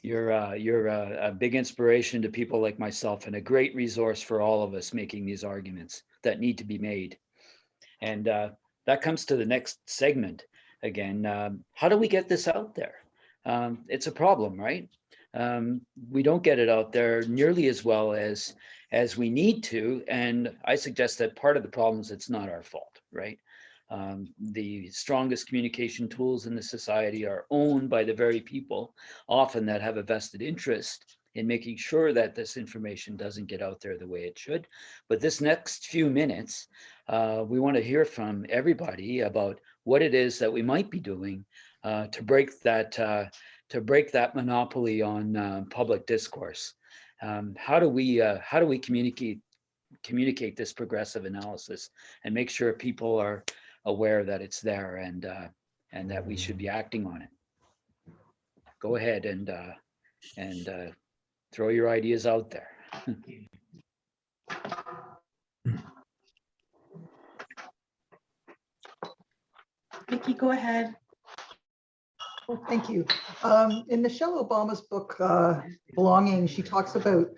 you're a big inspiration to people like myself, and a great resource for all of us making these arguments that need to be made. And that comes to the next segment. Again, how do we get this out there? It's a problem, right? We don't get it out there nearly as well as we need to. And I suggest that part of the problem is it's not our fault, right? The strongest communication tools in the society are owned by the very people, often that have a vested interest in making sure that this information doesn't get out there the way it should. But this next few minutes, we want to hear from everybody about what it is that we might be doing to break that monopoly on public discourse. How do we communicate this progressive analysis and make sure people are aware that it's there, and that we should be acting on it? Go ahead and throw your ideas out there. Vicki, go ahead. Well, thank you. In Michelle Obama's book, Belonging, she talks about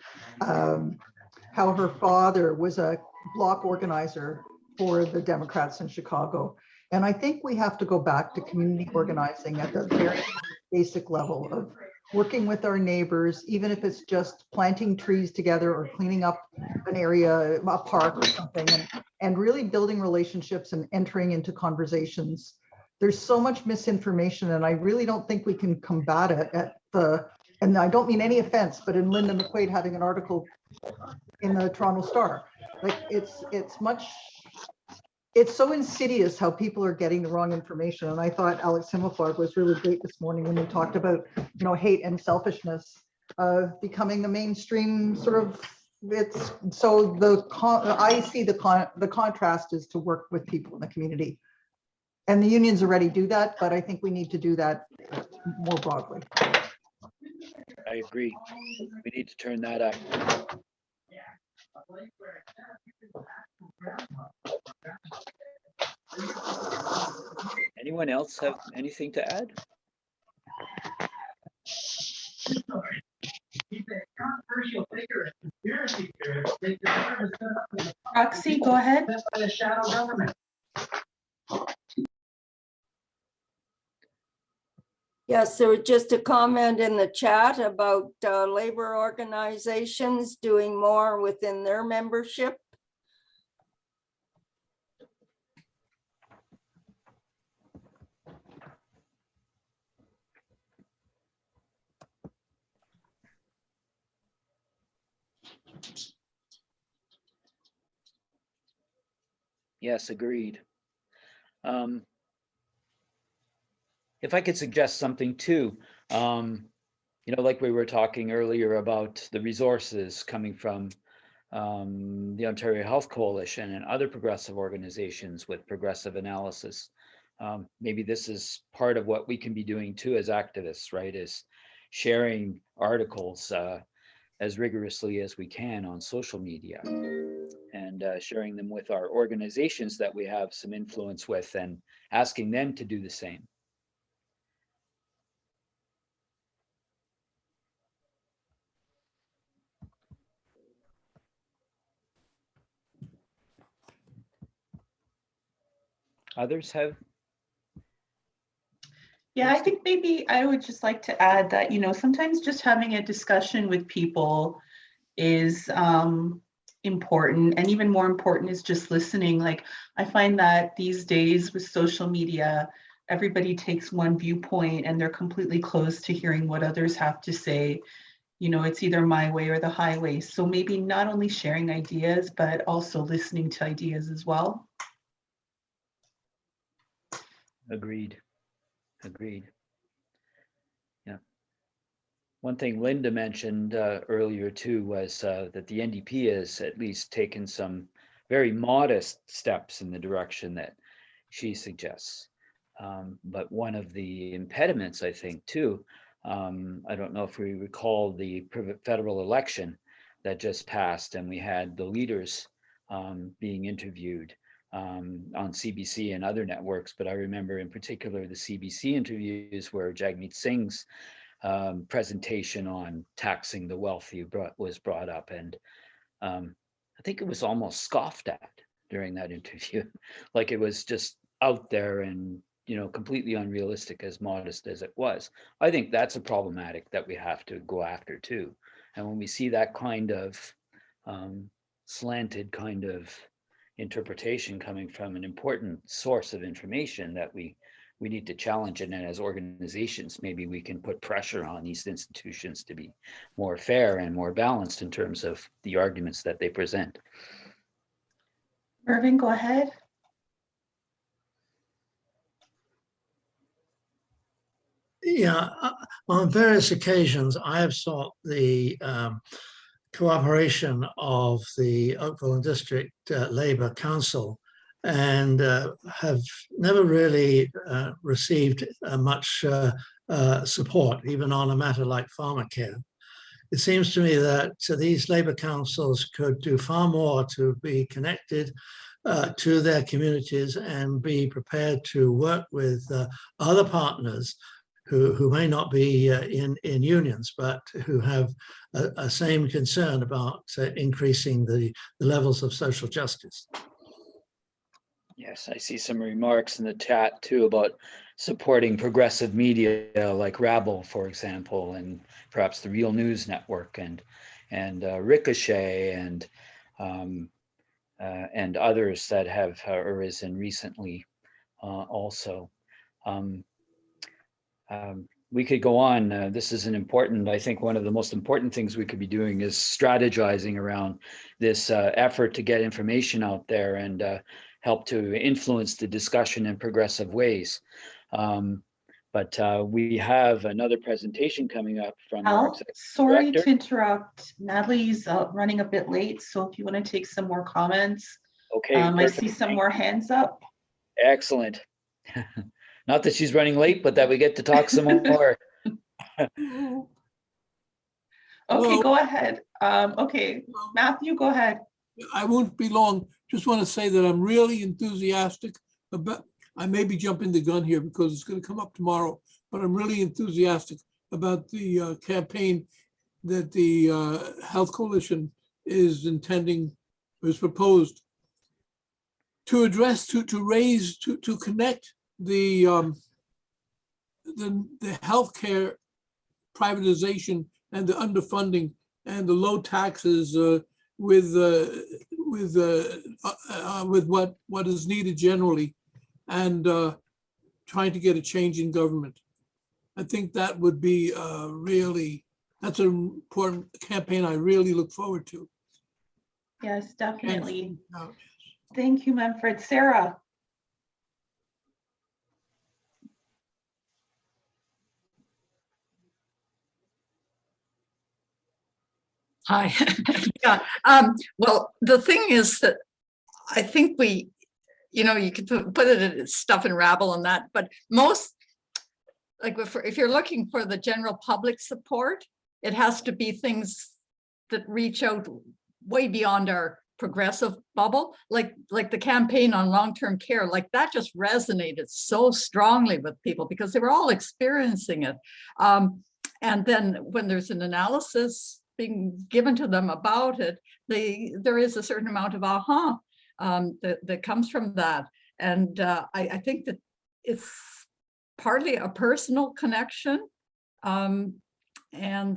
how her father was a block organizer for the Democrats in Chicago. And I think we have to go back to community organizing at the very basic level of working with our neighbors, even if it's just planting trees together or cleaning up an area, a park or something, and really building relationships and entering into conversations. There's so much misinformation, and I really don't think we can combat it and I don't mean any offense, but in Linda McQuaig having an article in the Toronto Star, like it's so insidious how people are getting the wrong information. And I thought Alex Himmelfarb was really great this morning when we talked about, hate and selfishness becoming the mainstream sort of. It's so I see the contrast is to work with people in the community. And the unions already do that, but I think we need to do that more broadly. I agree. We need to turn that up. Anyone else have anything to add? Roxy, go ahead. Yes, there was just a comment in the chat about labor organizations doing more within their membership. Yes, agreed. If I could suggest something too, like we were talking earlier about the resources coming from the Ontario Health Coalition and other progressive organizations with progressive analysis. Maybe this is part of what we can be doing too as activists, right? Is sharing articles as rigorously as we can on social media, and sharing them with our organizations that we have some influence with, and asking them to do the same. Others have? Yeah, I think maybe I would just like to add that, sometimes just having a discussion with people is important, and even more important is just listening. Like, I find that these days with social media, everybody takes one viewpoint and they're completely closed to hearing what others have to say. You know, it's either my way or the highway. So maybe not only sharing ideas, but also listening to ideas as well. Agreed. Yeah. One thing Linda mentioned earlier too was that the NDP has at least taken some very modest steps in the direction that she suggests. But one of the impediments, I think, too, I don't know if we recall the federal election that just passed, and we had the leaders being interviewed on CBC and other networks. But I remember in particular the CBC interviews where Jagmeet Singh's presentation on taxing the wealthy was brought up, and I think it was almost scoffed at during that interview. Like, it was just out there and, you know, completely unrealistic, as modest as it was. I think that's a problematic that we have to go after too. And when we see that kind of slanted kind of interpretation coming from an important source of information, that we need to challenge it. And as organizations, maybe we can put pressure on these institutions to be more fair and more balanced in terms of the arguments that they present. Irving, go ahead. Yeah, on various occasions, I have sought the cooperation of the Oakville and District Labour Council, and have never really received much support, even on a matter like pharmacare. It seems to me that these Labour councils could do far more to be connected to their communities and be prepared to work with other partners who may not be in unions, but who have a same concern about increasing the levels of social justice. Yes, I see some remarks in the chat too about supporting progressive media like Rabble, for example, and perhaps the Real News Network and Ricochet and others that have arisen recently also. We could go on. This is an important, I think one of the most important things we could be doing is strategizing around this effort to get information out there and help to influence the discussion in progressive ways. But we have another presentation coming up from our executive sorry director. to interrupt. Natalie's running a bit late, so if you want to take some more comments. Okay. I see some more hands up. Excellent. Not that she's running late, but that we get to talk some more. Okay, go ahead. Okay, Matthew, go ahead. I won't be long. Just want to say that I'm really enthusiastic about, I may be jumping the gun here because it's going to come up tomorrow, but I'm really enthusiastic about the campaign that the Health Coalition is intending, is proposed to address, to raise, to connect the healthcare privatization and the underfunding and the low taxes with what is needed generally, and trying to get a change in government. I think that would be really, that's an important campaign I really look forward to. Yes, definitely. Thank you, Manfred. Sarah. Hi. Yeah. Well, the thing is that I think we, you know, you could put it in stuff in Rabble and that, but most, like if you're looking for the general public support, it has to be things that reach out way beyond our progressive bubble, like the campaign on long-term care, like that just resonated so strongly with people because they were all experiencing it. And then when there's an analysis being given to them about it, there is a certain amount of aha that comes from that. And I think that it's partly a personal connection. and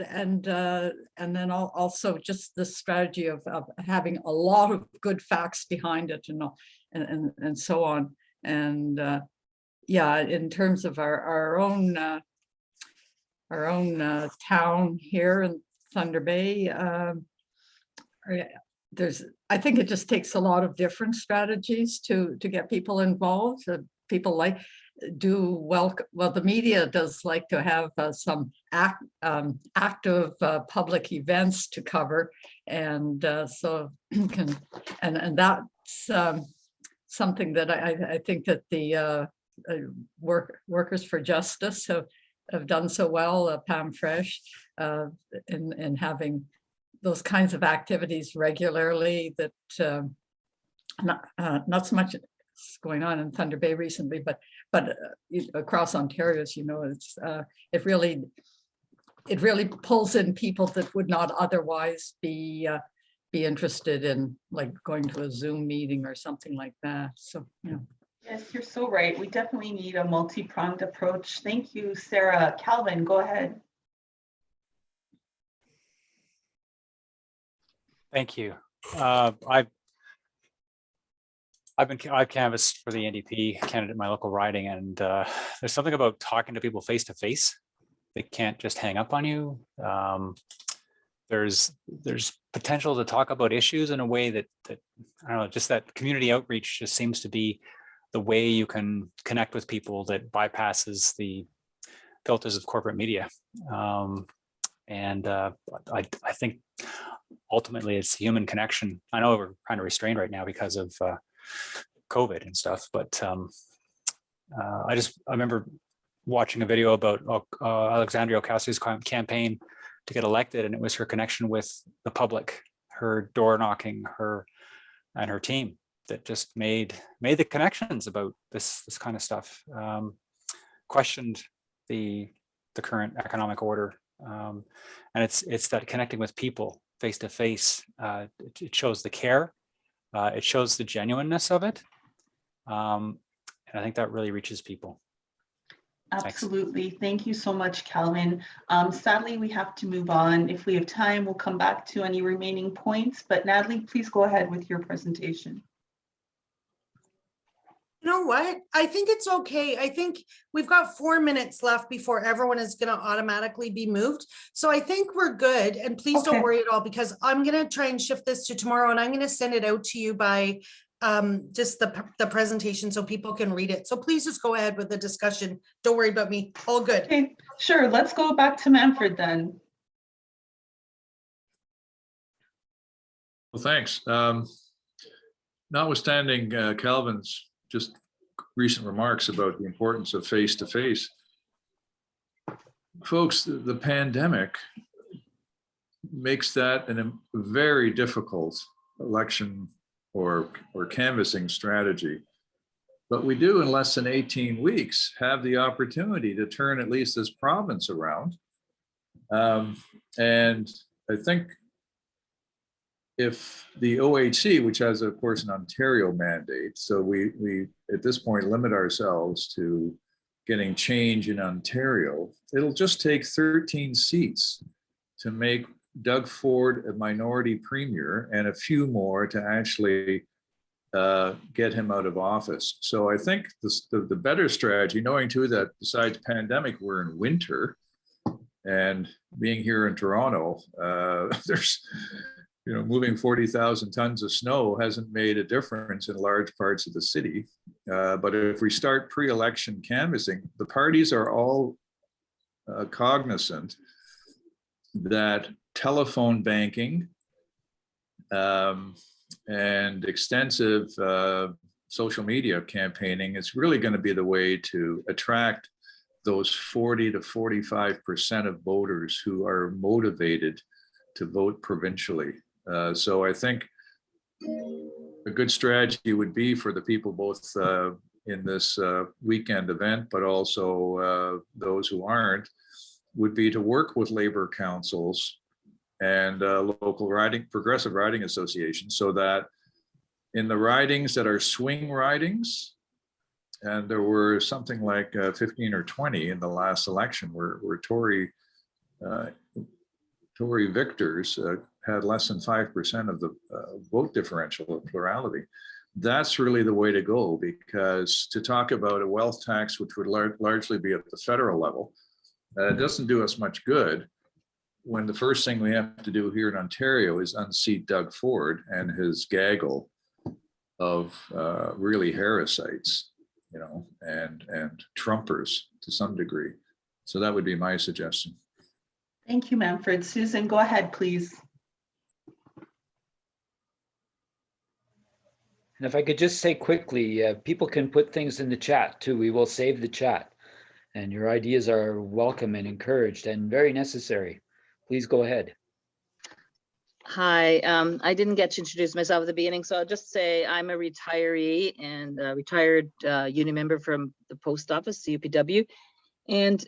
then also just the strategy of having a lot of good facts behind it, and so on. And yeah, in terms of our own town here in Thunder Bay, I think it just takes a lot of different strategies to get people involved. People the media does like to have some active public events to cover, and so and that's something that I think that the Workers for Justice have done so well, Pam Fresh, in having those kinds of activities regularly. That not so much going on in Thunder Bay recently, but across Ontario, as you know, it's it really pulls in people that would not otherwise be interested in, like, going to a Zoom meeting or something like that. So yeah. Yes, you're so right. We definitely need a multi-pronged approach. Thank you, Sarah. Calvin, go ahead. Thank you. I've canvassed for the NDP candidate in my local riding, and there's something about talking to people face to face. They can't just hang up on you. There's potential to talk about issues in a way that I don't know, just that community outreach just seems to be the way you can connect with people that bypasses the filters of corporate media. I think ultimately it's human connection. I know we're kind of restrained right now because of COVID and stuff, but I remember watching a video about Alexandria Ocasio's campaign to get elected, and it was her connection with the public, her door knocking, and her team that just made the connections about this kind of stuff. Questioned the current economic order, and it's that connecting with people face to face. It shows the care, it shows the genuineness of it, and I think that really reaches people. Absolutely. Thank you so much, Calvin. Sadly, we have to move on. If we have time, we'll come back to any remaining points, but Natalie, please go ahead with your presentation. You know what? I think it's okay. I think we've got 4 minutes left before everyone is going to automatically be moved. So I think we're good. And please don't worry at all, because I'm going to try and shift this to tomorrow, and I'm going to send it out to you by just the presentation so people can read it. So please just go ahead with the discussion. Don't worry about me. All good. Okay, sure. Let's go back to Manfred then. Well, thanks. Notwithstanding Calvin's just recent remarks about the importance of face-to-face, folks, the pandemic makes that a very difficult election or canvassing strategy. But we do, in less than 18 weeks, have the opportunity to turn at least this province around. And I think if the OHC, which has, of course, an Ontario mandate, so we at this point limit ourselves to getting change in Ontario, it'll just take 13 seats to make Doug Ford a minority premier and a few more to actually get him out of office. So I think the better strategy, knowing too that besides pandemic, we're in winter, and being here in Toronto, there's, moving 40,000 tons of snow hasn't made a difference in large parts of the city. But if we start pre-election canvassing, the parties are all cognizant that telephone banking and extensive social media campaigning is really going to be the way to attract those 40 to 45% of voters who are motivated to vote provincially. So I think a good strategy would be for the people both in this weekend event, but also those who aren't, would be to work with labor councils and local progressive riding associations, so that in the ridings that are swing ridings, and there were something like 15 or 20 in the last election where Tory Tory victors had less than 5% of the vote differential of plurality. That's really the way to go, because to talk about a wealth tax, which would largely be at the federal level, doesn't do us much good when the first thing we have to do here in Ontario is unseat Doug Ford and his gaggle of really parasites, you know, and Trumpers to some degree. So that would be my suggestion. Thank you, Manfred. Susan, go ahead, please. And if I could just say quickly, people can put things in the chat too. We will save the chat. And your ideas are welcome and encouraged and very necessary. Please go ahead. Hi, I didn't get to introduce myself at the beginning, so I'll just say I'm a retiree and a retired union member from the post office, UPW. And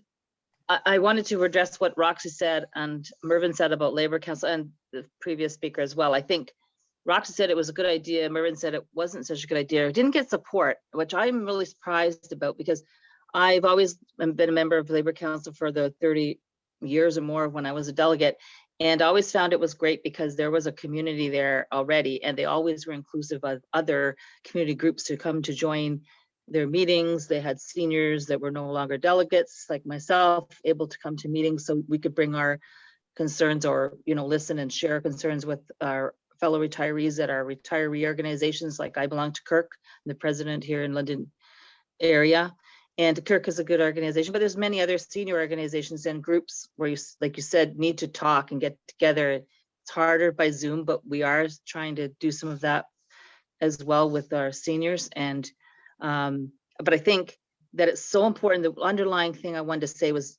I wanted to address what Roxy said and Mervyn said about Labor Council and the previous speaker as well. I think Roxy said it was a good idea. Mervyn said it wasn't such a good idea. It didn't get support, which I'm really surprised about, because I've always been a member of Labor Council for the 30 years or more when I was a delegate. And I always found it was great because there was a community there already, and they always were inclusive of other community groups to come to join their meetings. They had seniors that were no longer delegates, like myself, able to come to meetings so we could bring our concerns or, you know, listen and share concerns with our fellow retirees at our retiree organizations. Like I belong to Kirk, I'm the president here in London area. And Kirk is a good organization, but there's many other senior organizations and groups where you, like you said, need to talk and get together. It's harder by Zoom, but we are trying to do some of that as well with our seniors. And but I think that it's so important. The underlying thing I wanted to say was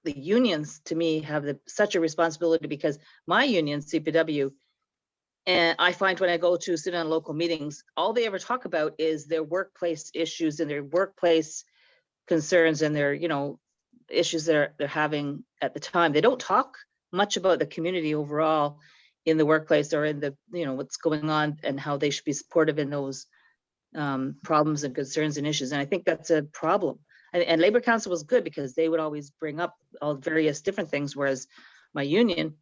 the unions, to me, have such a responsibility, because my union, CPW, and I find when I go to sit on local meetings, all they ever talk about is their workplace issues and their workplace concerns and their, you know, issues they're having at the time. They don't talk much about the community overall in the workplace or in the, you know, what's going on and how they should be supportive in those problems and concerns and issues. And I think that's a problem. And Labor Council was good because they would always bring up all various different things, whereas my union,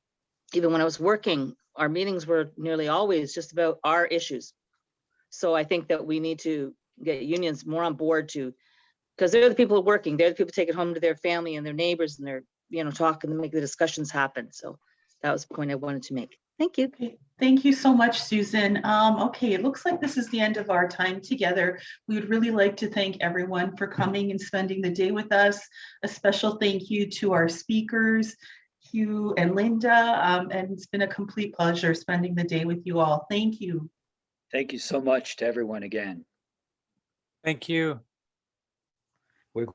even when I was working, our meetings were nearly always just about our issues. So I think that we need to get unions more on board to, because they're the people working, they're the people taking home to their family and their neighbors, and they're, you know, talking to make the discussions happen. So that was the point I wanted to make. Thank you. Okay. Thank you so much, Susan. Okay, it looks like this is the end of our time together. We would really like to thank everyone for coming and spending the day with us. A special thank you to our speakers, Hugh and Linda, and it's been a complete pleasure spending the day with you all. Thank you. Thank you so much to everyone again. Thank you. We're